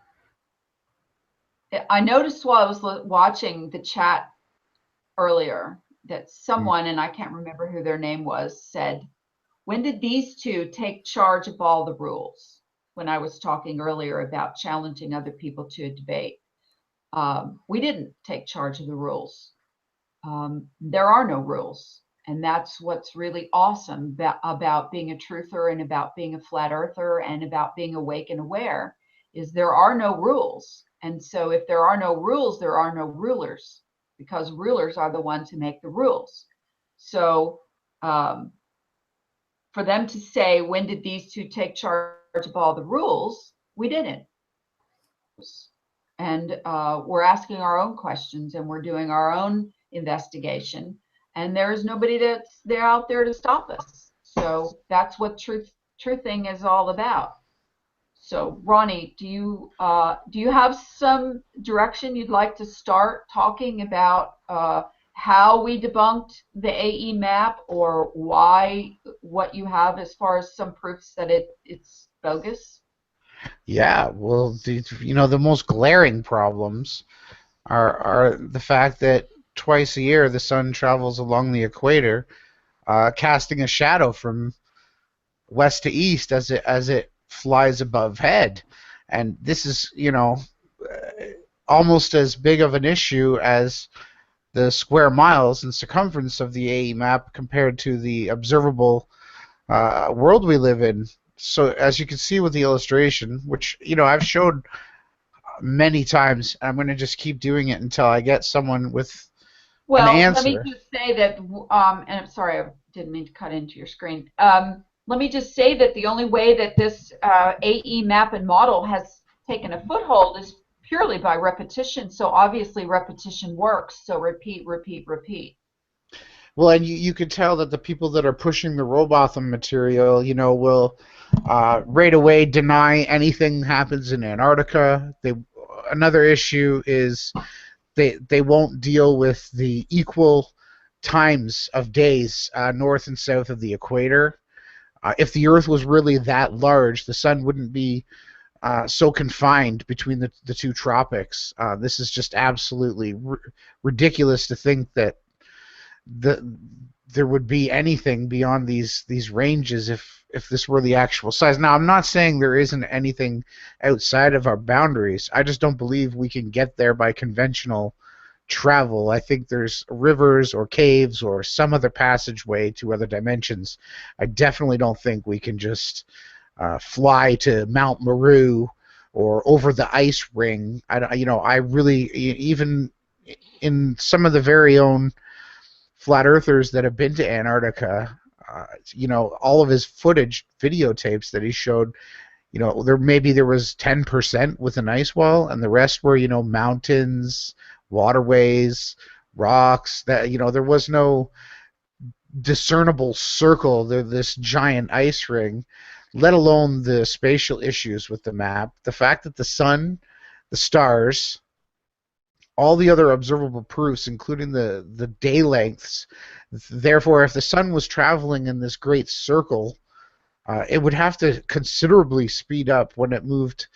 I noticed while I was watching the chat earlier that someone, and I can't remember who their name was, said, when did these two take charge of all the rules? When I was talking earlier about challenging other people to a debate. We didn't take charge of the rules. There are no rules. And that's what's really awesome about being a truther and about being a flat earther and about being awake and aware, is there are no rules. And so if there are no rules, there are no rulers, because rulers are the ones who make the rules. So for them to say, when did these two take charge of all the rules? We didn't. And we're asking our own questions and we're doing our own investigation. And there's nobody that's out there to stop us. So that's what truthing is all about. So Ronnie, do you have some direction you'd like to start talking about how we debunked the AE map, or what you have as far as some proofs that it's bogus? Yeah, well, the most glaring problems are the fact that twice a year the sun travels along the equator, casting a shadow from west to east as it flies above head, and this is almost as big of an issue as the square miles and circumference of the AE map compared to the observable world we live in. So as you can see with the illustration, which I've showed many times, I'm going to just keep doing it until I get someone with an answer. Let me just say that, and I'm sorry, I didn't mean to cut into your screen. Let me just say that the only way that this AE map and model has taken a foothold is purely by repetition. So obviously repetition works. So repeat, repeat, repeat. Well, and you could tell that the people that are pushing the Robotham material, will right away deny anything happens in Antarctica. Another issue is they won't deal with the equal times of days north and south of the equator. If the Earth was really that large, the sun wouldn't be so confined between the two tropics. This is just absolutely ridiculous to think that there would be anything beyond these ranges if this were the actual size. Now, I'm not saying there isn't anything outside of our boundaries. I just don't believe we can get there by conventional travel. I think there's rivers or caves or some other passageway to other dimensions. I definitely don't think we can just fly to Mount Meru or over the ice ring. I really, even in some of the very own flat earthers that have been to Antarctica, all of his footage, videotapes that he showed, there was 10% with an ice wall, and the rest were mountains, waterways, rocks. That there was no discernible circle, this giant ice ring, let alone the spatial issues with the map. The fact that the sun, the stars, all the other observable proofs, including the day lengths. Therefore, if the sun was traveling in this great circle, it would have to considerably speed up when it moved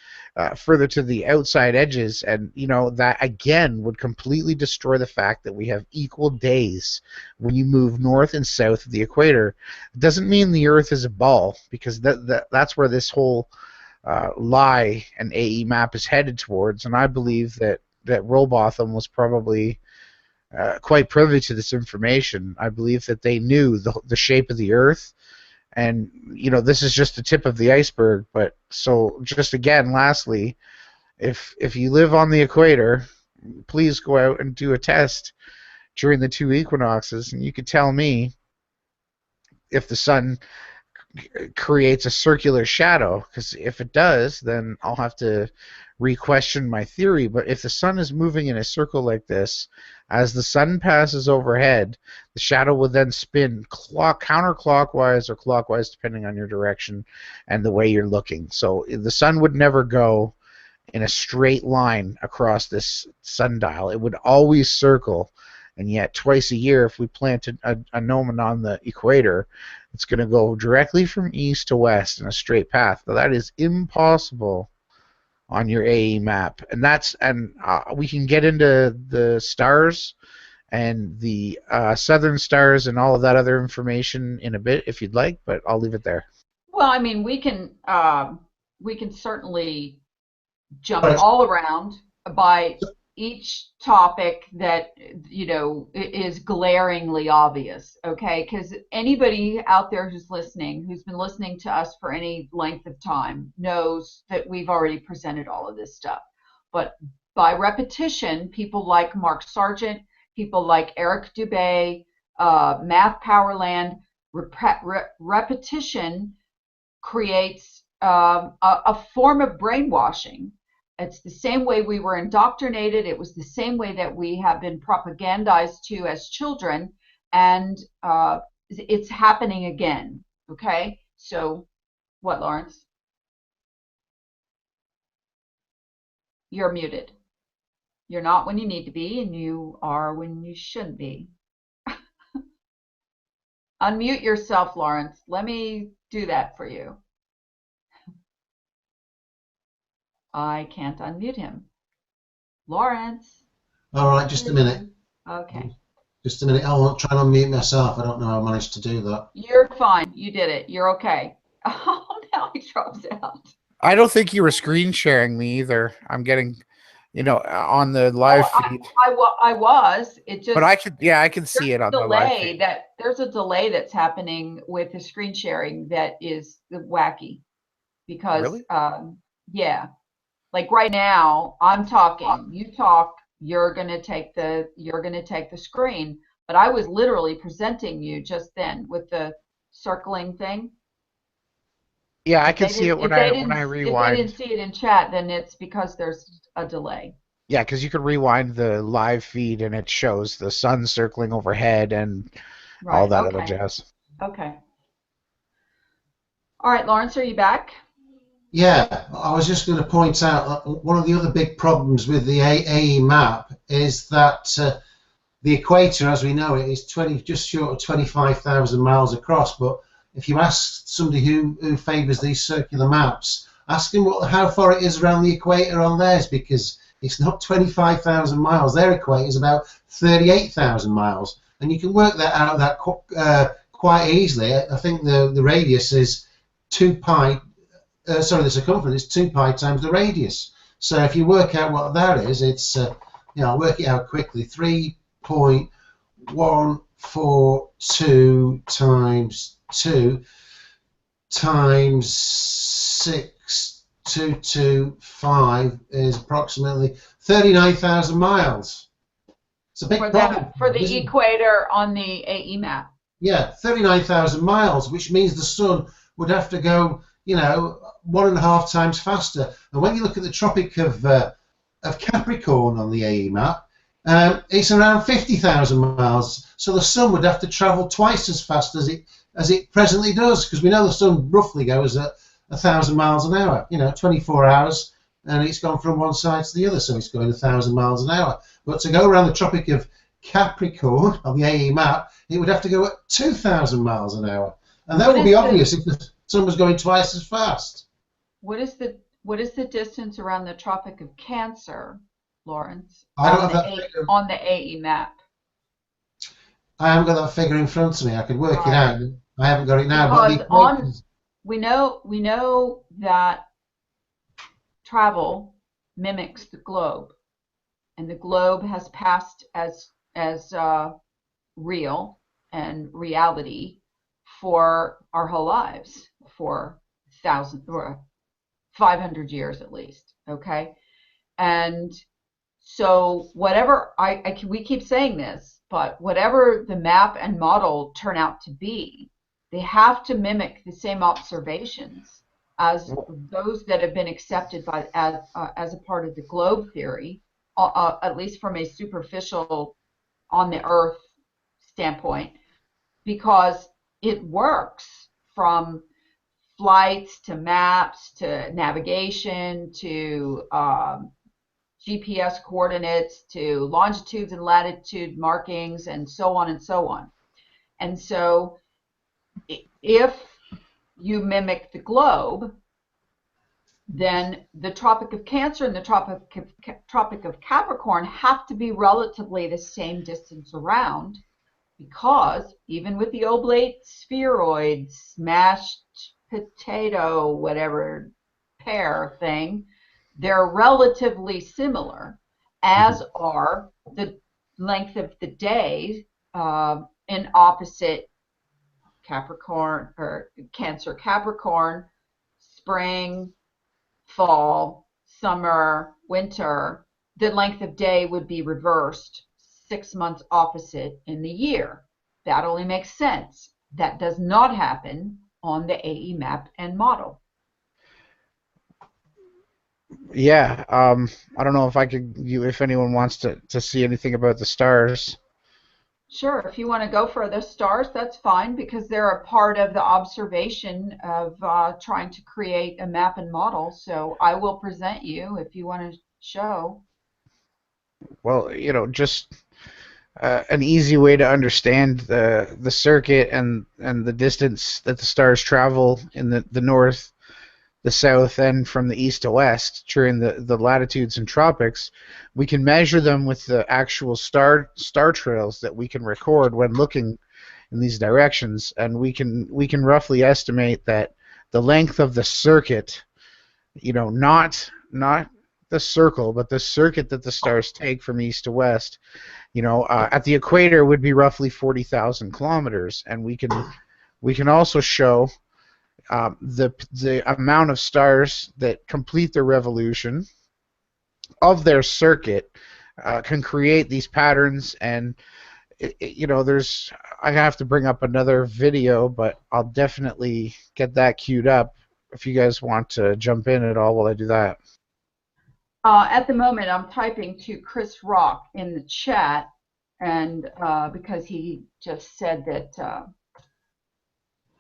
further to the outside edges, and that again would completely destroy the fact that we have equal days when you move north and south of the equator. It doesn't mean the Earth is a ball, because that's where this whole lie and AE map is headed towards, and I believe that Robotham was probably quite privy to this information. I believe that they knew the shape of the Earth. And, this is just the tip of the iceberg. But so just again, lastly, if you live on the equator, please go out and do a test during the 2 equinoxes, and you could tell me if the sun creates a circular shadow, because if it does, then I'll have to re-question my theory. But if the sun is moving in a circle like this, as the sun passes overhead, the shadow will then spin counterclockwise or clockwise, depending on your direction and the way you're looking. So the sun would never go in a straight line across this sundial. It would always circle. And yet twice a year, if we plant a gnomon on the equator, it's going to go directly from east to west in a straight path. Now, that is impossible on your AE map. And we can get into the stars and the southern stars and all of that other information in a bit if you'd like, but I'll leave it there. Well, I mean, we can certainly jump all around by each topic that is glaringly obvious, okay? Because anybody out there who's been listening to us for any length of time, knows that we've already presented all of this stuff. But by repetition, people like Mark Sargent, people like Eric Dubay, Math Powerland, repetition creates a form of brainwashing. It's the same way we were indoctrinated. It was the same way that we have been propagandized to as children, and it's happening again. Okay? So, what, Lawrence? You're muted. You're not when you need to be, and you are when you shouldn't be. Unmute yourself, Lawrence. Let me do that for you. I can't unmute him. Lawrence. All right, just a minute. Okay. Just a minute. I'll try and unmute myself. I don't know how I managed to do that. You're fine. You did it. You're okay. Oh, now he drops out. I don't think you were screen sharing me either. I'm getting, on the live feed. I was. It just. But I can see it on the live feed. There's a delay that's happening with the screen sharing that is wacky, because really? Yeah. Like right now, I'm talking. You talk. You're gonna take the screen. But I was literally presenting you just then with the circling thing. Yeah, I can see it when I rewind. If they didn't see it in chat, then it's because there's a delay. Yeah, because you can rewind the live feed and it shows the sun circling overhead and all that other jazz. Okay. All right, Lawrence, are you back? Yeah, I was just going to point out that one of the other big problems with the AE map is that the equator, as we know it, is just short of 25,000 miles across. But if you ask somebody who favours these circular maps, ask them how far it is around the equator on theirs, because it's not 25,000 miles. Their equator is about 38,000 miles, and you can work that out quite easily. I think the radius is 2 pi. The circumference is 2 pi times the radius. So if you work out what that is, it's I'll work it out quickly. 3.142 times 2 times 6,225 is approximately 39,000 miles. It's a big problem for the equator on the AE map. Yeah, 39,000 miles, which means the sun would have to go, 1.5 times faster. And when you look at the Tropic of Capricorn on the AE map, it's around 50,000 miles. So the sun would have to travel twice as fast as it presently does, because we know the sun roughly goes at 1,000 miles an hour. 24 hours, and it's gone from one side to the other, so it's going 1,000 miles an hour. But to go around the Tropic of Capricorn on the AE map, it would have to go at 2,000 miles an hour, and that would be obvious if the sun was going twice as fast. What is the distance around the Tropic of Cancer, Lawrence, I don't have that figure. on the AE map? I haven't got that figure in front of me. I could work it out. I haven't got it now. Because we know that travel mimics the globe, and the globe has passed as real and reality for our whole lives, for 500 years at least. Okay, and so whatever we keep saying this, but whatever the map and model turn out to be, they have to mimic the same observations as those that have been accepted by as a part of the globe theory, at least from a superficial, on the Earth standpoint, because it works from flights to maps to navigation to GPS coordinates to longitudes and latitude markings and so on and so on. And so if you mimic the globe, then the Tropic of Cancer and the Tropic of Capricorn have to be relatively the same distance around, because even with the oblate spheroid, smashed potato, whatever pear thing, they're relatively similar, as are the length of the day in opposite Capricorn or Cancer Capricorn, spring, fall, summer, winter. The length of day would be reversed 6 months opposite in the year. That only makes sense. That does not happen on the AE map and model. Yeah, I don't know if anyone wants to see anything about the stars. Sure, if you want to go for the stars, that's fine, because they're a part of the observation of trying to create a map and model. So I will present you if you want to show. Well, just an easy way to understand the circuit and the distance that the stars travel in the north, the south, and from the east to west during the latitudes and tropics. We can measure them with the actual star trails that we can record when looking in these directions, and we can roughly estimate that the length of the circuit, not the circle, but the circuit that the stars take from east to west, at the equator would be roughly 40,000 kilometers, and we can also show the amount of stars that complete their revolution of their circuit can create these patterns. And there's, I have to bring up another video, but I'll definitely get that queued up if you guys want to jump in at all while I do that. At the moment, I'm typing to Chris Rock in the chat, and because he just said that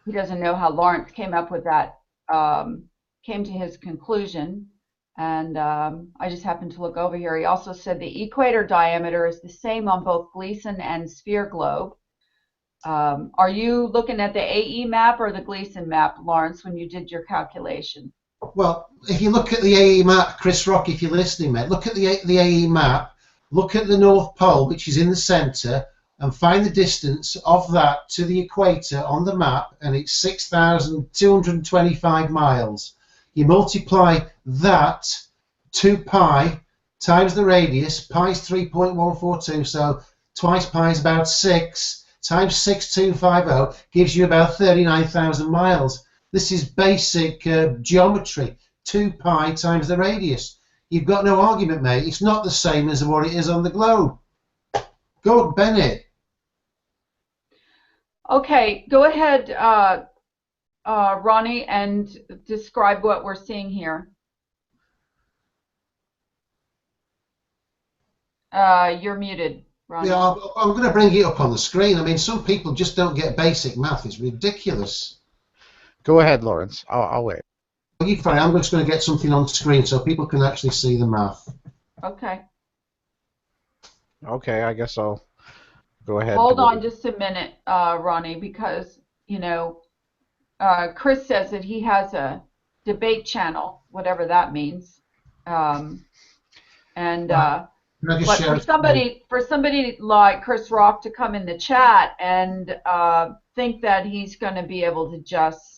he doesn't know how Lawrence came up with that, came to his conclusion, and I just happened to look over here. He also said the equator diameter is the same on both Gleason and sphere globe. Are you looking at the AE map or the Gleason map, Lawrence, when you did your calculation? Well, if you look at the AE map, Chris Rock, if you're listening, mate, look at the AE map, look at the North Pole, which is in the centre, and find the distance of that to the equator on the map, and it's 6,225 miles. You multiply that 2 pi times the radius, pi is 3.142, so twice pi is about 6, times 6,250 gives you about 39,000 miles. This is basic geometry, 2 pi times the radius. You've got no argument, mate. It's not the same as what it is on the globe. Go, Bennett. Okay, go ahead, Ronnie, and describe what we're seeing here. You're muted, Ronnie. Yeah, I'm going to bring it up on the screen. I mean, some people just don't get basic math. It's ridiculous. Go ahead, Lawrence. I'll wait. You're fine. I'm just going to get something on screen so people can actually see the math. Okay. Okay, I guess I'll go ahead. Hold on just a minute, Ronnie, because, Chris says that he has a debate channel, whatever that means. But for somebody like Chris Rock to come in the chat and think that he's going to be able to just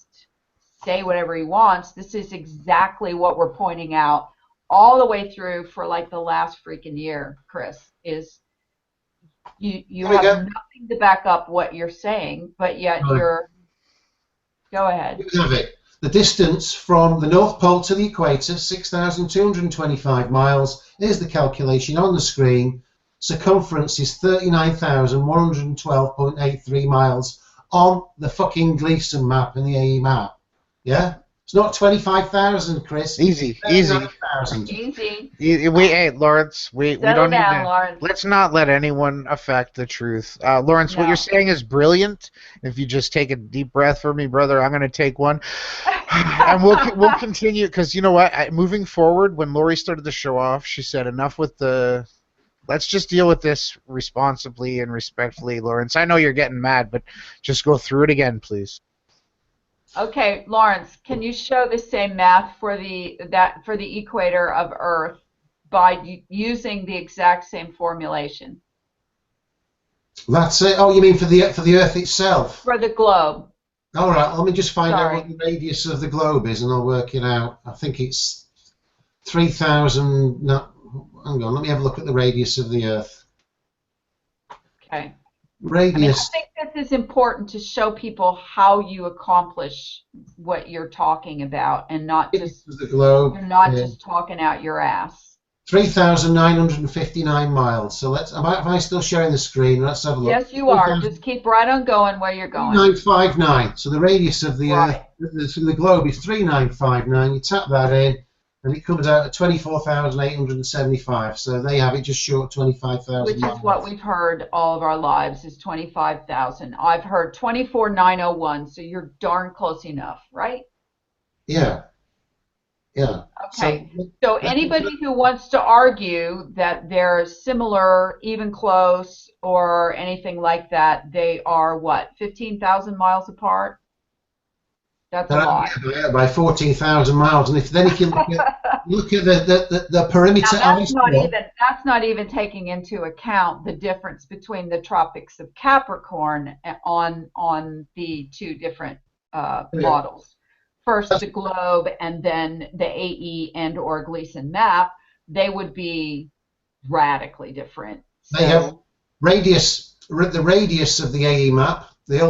say whatever he wants, this is exactly what we're pointing out all the way through for like the last freaking year, Chris, is you have nothing to back up what you're saying, but yet you're... Go ahead. You have it. The distance from the North Pole to the equator, 6,225 miles. Here's the calculation on the screen. Circumference is 39,112.83 miles on the fucking Gleason map in the AE map. Yeah? It's not 25,000, Chris. Easy. Easy. Hey, Lawrence, we don't need to. Lawrence. Let's not let anyone affect the truth. Lawrence, what you're saying is brilliant. If you just take a deep breath for me, brother, I'm going to take one. And we'll continue, because you know what? Moving forward, when Lori started to show off, she said, enough with the... Let's just deal with this responsibly and respectfully, Lawrence. I know you're getting mad, but just go through it again, please. Okay, Lawrence, can you show the same math for the equator of Earth by using the exact same formulation? That's it. Oh, you mean for the Earth itself? For the globe. All right. Let me just find out what the radius of the globe is, and I'll work it out. I think it's 3,000. No, hang on. Let me have a look at the radius of the Earth. Okay. Radius. I think this is important to show people how you accomplish what you're talking about, and not just the globe. You're not just talking out your ass. 3,959 miles. So am I still sharing the screen? Let's have a look. Yes, you are. Just keep right on going where you're going. 3959. So the radius of the Earth, the globe, is 3959. You tap that in, and it comes out at 24,875. So they have it just short of 25,000. Which is what we've heard all of our lives, is 25,000. I've heard 24,901. So you're darn close enough, right? Yeah. Yeah. Okay. So anybody who wants to argue that they're similar, even close, or anything like that, they are what, 15,000 miles apart? That's a lot. Yeah, by 14,000 miles. And if you look at the perimeter. Now, that's not even taking into account the difference between the tropics of Capricorn on the two different models. First the globe, and then the AE and or Gleason map. They would be radically different. They have radius. The radius of the AE map, the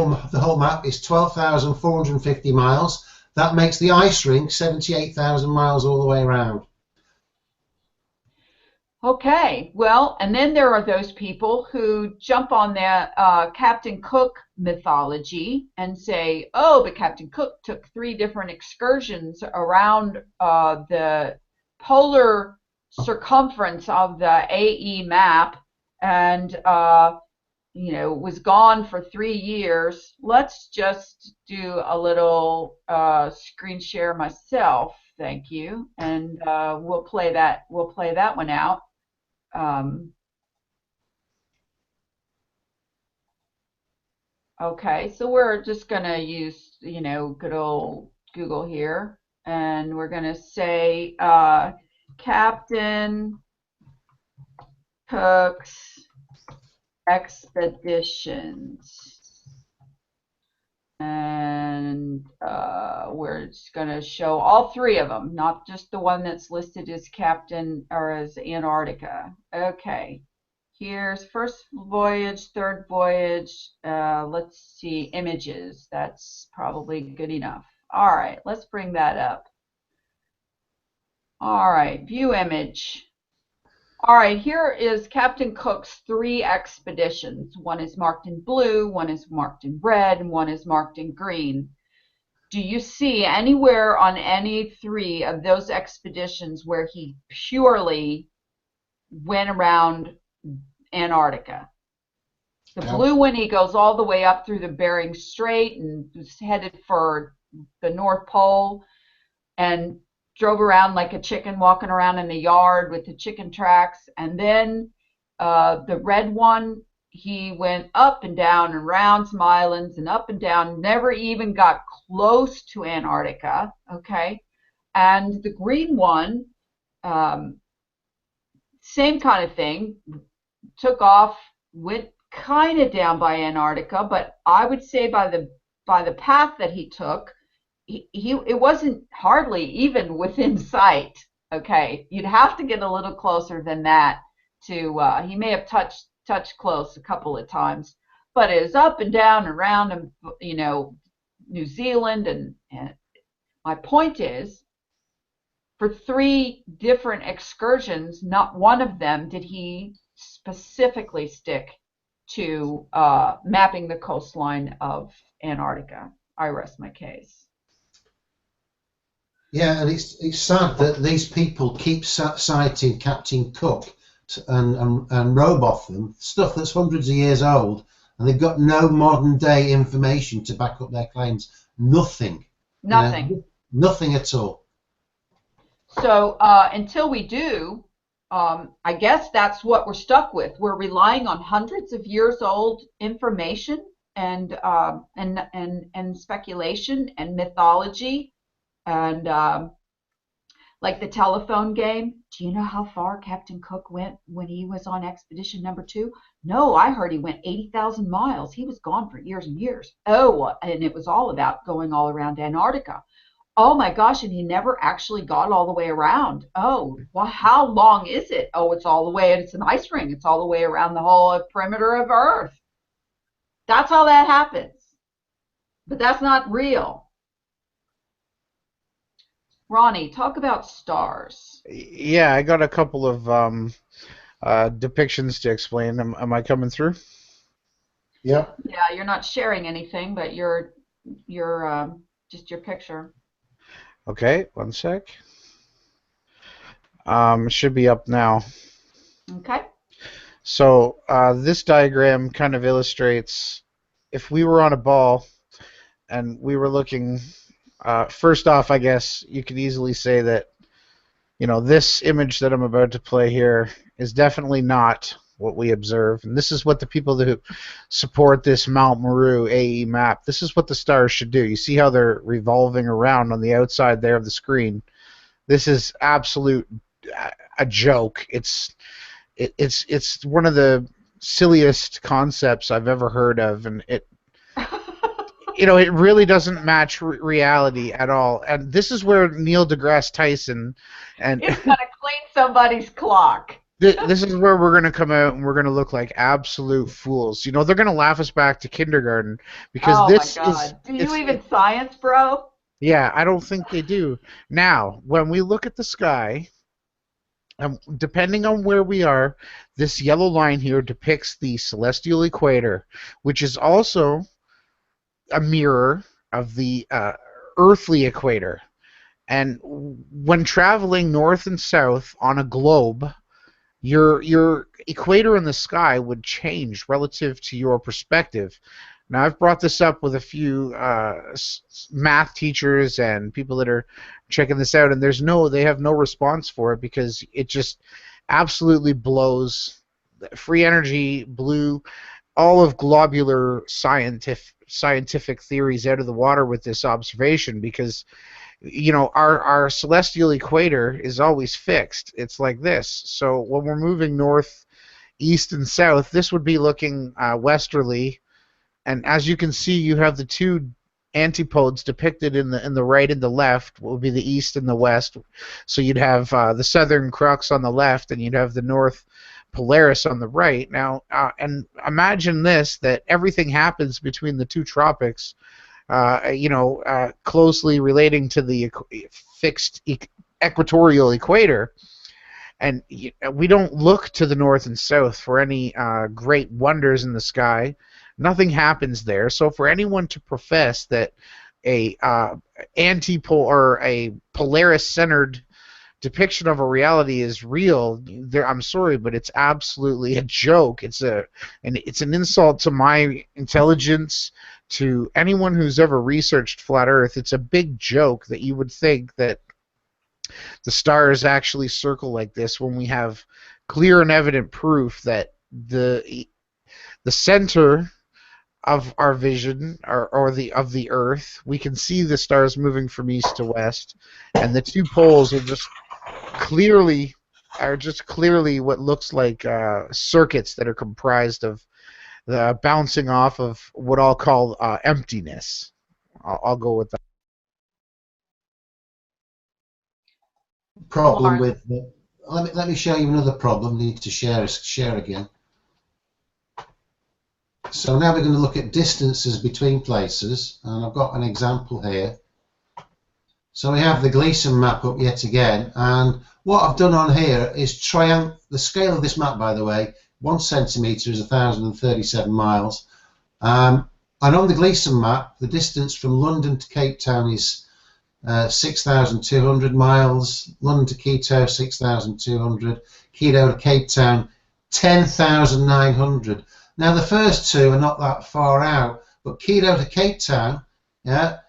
whole map, is 12,450 miles. That makes the ice ring 78,000 miles all the way around. Okay, well, and then there are those people who jump on the Captain Cook mythology and say, oh, but Captain Cook took 3 different excursions around the polar circumference of the AE map, and was gone for 3 years. Let's just do a little screen share myself, thank you, and we'll play that one out. Okay, so we're just gonna use, good old Google here, and we're gonna say Captain Cook's expeditions, and we're just going to show all 3 of them, not just the one that's listed as Captain or as Antarctica. Okay, here's first voyage, third voyage. Let's see, images. That's probably good enough. All right, let's bring that up. All right, view image. All right, here is Captain Cook's 3 expeditions. One is marked in blue, one is marked in red, and one is marked in green. do you see anywhere on any 3 of those expeditions where he purely went around Antarctica? The blue one, he goes all the way up through the Bering Strait and was headed for the North Pole and drove around like a chicken walking around in the yard with the chicken tracks. And then the red one, he went up and down and around some islands and up and down, never even got close to Antarctica. Okay. And the green one, same kind of thing, took off, went kind of down by Antarctica, but I would say by the path that he took, it wasn't hardly even within sight. Okay, you'd have to get a little closer than that to. He may have touched close a couple of times, but it was up and down and around, and New Zealand, and my point is, for 3 different excursions, not one of them did he specifically stick to mapping the coastline of Antarctica. I rest my case. Yeah, and it's sad that these people keep citing Captain Cook and Robotham, stuff that's hundreds of years old, and they've got no modern day information to back up their claims. Nothing. Nothing. Nothing at all. So until we do, I guess that's what we're stuck with. We're relying on hundreds of years old information and speculation and mythology and like the telephone game. Do you know how far Captain Cook went when he was on expedition number 2? No, I heard he went 80,000 miles. He was gone for years and years. Oh, and it was all about going all around Antarctica. Oh my gosh, and he never actually got all the way around. Oh, well, how long is it? Oh, it's all the way, it's an ice ring. It's all the way around the whole perimeter of Earth. That's how that happens. But that's not real. Ronnie, talk about stars. Yeah, I got a couple of depictions to explain. Am I coming through? Yeah. Yeah, you're not sharing anything, but you're just your picture. Okay, one sec. It should be up now. Okay. So this diagram kind of illustrates if we were on a ball and we were looking. First off, I guess you could easily say that this image that I'm about to play here is definitely not what we observe, and this is what the people who support this Mount Meru AE map, this is what the stars should do. You see how they're revolving around on the outside there of the screen. This is absolute a joke. It's one of the silliest concepts I've ever heard of, and it really doesn't match reality at all. And this is where Neil deGrasse Tyson and it's gonna clean somebody's clock. This is where we're going to come out and we're going to look like absolute fools. They're going to laugh us back to kindergarten because this my God. Do you even science, bro? Yeah, I don't think they do. Now, when we look at the sky, depending on where we are, this yellow line here depicts the celestial equator, which is also a mirror of the earthly equator. And when traveling north and south on a globe, your equator in the sky would change relative to your perspective. Now, I've brought this up with a few math teachers and people that are checking this out, and they have no response for it because it just absolutely blows free energy, blew all of globular scientific theories out of the water with this observation because our celestial equator is always fixed. It's like this. So when we're moving north, east, and south, this would be looking westerly. And as you can see, you have the two antipodes depicted in the right and the left. Will be the east and the west. So you'd have the southern crux on the left, and you'd have the north Polaris on the right. Now, and imagine this: that everything happens between the two tropics. Closely relating to the fixed equatorial equator, and we don't look to the north and south for any great wonders in the sky. Nothing happens there. So for anyone to profess that antipole or a Polaris-centered depiction of a reality is real, I'm sorry, but it's absolutely a joke. It's an insult to my intelligence, to anyone who's ever researched flat Earth. It's a big joke that you would think that the stars actually circle like this when we have clear and evident proof that the center of our vision of the Earth, we can see the stars moving from east to west, and the two poles are just clearly what looks like circuits that are comprised of the bouncing off of what I'll call emptiness. I'll go with that. Problem with let me show you another problem. Need to share again. So now we're going to look at distances between places, and I've got an example here. So we have the Gleason map up yet again, and what I've done on here is the scale of this map, by the way, 1 centimetre is 1,037 miles. And on the Gleason map, the distance from London to Cape Town is 6,200 miles. London to Quito, 6,200. Quito to Cape Town, 10,900. Now the first two are not that far out, but Quito to Cape Town, yeah,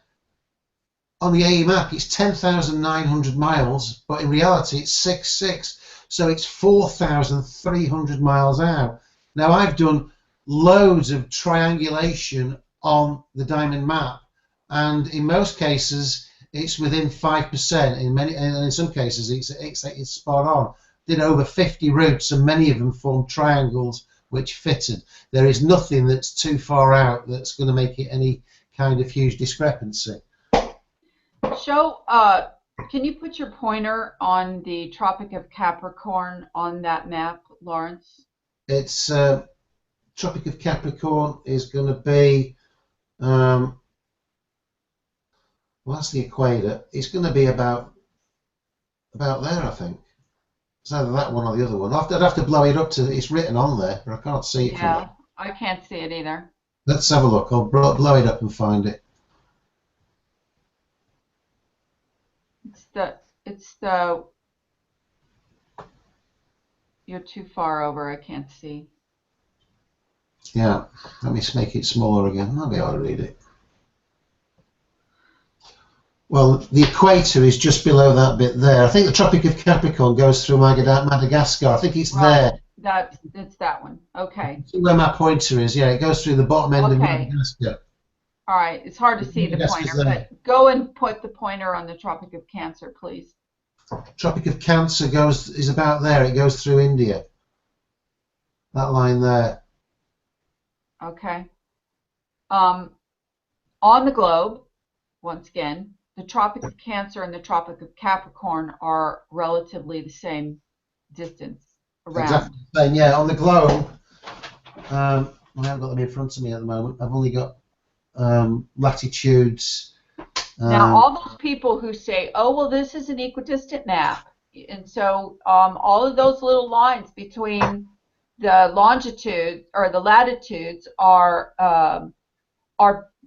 on the AE map it's 10,900 miles, but in reality it's 6,600, so it's 4,300 miles out. Now I've done loads of triangulation on the diamond map, and in most cases it's within 5%. In some cases it's spot on. Did over 50 routes, and many of them formed triangles which fitted. There is nothing that's too far out that's going to make it any kind of huge discrepancy. Can you put your pointer on the Tropic of Capricorn on that map, Lawrence? It's Tropic of Capricorn is going to be, well, that's the equator. It's going to be about there, I think. It's either that one or the other one. I'd have to blow it up to. It's written on there, but I can't see it. Yeah, I can't see it either. Let's have a look. I'll blow it up and find it. It's the. You're too far over. I can't see. Yeah, let me make it smaller again. I'll be able to read it. Well, the equator is just below that bit there. I think the Tropic of Capricorn goes through Madagascar. I think it's there. It's that one. Okay. See where my pointer is? Yeah, it goes through the bottom end of Madagascar. All right. It's hard to see the pointer, but go and put the pointer on the Tropic of Cancer, please. Tropic of Cancer is about there. It goes through India. That line there. Okay. On the globe, once again, the Tropic of Cancer and the Tropic of Capricorn are relatively the same distance around. Exactly the same, yeah. On the globe, I haven't got them in front of me at the moment. I've only got latitudes. Now, all those people who say, oh, well, this is an equidistant map, and so all of those little lines between the longitude or the latitudes are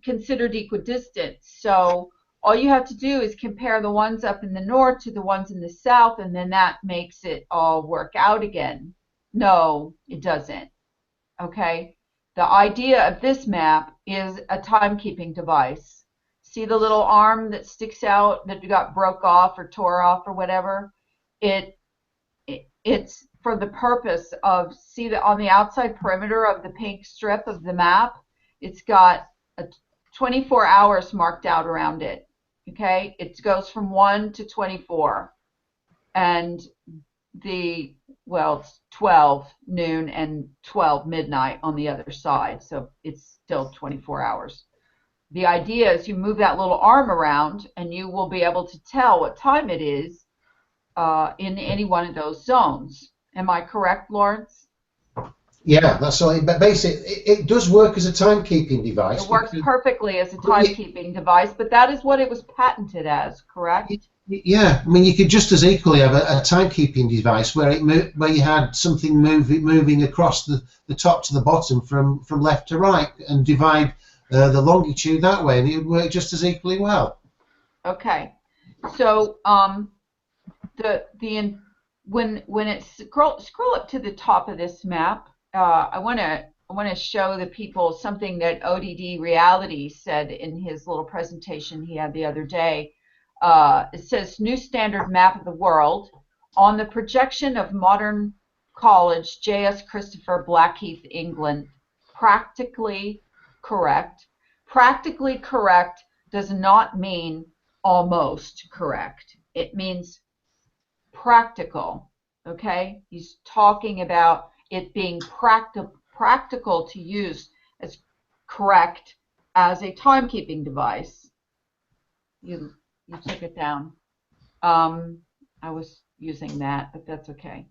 considered equidistant. So all you have to do is compare the ones up in the north to the ones in the south, and then that makes it all work out again. No, it doesn't. Okay? The idea of this map is a timekeeping device. See the little arm that sticks out that got broke off or tore off or whatever? It's for the purpose of, see that on the outside perimeter of the pink strip of the map, it's got 24 hours marked out around it. Okay, it goes from 1 to 24, and it's 12 noon and 12 midnight on the other side, so it's still 24 hours. The idea is you move that little arm around, and you will be able to tell what time it is in any one of those zones. Am I correct, Lawrence? Yeah, that's all. But basically, it does work as a timekeeping device. It works perfectly as a timekeeping device, but that is what it was patented as, correct? Yeah, I mean, you could just as equally have a timekeeping device where you had something moving across the top to the bottom from left to right, and divide the longitude that way, and it would work just as equally well. Okay. So when it scroll up to the top of this map, I want to show the people something that ODD Reality said in his little presentation he had the other day. It says new standard map of the world on the projection of modern college, J.S. Christopher, Blackheath, England. Practically correct. Practically correct does not mean almost correct. It means practical. Okay? He's talking about it being practical to use as correct as a timekeeping device. You took it down. I was using that, but that's okay.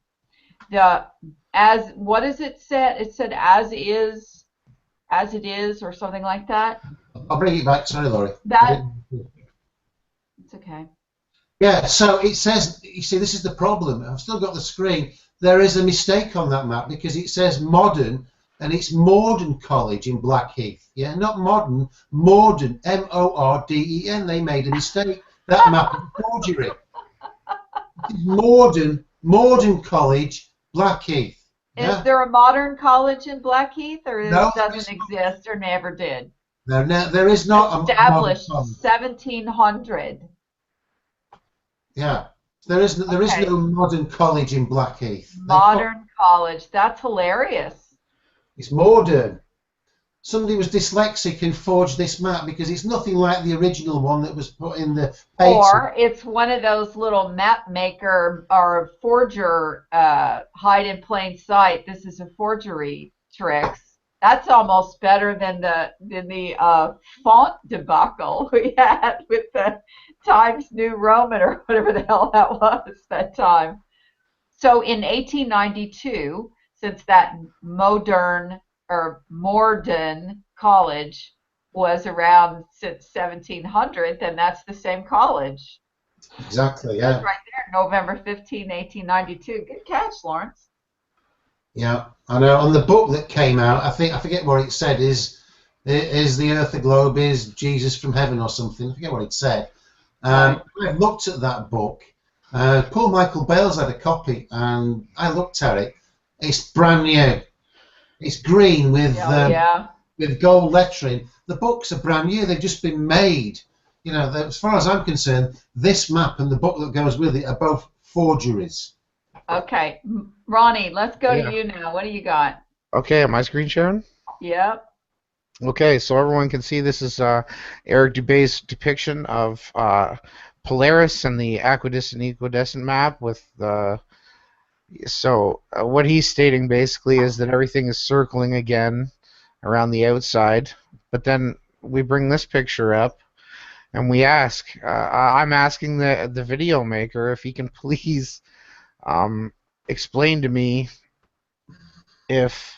What does it said? It said as it is, or something like that. I'll bring it back. Sorry, Laurie. It's okay. Yeah, so it says, you see, this is the problem. I've still got the screen. There is a mistake on that map because it says modern, and it's Morden College in Blackheath. Yeah, not modern, Morden, M-O-R-D-E-N. They made a mistake. That map is a forgery. Morden College, Blackheath. Yeah? Is there a modern college in Blackheath, or No, it doesn't exist, or never did? No, there is not Established a modern college. 1700. Yeah, there is Okay. no modern college in Blackheath. Modern college. That's hilarious. It's modern. Somebody was dyslexic and forged this map because it's nothing like the original one that was put in the patent. Or it's one of those little map maker or forger hide in plain sight. This is a forgery tricks. That's almost better than the font debacle we had with the Times New Roman or whatever the hell that was that time. So in 1892, since that Morden College was around since 1700, then that's the same college. Exactly, yeah. That's right there, November 15, 1892. Good catch, Lawrence. Yeah, I know. On the book that came out, I forget what it said. Is the Earth a globe? Is Jesus from heaven or something? I forget what it said. Right. I looked at that book. Paul Michael Bales had a copy, and I looked at it. It's brand new. It's green with gold lettering. The books are brand new. They've just been made. You know, as far as I'm concerned, this map and the book that goes with it are both forgeries. Okay, Ronnie, let's go to you now. What do you got? Okay, am I screen sharing? Yep. Okay, so everyone can see this is Eric Dubé's depiction of Polaris and the equidistant map with what he's stating basically is that everything is circling again around the outside, but then we bring this picture up and we ask, I'm asking the video maker if he can please explain to me if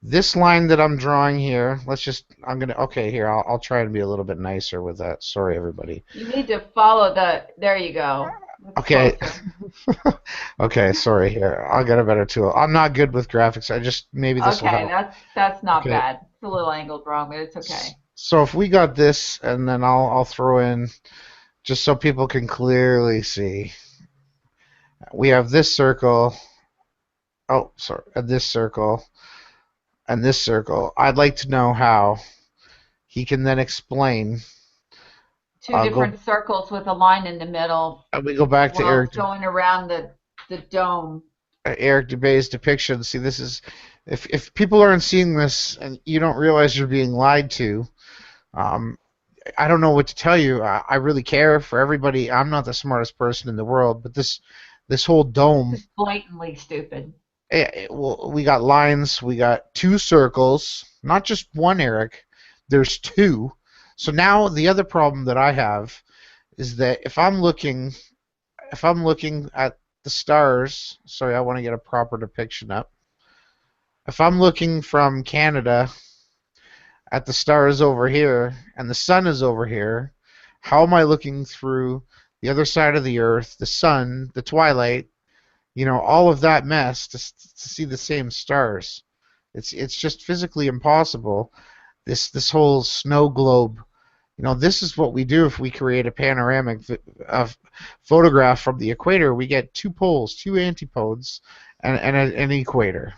this line that I'm drawing here, I'll try and be a little bit nicer with that. Sorry, everybody. You need to follow there you go. Okay. Okay, sorry here. I'll get a better tool. I'm not good with graphics. Maybe this will help. Okay, that's not bad. It's a little angled wrong, but it's okay. So if we got this, and then I'll throw in, just so people can clearly see, we have this circle. Oh, sorry, this circle. And this circle. I'd like to know how he can then explain. Two different circles with a line in the middle. And we go back to Eric going around the dome. Eric Dubé's depiction. See, this is if people aren't seeing this and you don't realize you're being lied to, I don't know what to tell you. I really care for everybody. I'm not the smartest person in the world, but this whole dome is blatantly stupid. Well, we got lines, we got two circles, not just one, Eric. There's two. So now the other problem that I have is that if I'm looking at the stars, sorry, I want to get a proper depiction up. If I'm looking from Canada at the stars over here and the sun is over here, how am I looking through the other side of the earth, the sun, the twilight, all of that mess to see the same stars? It's just physically impossible. this whole snow globe. You know, this is what we do if we create a panoramic photograph from the equator. We get two poles, two antipodes, and an equator.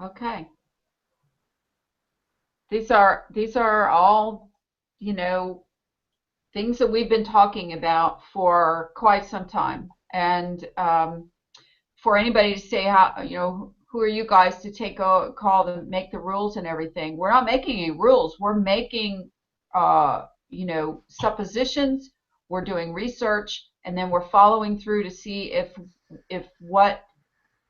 Okay. These are all, you know, things that we've been talking about for quite some time. And for anybody to say how, you know, who are you guys to take a call to make the rules and everything? We're not making any rules. We're making, you know, suppositions. We're doing research, and then we're following through to see if what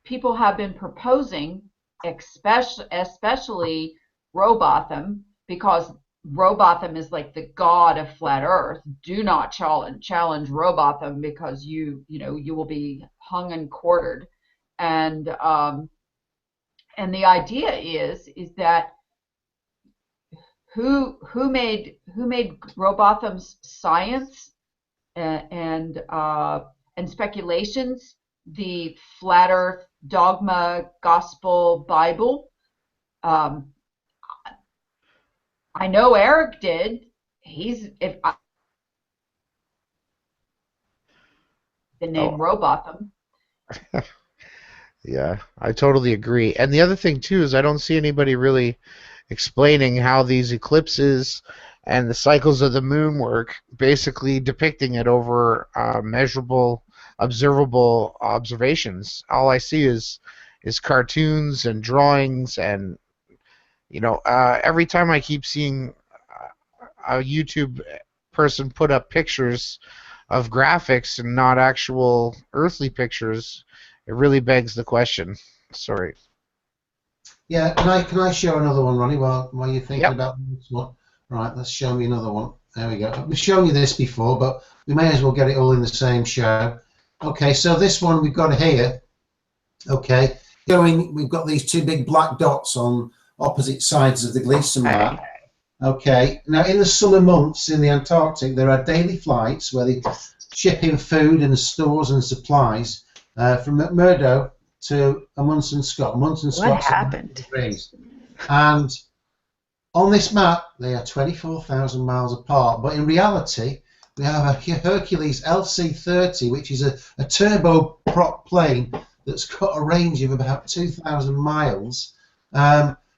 people have been proposing, especially Robotham, because Robotham is like the god of flat Earth. Do not challenge Robotham, because you know you will be hung and quartered. And the idea is that who made Robotham's science and speculations, the flat Earth dogma, gospel, Bible. I know Eric did. The name Robotham. Yeah, I totally agree. And the other thing too is I don't see anybody really explaining how these eclipses and the cycles of the moon work, basically depicting it over measurable, observable observations. All I see is cartoons and drawings, and you know, every time I keep seeing a YouTube person put up pictures of graphics and not actual earthly pictures, it really begs the question. Sorry. Yeah, can I show another one, Ronnie, while you're thinking about this one? Right, let's show me another one. There we go. We've shown you this before, but we may as well get it all in the same show. Okay, so this one we've got here. Okay, we've got these two big black dots on opposite sides of the Gleason map. Okay, now in the summer months in the Antarctic, there are daily flights where they ship in food and stores and supplies from McMurdo to Amundsen, Scotland. What happened? And on this map, they are 24,000 miles apart. But in reality, we have a Hercules LC-30, which is a turboprop plane that's got a range of about 2,000 miles,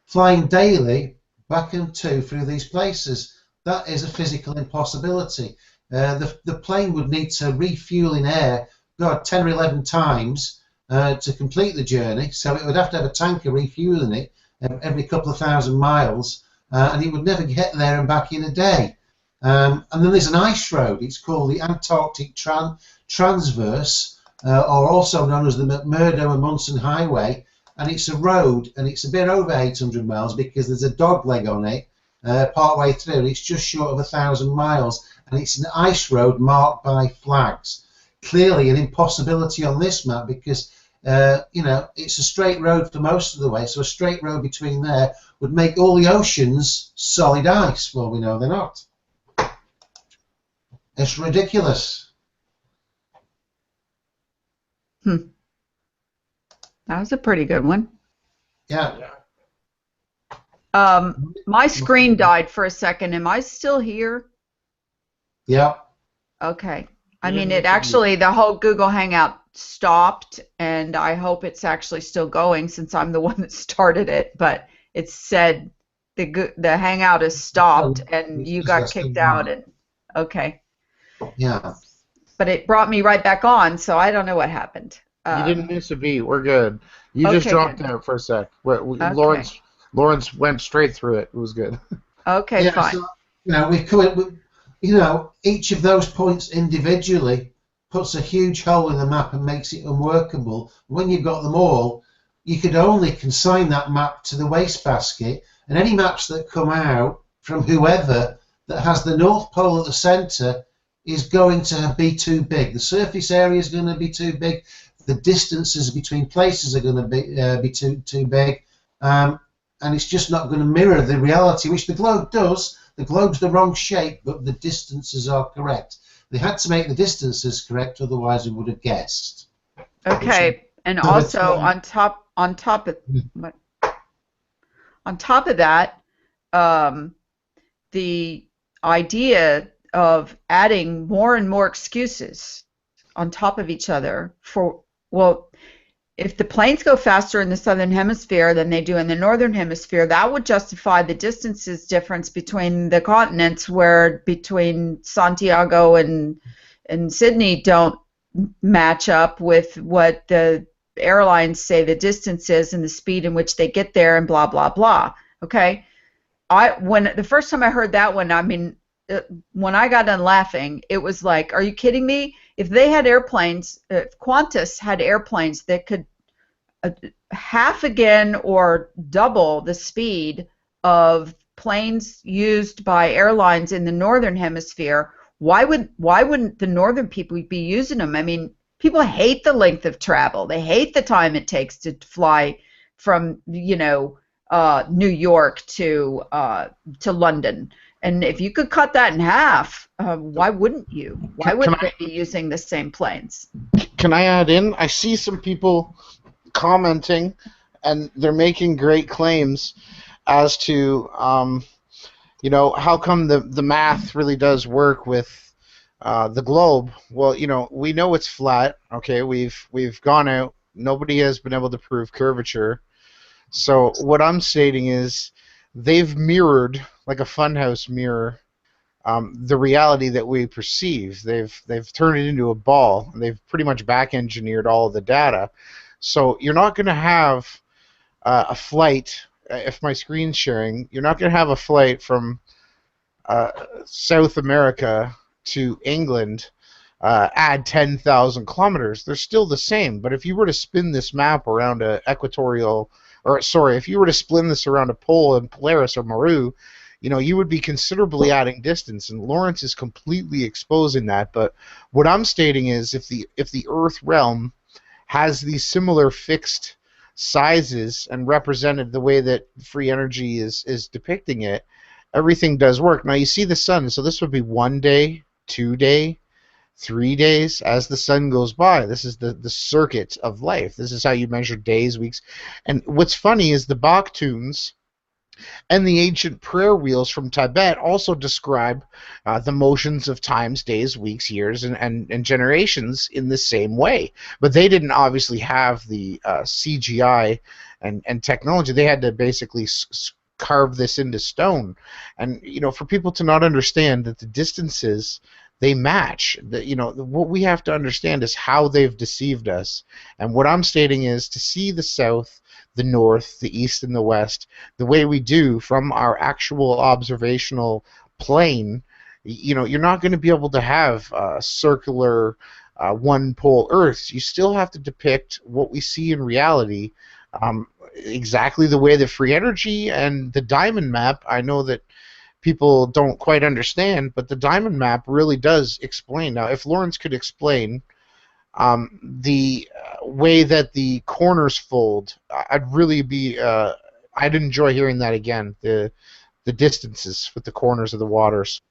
flying daily back and through these places. That is a physical impossibility. The plane would need to refuel in air 10 or 11 times to complete the journey, so it would have to have a tanker refueling it every couple of thousand miles, and it would never get there and back in a day. And then there's an ice road. It's called the Antarctic Transverse, or also known as the McMurdo Amundsen Highway, and it's a road, and it's a bit over 800 miles because there's a dog leg on it part way through, and it's just short of 1,000 miles, and it's an ice road marked by flags. Clearly an impossibility on this map because you know, it's a straight road for most of the way, so a straight road between there would make all the oceans solid ice. Well, we know they're not. It's ridiculous. That was a pretty good one. Yeah. My screen died for a second. Am I still here? Yeah. Okay. I mean, it actually, the whole Google Hangout stopped, and I hope it's actually still going since I'm the one that started it, but it said the Hangout is stopped and you got kicked out. And okay. Yeah. But it brought me right back on, so I don't know what happened. You didn't miss a beat. We're good. You just dropped out for a sec. Lawrence went straight through it. It was good. Okay, fine. So, you know, we've covered, you know, each of those points individually puts a huge hole in the map and makes it unworkable. When you've got them all, you could only consign that map to the wastebasket, and any maps that come out from whoever that has the North Pole at the centre is going to be too big. The surface area is going to be too big. The distances between places are going to be too big, and it's just not going to mirror the reality, which the globe does. The globe's the wrong shape, but the distances are correct. They had to make the distances correct, otherwise we would have guessed. Okay, and also on top of On top of that, the idea of adding more and more excuses on top of each other for, well, if the planes go faster in the southern hemisphere than they do in the northern hemisphere, that would justify the distances difference between the continents, where between Santiago and Sydney don't match up with what the airlines say the distance is and the speed in which they get there, and blah blah blah. Okay, when the first time I heard that one, I mean, when I got done laughing, it was like, are you kidding me? If they had airplanes, if Qantas had airplanes that could half again or double the speed of planes used by airlines in the northern hemisphere, why wouldn't the northern people be using them? I mean, people hate the length of travel. They hate the time it takes to fly from, New York to London. And if you could cut that in half, why wouldn't you? Why wouldn't they be using the same planes? Can I add in? I see some people commenting, and they're making great claims as to, how come the math really does work with the globe. Well, we know it's flat. Okay, we've gone out. Nobody has been able to prove curvature. So what I'm stating is they've mirrored, like a funhouse mirror, the reality that we perceive. They've turned it into a ball, and they've pretty much back-engineered all of the data. So you're not going to have a flight, if my screen's sharing, you're not going to have a flight from South America to England, add 10,000 kilometers. They're still the same. But if you were to spin this map around if you were to spin this around a pole in Polaris or Maru, you would be considerably adding distance, and Lawrence is completely exposing that. But what I'm stating is, if the Earth realm has these similar fixed sizes and represented the way that free energy is depicting it, everything does work. Now you see the sun, so this would be 1 day, 2 day, 3 days as the sun goes by. This is the circuit of life. This is how you measure days, weeks. And what's funny is the Baktuns and the ancient prayer wheels from Tibet also describe the motions of times, days, weeks, years, and generations in the same way. But they didn't obviously have the CGI and technology. They had to basically carve this into stone. And for people to not understand that the distances, they match. What we have to understand is how they've deceived us. And what I'm stating is, to see the South, the North, the East, and the West the way we do from our actual observational plane, you're not going to be able to have circular one-pole Earths. You still have to depict what we see in reality, exactly the way that free energy and the diamond map, I know that people don't quite understand, but the diamond map really does explain. Now, if Lawrence could explain the way that the corners fold, I'd enjoy hearing that again. The distances with the corners of the waters.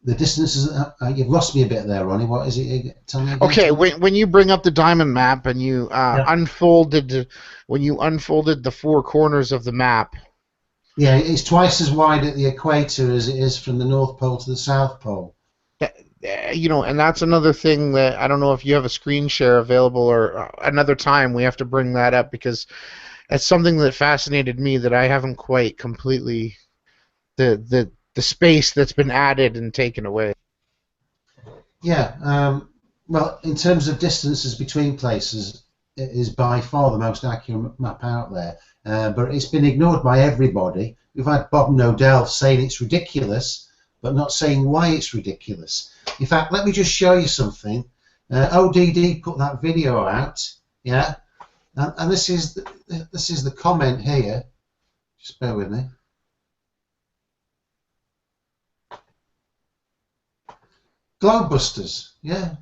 The distances. You've lost me a bit there, Ronnie. What is it? Tell me again. Okay, when you bring up the diamond map and you unfolded the four corners of the map. Yeah, it's twice as wide at the equator as it is from the North Pole to the South Pole. And that's another thing that I don't know if you have a screen share available, or another time we have to bring that up, because it's something that fascinated me that I haven't quite completely, the space that's been added and taken away. Yeah, well, in terms of distances between places, it is by far the most accurate map out there. But it's been ignored by everybody. We've had Bob Nodell saying it's ridiculous, but not saying why it's ridiculous. In fact, let me just show you something. ODD put that video out, yeah, and this is the comment here. Just bear with me. Globebusters, yeah,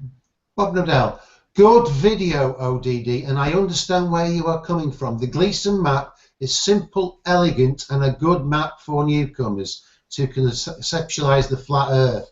Bob Nodell. Good video, ODD, and I understand where you are coming from. The Gleason map is simple, elegant, and a good map for newcomers to conceptualize the flat Earth.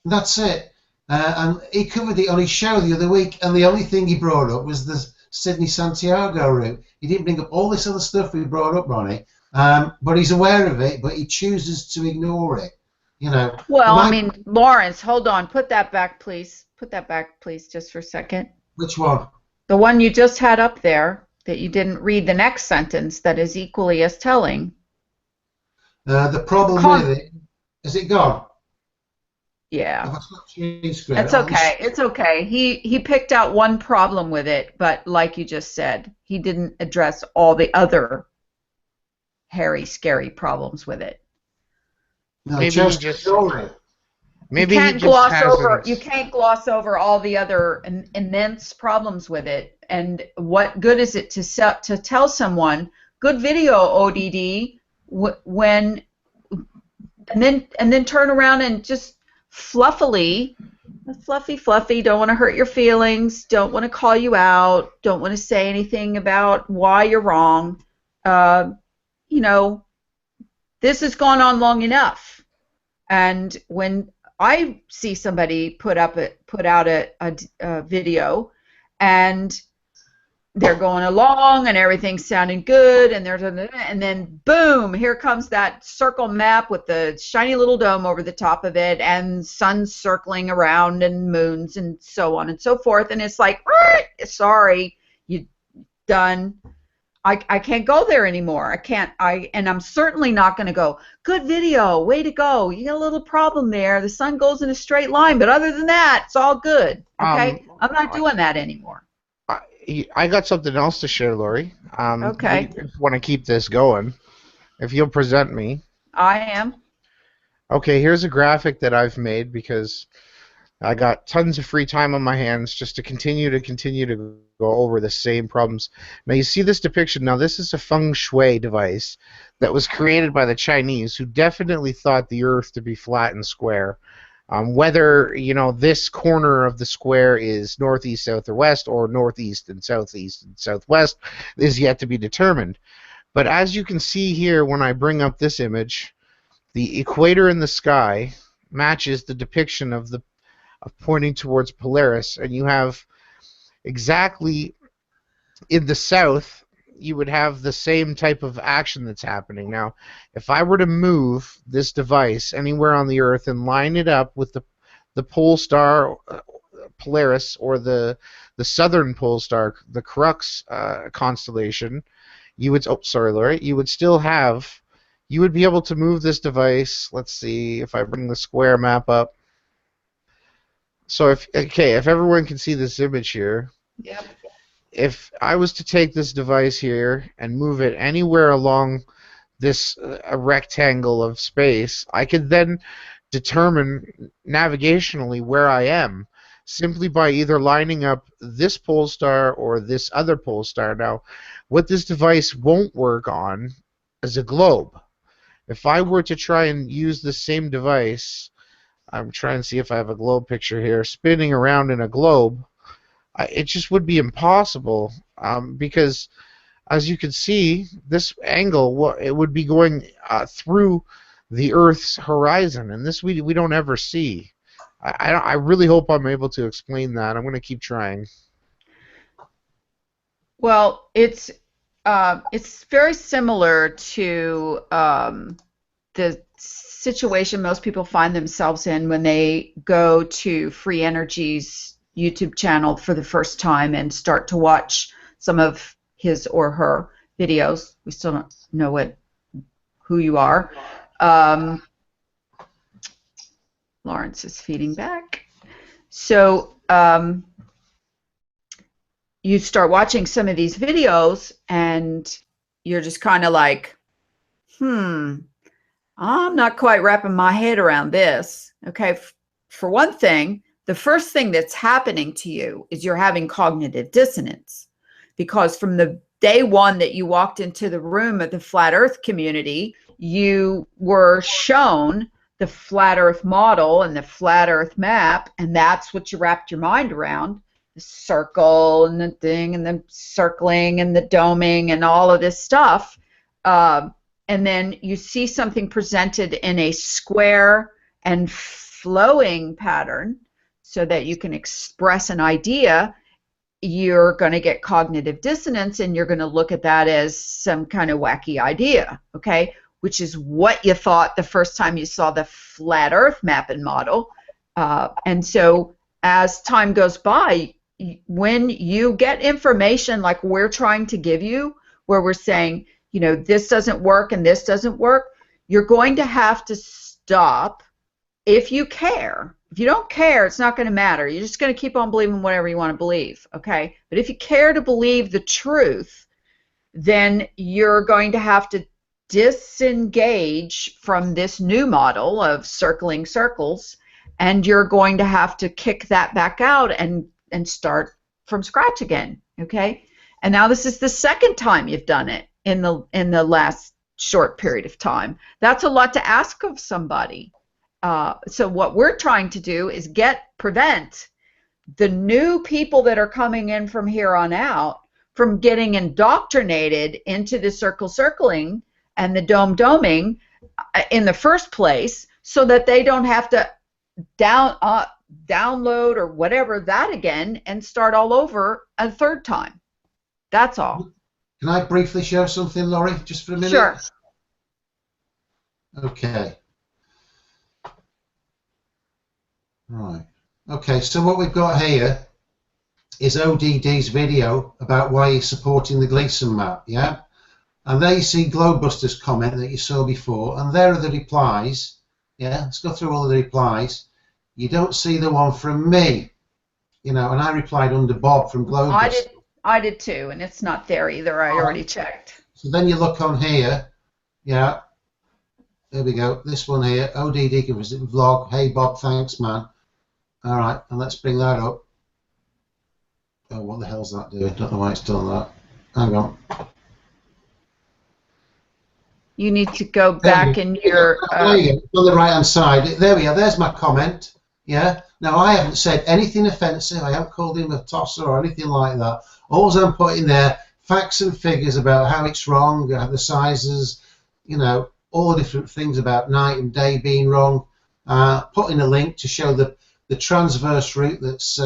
That's it. And he covered it on his show the other week, and the only thing he brought up was the Sydney Santiago route. He didn't bring up all this other stuff we brought up, Ronnie. But he's aware of it, but he chooses to ignore it. You know. Well, I mean, Lawrence, hold on. Put that back, please. Put that back, please, just for a second. Which one? The one you just had up there that you didn't read the next sentence that is equally as telling. The problem with it, is it gone? Yeah. It's okay. It's okay. He picked out one problem with it, but like you just said, he didn't address all the other hairy, scary problems with it. No, Maybe he just. Maybe you can't gloss over all the other immense problems with it. And what good is it to tell someone good video ODD when and then turn around and just fluffy, don't want to hurt your feelings, don't want to call you out, don't want to say anything about why you're wrong. You know, this has gone on long enough. And when I see somebody put out a video and they're going along and everything's sounding good and then boom, here comes that circle map with the shiny little dome over the top of it and suns circling around and moons and so on and so forth, and it's like, sorry, you done. I can't go there anymore. And I'm certainly not going to go, good video, way to go. You got a little problem there. The sun goes in a straight line, but other than that, it's all good. Okay? I'm not doing that anymore. I got something else to share, Lori. Okay. I want to keep this going. If you'll present me. I am. Okay, here's a graphic that I've made because I got tons of free time on my hands just to continue to go over the same problems. Now you see this depiction. Now this is a feng shui device that was created by the Chinese, who definitely thought the Earth to be flat and square. Whether this corner of the square is northeast, south, or west, or northeast and southwest is yet to be determined. But as you can see here, when I bring up this image, the equator in the sky matches the depiction of pointing towards Polaris, and you have exactly in the south, you would have the same type of action that's happening. Now, if I were to move this device anywhere on the Earth and line it up with the pole star Polaris, or the southern pole star, the Crux constellation, you would Lori, you would still have, you would be able to move this device. Let's see if I bring the square map up. So if everyone can see this image here, yep. If I was to take this device here and move it anywhere along this a rectangle of space, I could then determine navigationally where I am simply by either lining up this pole star or this other pole star. Now, what this device won't work on is a globe. If I were to try and use the same device, I'm trying to see if I have a globe picture here, spinning around in a globe, it just would be impossible, because as you can see, this angle, it would be going through the Earth's horizon, and this we don't ever see. I really hope I'm able to explain that. I'm going to keep trying. Well, it's very similar to the situation most people find themselves in when they go to Free Energy's YouTube channel for the first time and start to watch some of his or her videos. We still don't know who you are. Lawrence is feeding back. So you start watching some of these videos and you're just kind of like, I'm not quite wrapping my head around this. Okay, for one thing, the first thing that's happening to you is you're having cognitive dissonance, because from the day one that you walked into the room of the Flat Earth community, you were shown the Flat Earth model and the Flat Earth map, and that's what you wrapped your mind around. The circle and the thing and the circling and the doming and all of this stuff. And then you see something presented in a square and flowing pattern so that you can express an idea, you're going to get cognitive dissonance, and you're going to look at that as some kind of wacky idea, okay? Which is what you thought the first time you saw the flat Earth map and model. And so as time goes by, when you get information like we're trying to give you, where we're saying, you know, this doesn't work and this doesn't work, you're going to have to stop if you care. If you don't care, it's not going to matter. You're just going to keep on believing whatever you want to believe, okay? But if you care to believe the truth, then you're going to have to disengage from this new model of circling circles, and you're going to have to kick that back out and start from scratch again, okay? And now this is the second time you've done it in the last short period of time. That's a lot to ask of somebody. So what we're trying to do is prevent the new people that are coming in from here on out from getting indoctrinated into the circling and the doming in the first place, so that they don't have to download or whatever that again and start all over a third time. That's all. Can I briefly show something, Laurie, just for a minute? Sure. Okay. Right. Okay, so what we've got here is ODD's video about why he's supporting the Gleason map, yeah? And there you see Globebusters' comment that you saw before, and there are the replies. Yeah, let's go through all of the replies. You don't see the one from me, you know, and I replied under Bob from Globebusters. I did too, and it's not there either. I already checked. So then you look on here, yeah. There we go. This one here, ODD can visit vlog. Hey Bob, thanks man. All right, and let's bring that up. Oh, what the hell's that doing? Don't know why it's done that. Hang on. You need to go back in your... There you go, on the right-hand side. There we are. There's my comment. Yeah. Now, I haven't said anything offensive. I haven't called him a tosser or anything like that. All I'm putting there, facts and figures about how it's wrong, the sizes, you know, all the different things about night and day being wrong. Putting a link to show the transverse route that's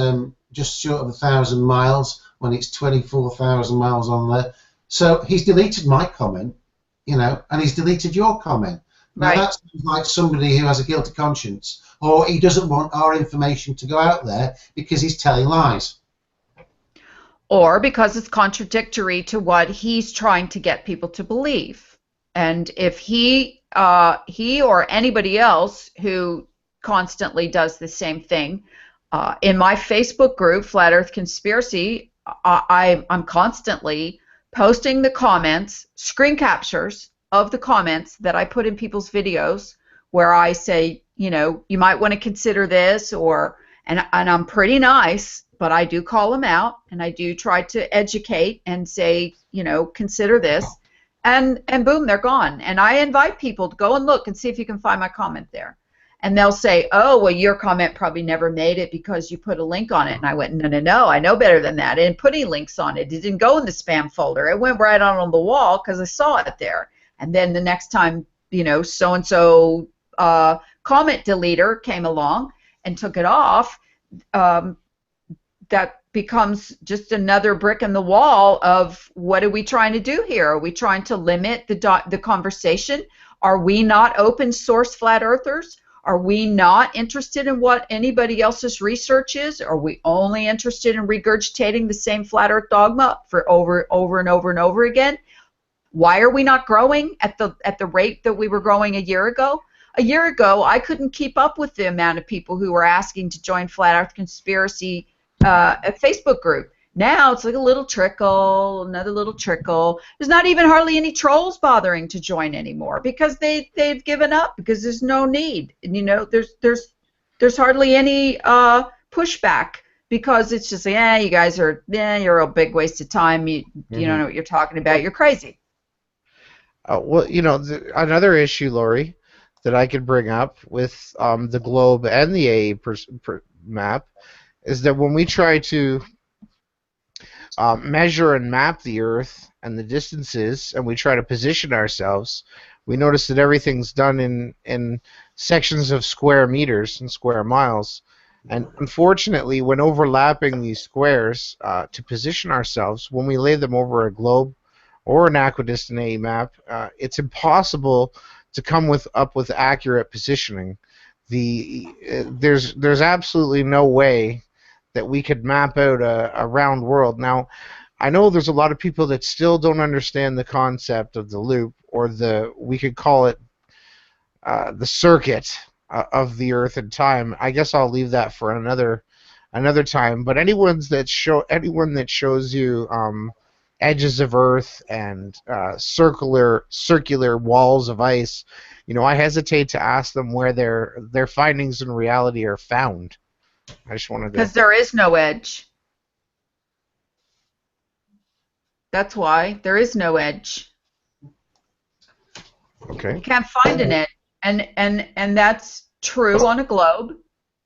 just short of 1,000 miles when it's 24,000 miles on there. So he's deleted my comment, you know, and he's deleted your comment. Now Right. that sounds like somebody who has a guilty conscience, or he doesn't want our information to go out there because he's telling lies. Or because it's contradictory to what he's trying to get people to believe. And if he or anybody else who constantly does the same thing, in my Facebook group, Flat Earth Conspiracy, I'm constantly posting the comments, screen captures of the comments that I put in people's videos, where I say, you know, you might want to consider this, and I'm pretty nice, but I do call them out, and I do try to educate and say, you know, consider this, and boom, they're gone. And I invite people to go and look and see if you can find my comment there. And they'll say, oh, well, your comment probably never made it because you put a link on it. And I went, no, I know better than that. I didn't put any links on it. It didn't go in the spam folder. It went right on the wall because I saw it there. And then the next time, you know, so-and-so comment deleter came along and took it off, that becomes just another brick in the wall of what are we trying to do here? Are we trying to limit the conversation? Are we not open source flat earthers? Are we not interested in what anybody else's research is? Are we only interested in regurgitating the same flat earth dogma for over and over again? Why are we not growing at the rate that we were growing a year ago? A year ago, I couldn't keep up with the amount of people who were asking to join Flat Earth Conspiracy a Facebook group. Now it's like a little trickle, another little trickle. There's not even hardly any trolls bothering to join anymore because they've given up, because there's no need. And, you know, there's hardly any pushback, because it's just like, you guys are, you're a big waste of time. You don't know what you're talking about. You're crazy. Well, you know, another issue, Lori, that I could bring up with the globe and the AA map is that when we try to measure and map the Earth and the distances, and we try to position ourselves, we notice that everything's done in sections of square meters and square miles. And unfortunately, when overlapping these squares to position ourselves, when we lay them over a globe or an equidistant AE map, it's impossible to come up with accurate positioning. There's absolutely no way that we could map out a round world. Now, I know there's a lot of people that still don't understand the concept of the loop, or we could call it the circuit of the Earth and time. I guess I'll leave that for another time. But anyone that shows you edges of Earth and circular walls of ice, I hesitate to ask them where their findings in reality are found. I just wanted to. Because there is no edge. That's why there is no edge. Okay. You can't find an edge, and that's true on a globe,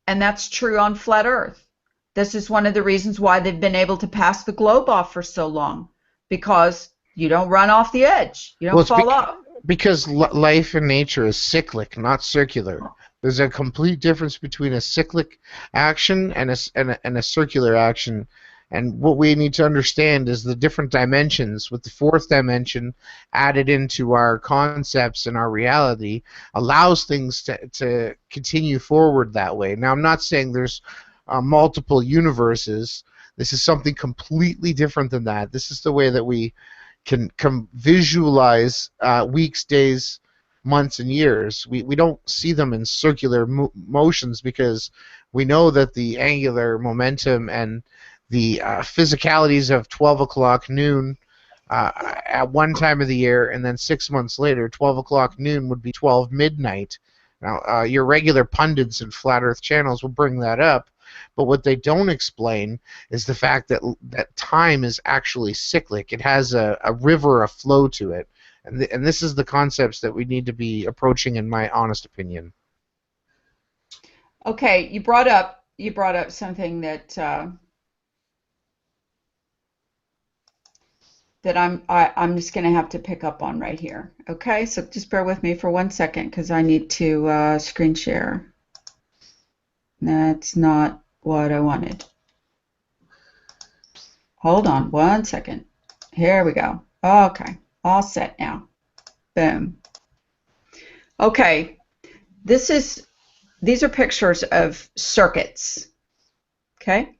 and that's true on flat Earth. This is one of the reasons why they've been able to pass the globe off for so long, because you don't run off the edge, you don't fall off. Because life in nature is cyclic, not circular. There's a complete difference between a cyclic action and a circular action. And what we need to understand is the different dimensions, with the fourth dimension added into our concepts and our reality, allows things to continue forward that way. Now, I'm not saying there's multiple universes. This is something completely different than that. This is the way that we can visualize weeks, days, months, and years. We don't see them in circular motions, because we know that the angular momentum and the physicalities of 12 o'clock noon at one time of the year, and then 6 months later, 12 o'clock noon would be 12 midnight. Now, your regular pundits and flat earth channels will bring that up, but what they don't explain is the fact that time is actually cyclic. It has a river, a flow to it. And this is the concepts that we need to be approaching, in my honest opinion. Okay, you brought up something that I'm just going to have to pick up on right here. Okay, so just bear with me for 1 second, because I need to screen share. That's not what I wanted. Hold on 1 second. Here we go. Okay, all set now. Boom. Okay, these are pictures of circuits. Okay,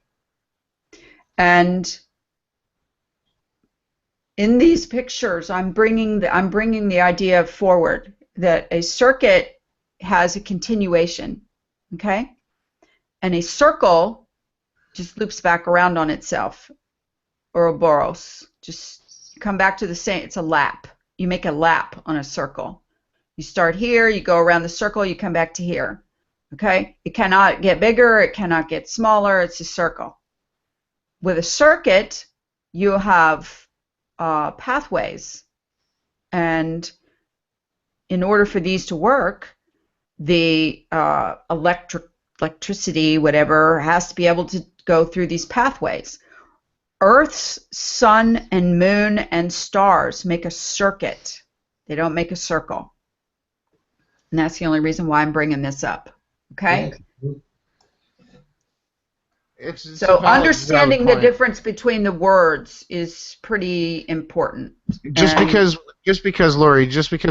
and in these pictures, I'm bringing the idea forward that a circuit has a continuation. Okay. And a circle just loops back around on itself. Ouroboros. Just come back to the same. It's a lap. You make a lap on a circle. You start here, you go around the circle, you come back to here. Okay? It cannot get bigger, it cannot get smaller, it's a circle. With a circuit, you have pathways. And in order for these to work, the electricity, whatever, has to be able to go through these pathways. Earth's sun and moon and stars make a circuit. They don't make a circle. And that's the only reason why I'm bringing this up. Okay? Yeah. So understanding the difference between the words is pretty important. Just because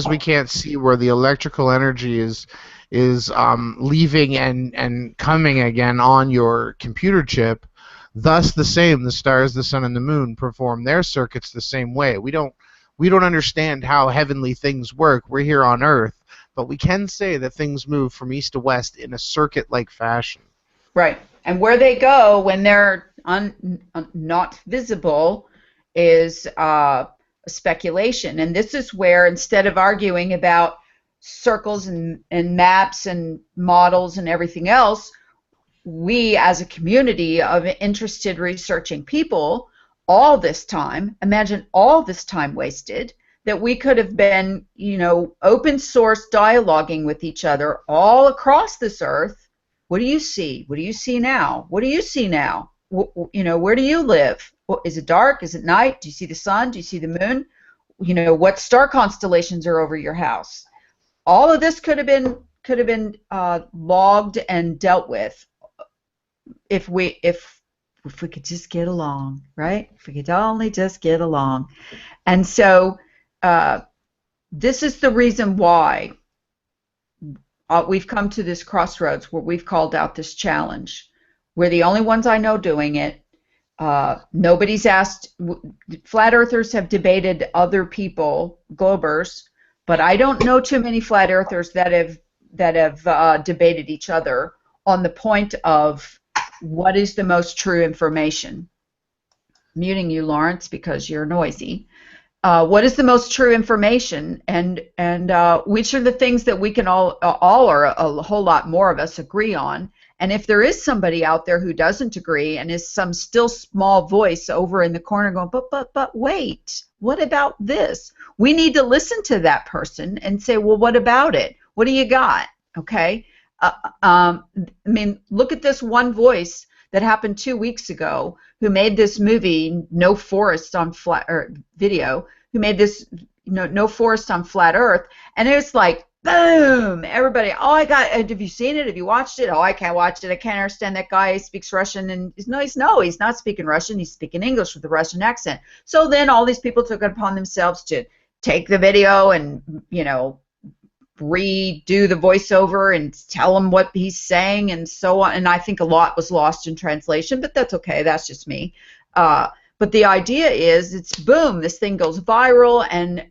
we can't see where the electrical energy is leaving and coming again on your computer chip, thus the stars, the sun, and the moon perform their circuits the same way. We don't understand how heavenly things work. We're here on Earth, but we can say that things move from east to west in a circuit-like fashion. Right. And where they go when they're not visible is a speculation. And this is where, instead of arguing about circles and maps and models and everything else, we as a community of interested researching people, all this time, imagine all this time wasted, that we could have been, open source dialoguing with each other all across this earth. What do you see? What do you see now? What do you see now? Where do you live? Is it dark? Is it night? Do you see the sun? Do you see the moon? What star constellations are over your house? All of this could have been logged and dealt with if we could just get along, right? If we could only just get along. And so this is the reason why we've come to this crossroads where we've called out this challenge. We're the only ones I know doing it. Nobody's asked. Flat earthers have debated other people, globers, but I don't know too many flat earthers that have debated each other on the point of what is the most true information. Muting you, Lawrence, because you're noisy. What is the most true information, and which are the things that we can all or a whole lot more of us agree on? And if there is somebody out there who doesn't agree and is some still small voice over in the corner going, but wait, what about this? We need to listen to that person and say, well, what about it? What do you got? Okay. I mean, look at this one voice that happened 2 weeks ago who made this movie No Forest on Flat Earth video, who made this No Forest on Flat Earth, and it's like boom, everybody, oh, have you seen it? Have you watched it? Oh, I can't watch it. I can't understand that guy. He speaks Russian, and he's not speaking Russian. He's speaking English with a Russian accent. So then all these people took it upon themselves to take the video and redo the voiceover and tell him what he's saying and so on. And I think a lot was lost in translation, but that's okay. That's just me. But the idea is, it's boom, this thing goes viral, and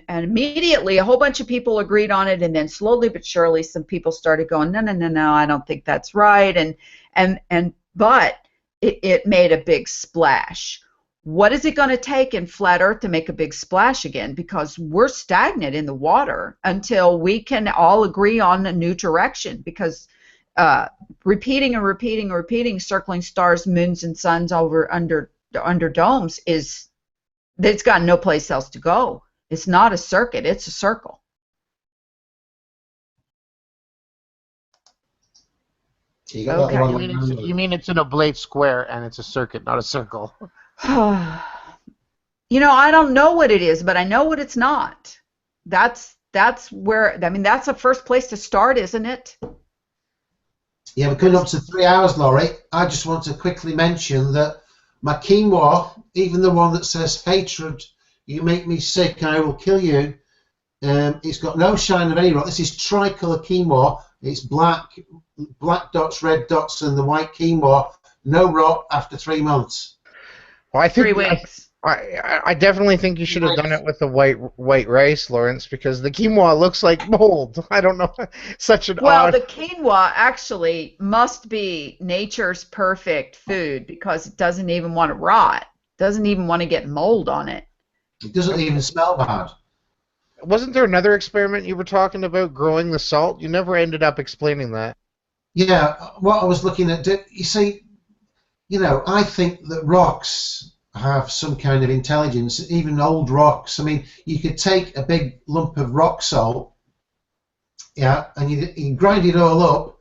immediately a whole bunch of people agreed on it, and then slowly but surely some people started going, no, I don't think that's right, but it made a big splash. What is it going to take in Flat Earth to make a big splash again? Because we're stagnant in the water until we can all agree on a new direction. Because repeating and repeating and repeating, circling stars, moons, and suns under domes it's got no place else to go. It's not a circuit, it's a circle. Okay. You mean it's an oblate square and it's a circuit, not a circle? I don't know what it is, but I know what it's not. That's where, I mean, that's the first place to start, isn't it? Yeah, we're coming up to 3 hours, Laurie. I just want to quickly mention that my quinoa, even the one that says hatred, you make me sick, I will kill you, it's got no shine of any rot. This is tricolour quinoa. It's black dots, red dots, and the white quinoa. No rot after 3 months. Well, I think 3 weeks. I definitely think you should have done it with the white rice, Lawrence, because the quinoa looks like mold. I don't know, such an well, odd. The quinoa actually must be nature's perfect food because it doesn't even want to rot. Doesn't even want to get mold on it. It doesn't even smell bad. Wasn't there another experiment you were talking about, growing the salt? You never ended up explaining that. Yeah, what I was looking at, you see, I think that rocks have some kind of intelligence, even old rocks. I mean, you could take a big lump of rock salt, yeah, and you grind it all up,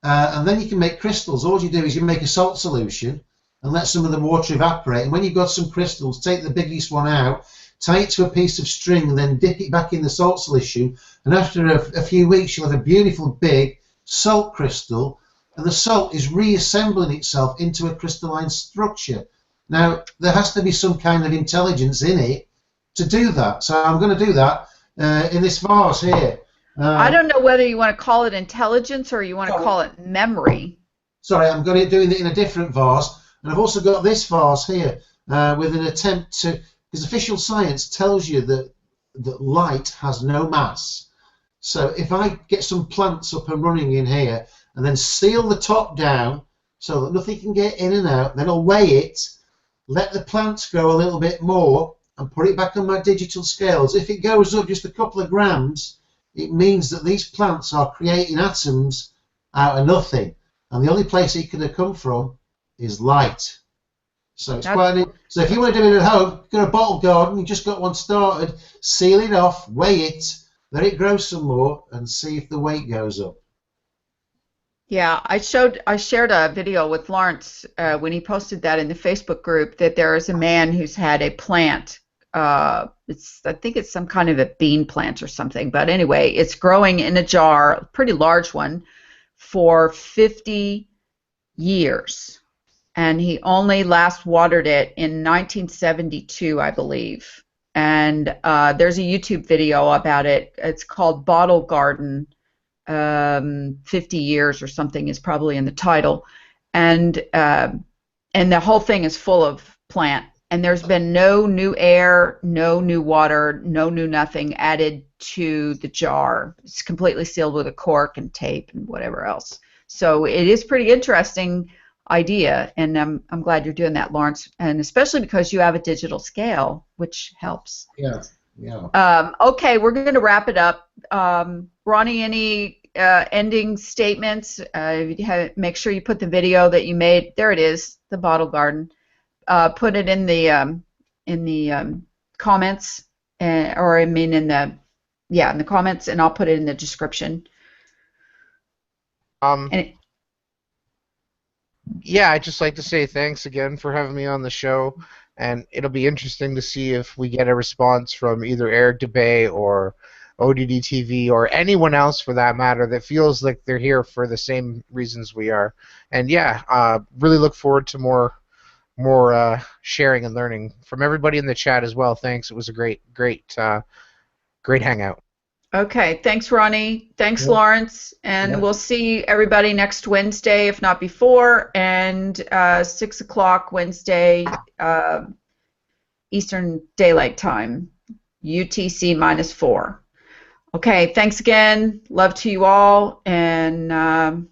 and then you can make crystals. All you do is you make a salt solution and let some of the water evaporate, and when you've got some crystals, take the biggest one out, tie it to a piece of string, and then dip it back in the salt solution, and after a few weeks you'll have a beautiful big salt crystal, and the salt is reassembling itself into a crystalline structure. Now, there has to be some kind of intelligence in it to do that. So I'm going to do that in this vase here. I don't know whether you want to call it intelligence or you want to call it memory. Sorry, I'm going to do it in a different vase. And I've also got this vase here with an attempt to, because official science tells you that light has no mass. So if I get some plants up and running in here and then seal the top down so that nothing can get in and out, then I'll weigh it, let the plants grow a little bit more, and put it back on my digital scales. If it goes up just a couple of grams, it means that these plants are creating atoms out of nothing, and the only place it could have come from is light. So it's quite neat. So if you want to do it at home, you've got a bottle garden, you just got one started, seal it off, weigh it, let it grow some more, and see if the weight goes up. Yeah, I shared a video with Lawrence when he posted that in the Facebook group, that there is a man who's had a plant. I think it's some kind of a bean plant or something, but anyway, it's growing in a jar, a pretty large one, for 50 years. And he only last watered it in 1972, I believe. And there's a YouTube video about it. It's called Bottle Garden, 50 years or something is probably in the title. And the whole thing is full of plant. And there's been no new air, no new water, no new nothing added to the jar. It's completely sealed with a cork and tape and whatever else. So it is pretty interesting idea, and I'm glad you're doing that, Lawrence, and especially because you have a digital scale, which helps. Yeah, yeah. Okay, we're going to wrap it up. Ronnie, any ending statements? Make sure you put the video that you made. There it is, the bottle garden. Put it in the comments, or I mean in the comments, and I'll put it in the description. Yeah, I'd just like to say thanks again for having me on the show, and it'll be interesting to see if we get a response from either Eric DeBay or ODD TV or anyone else for that matter that feels like they're here for the same reasons we are. And yeah, really look forward to more sharing and learning from everybody in the chat as well. Thanks. It was a great hangout. Okay, thanks, Ronnie. Thanks, Yeah. Lawrence. And Yeah. we'll see everybody next Wednesday, if not before, and 6 o'clock Wednesday, Eastern Daylight Time, UTC -4. Okay, thanks again. Love to you all, and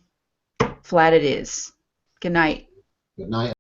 flat it is. Good night. Good night.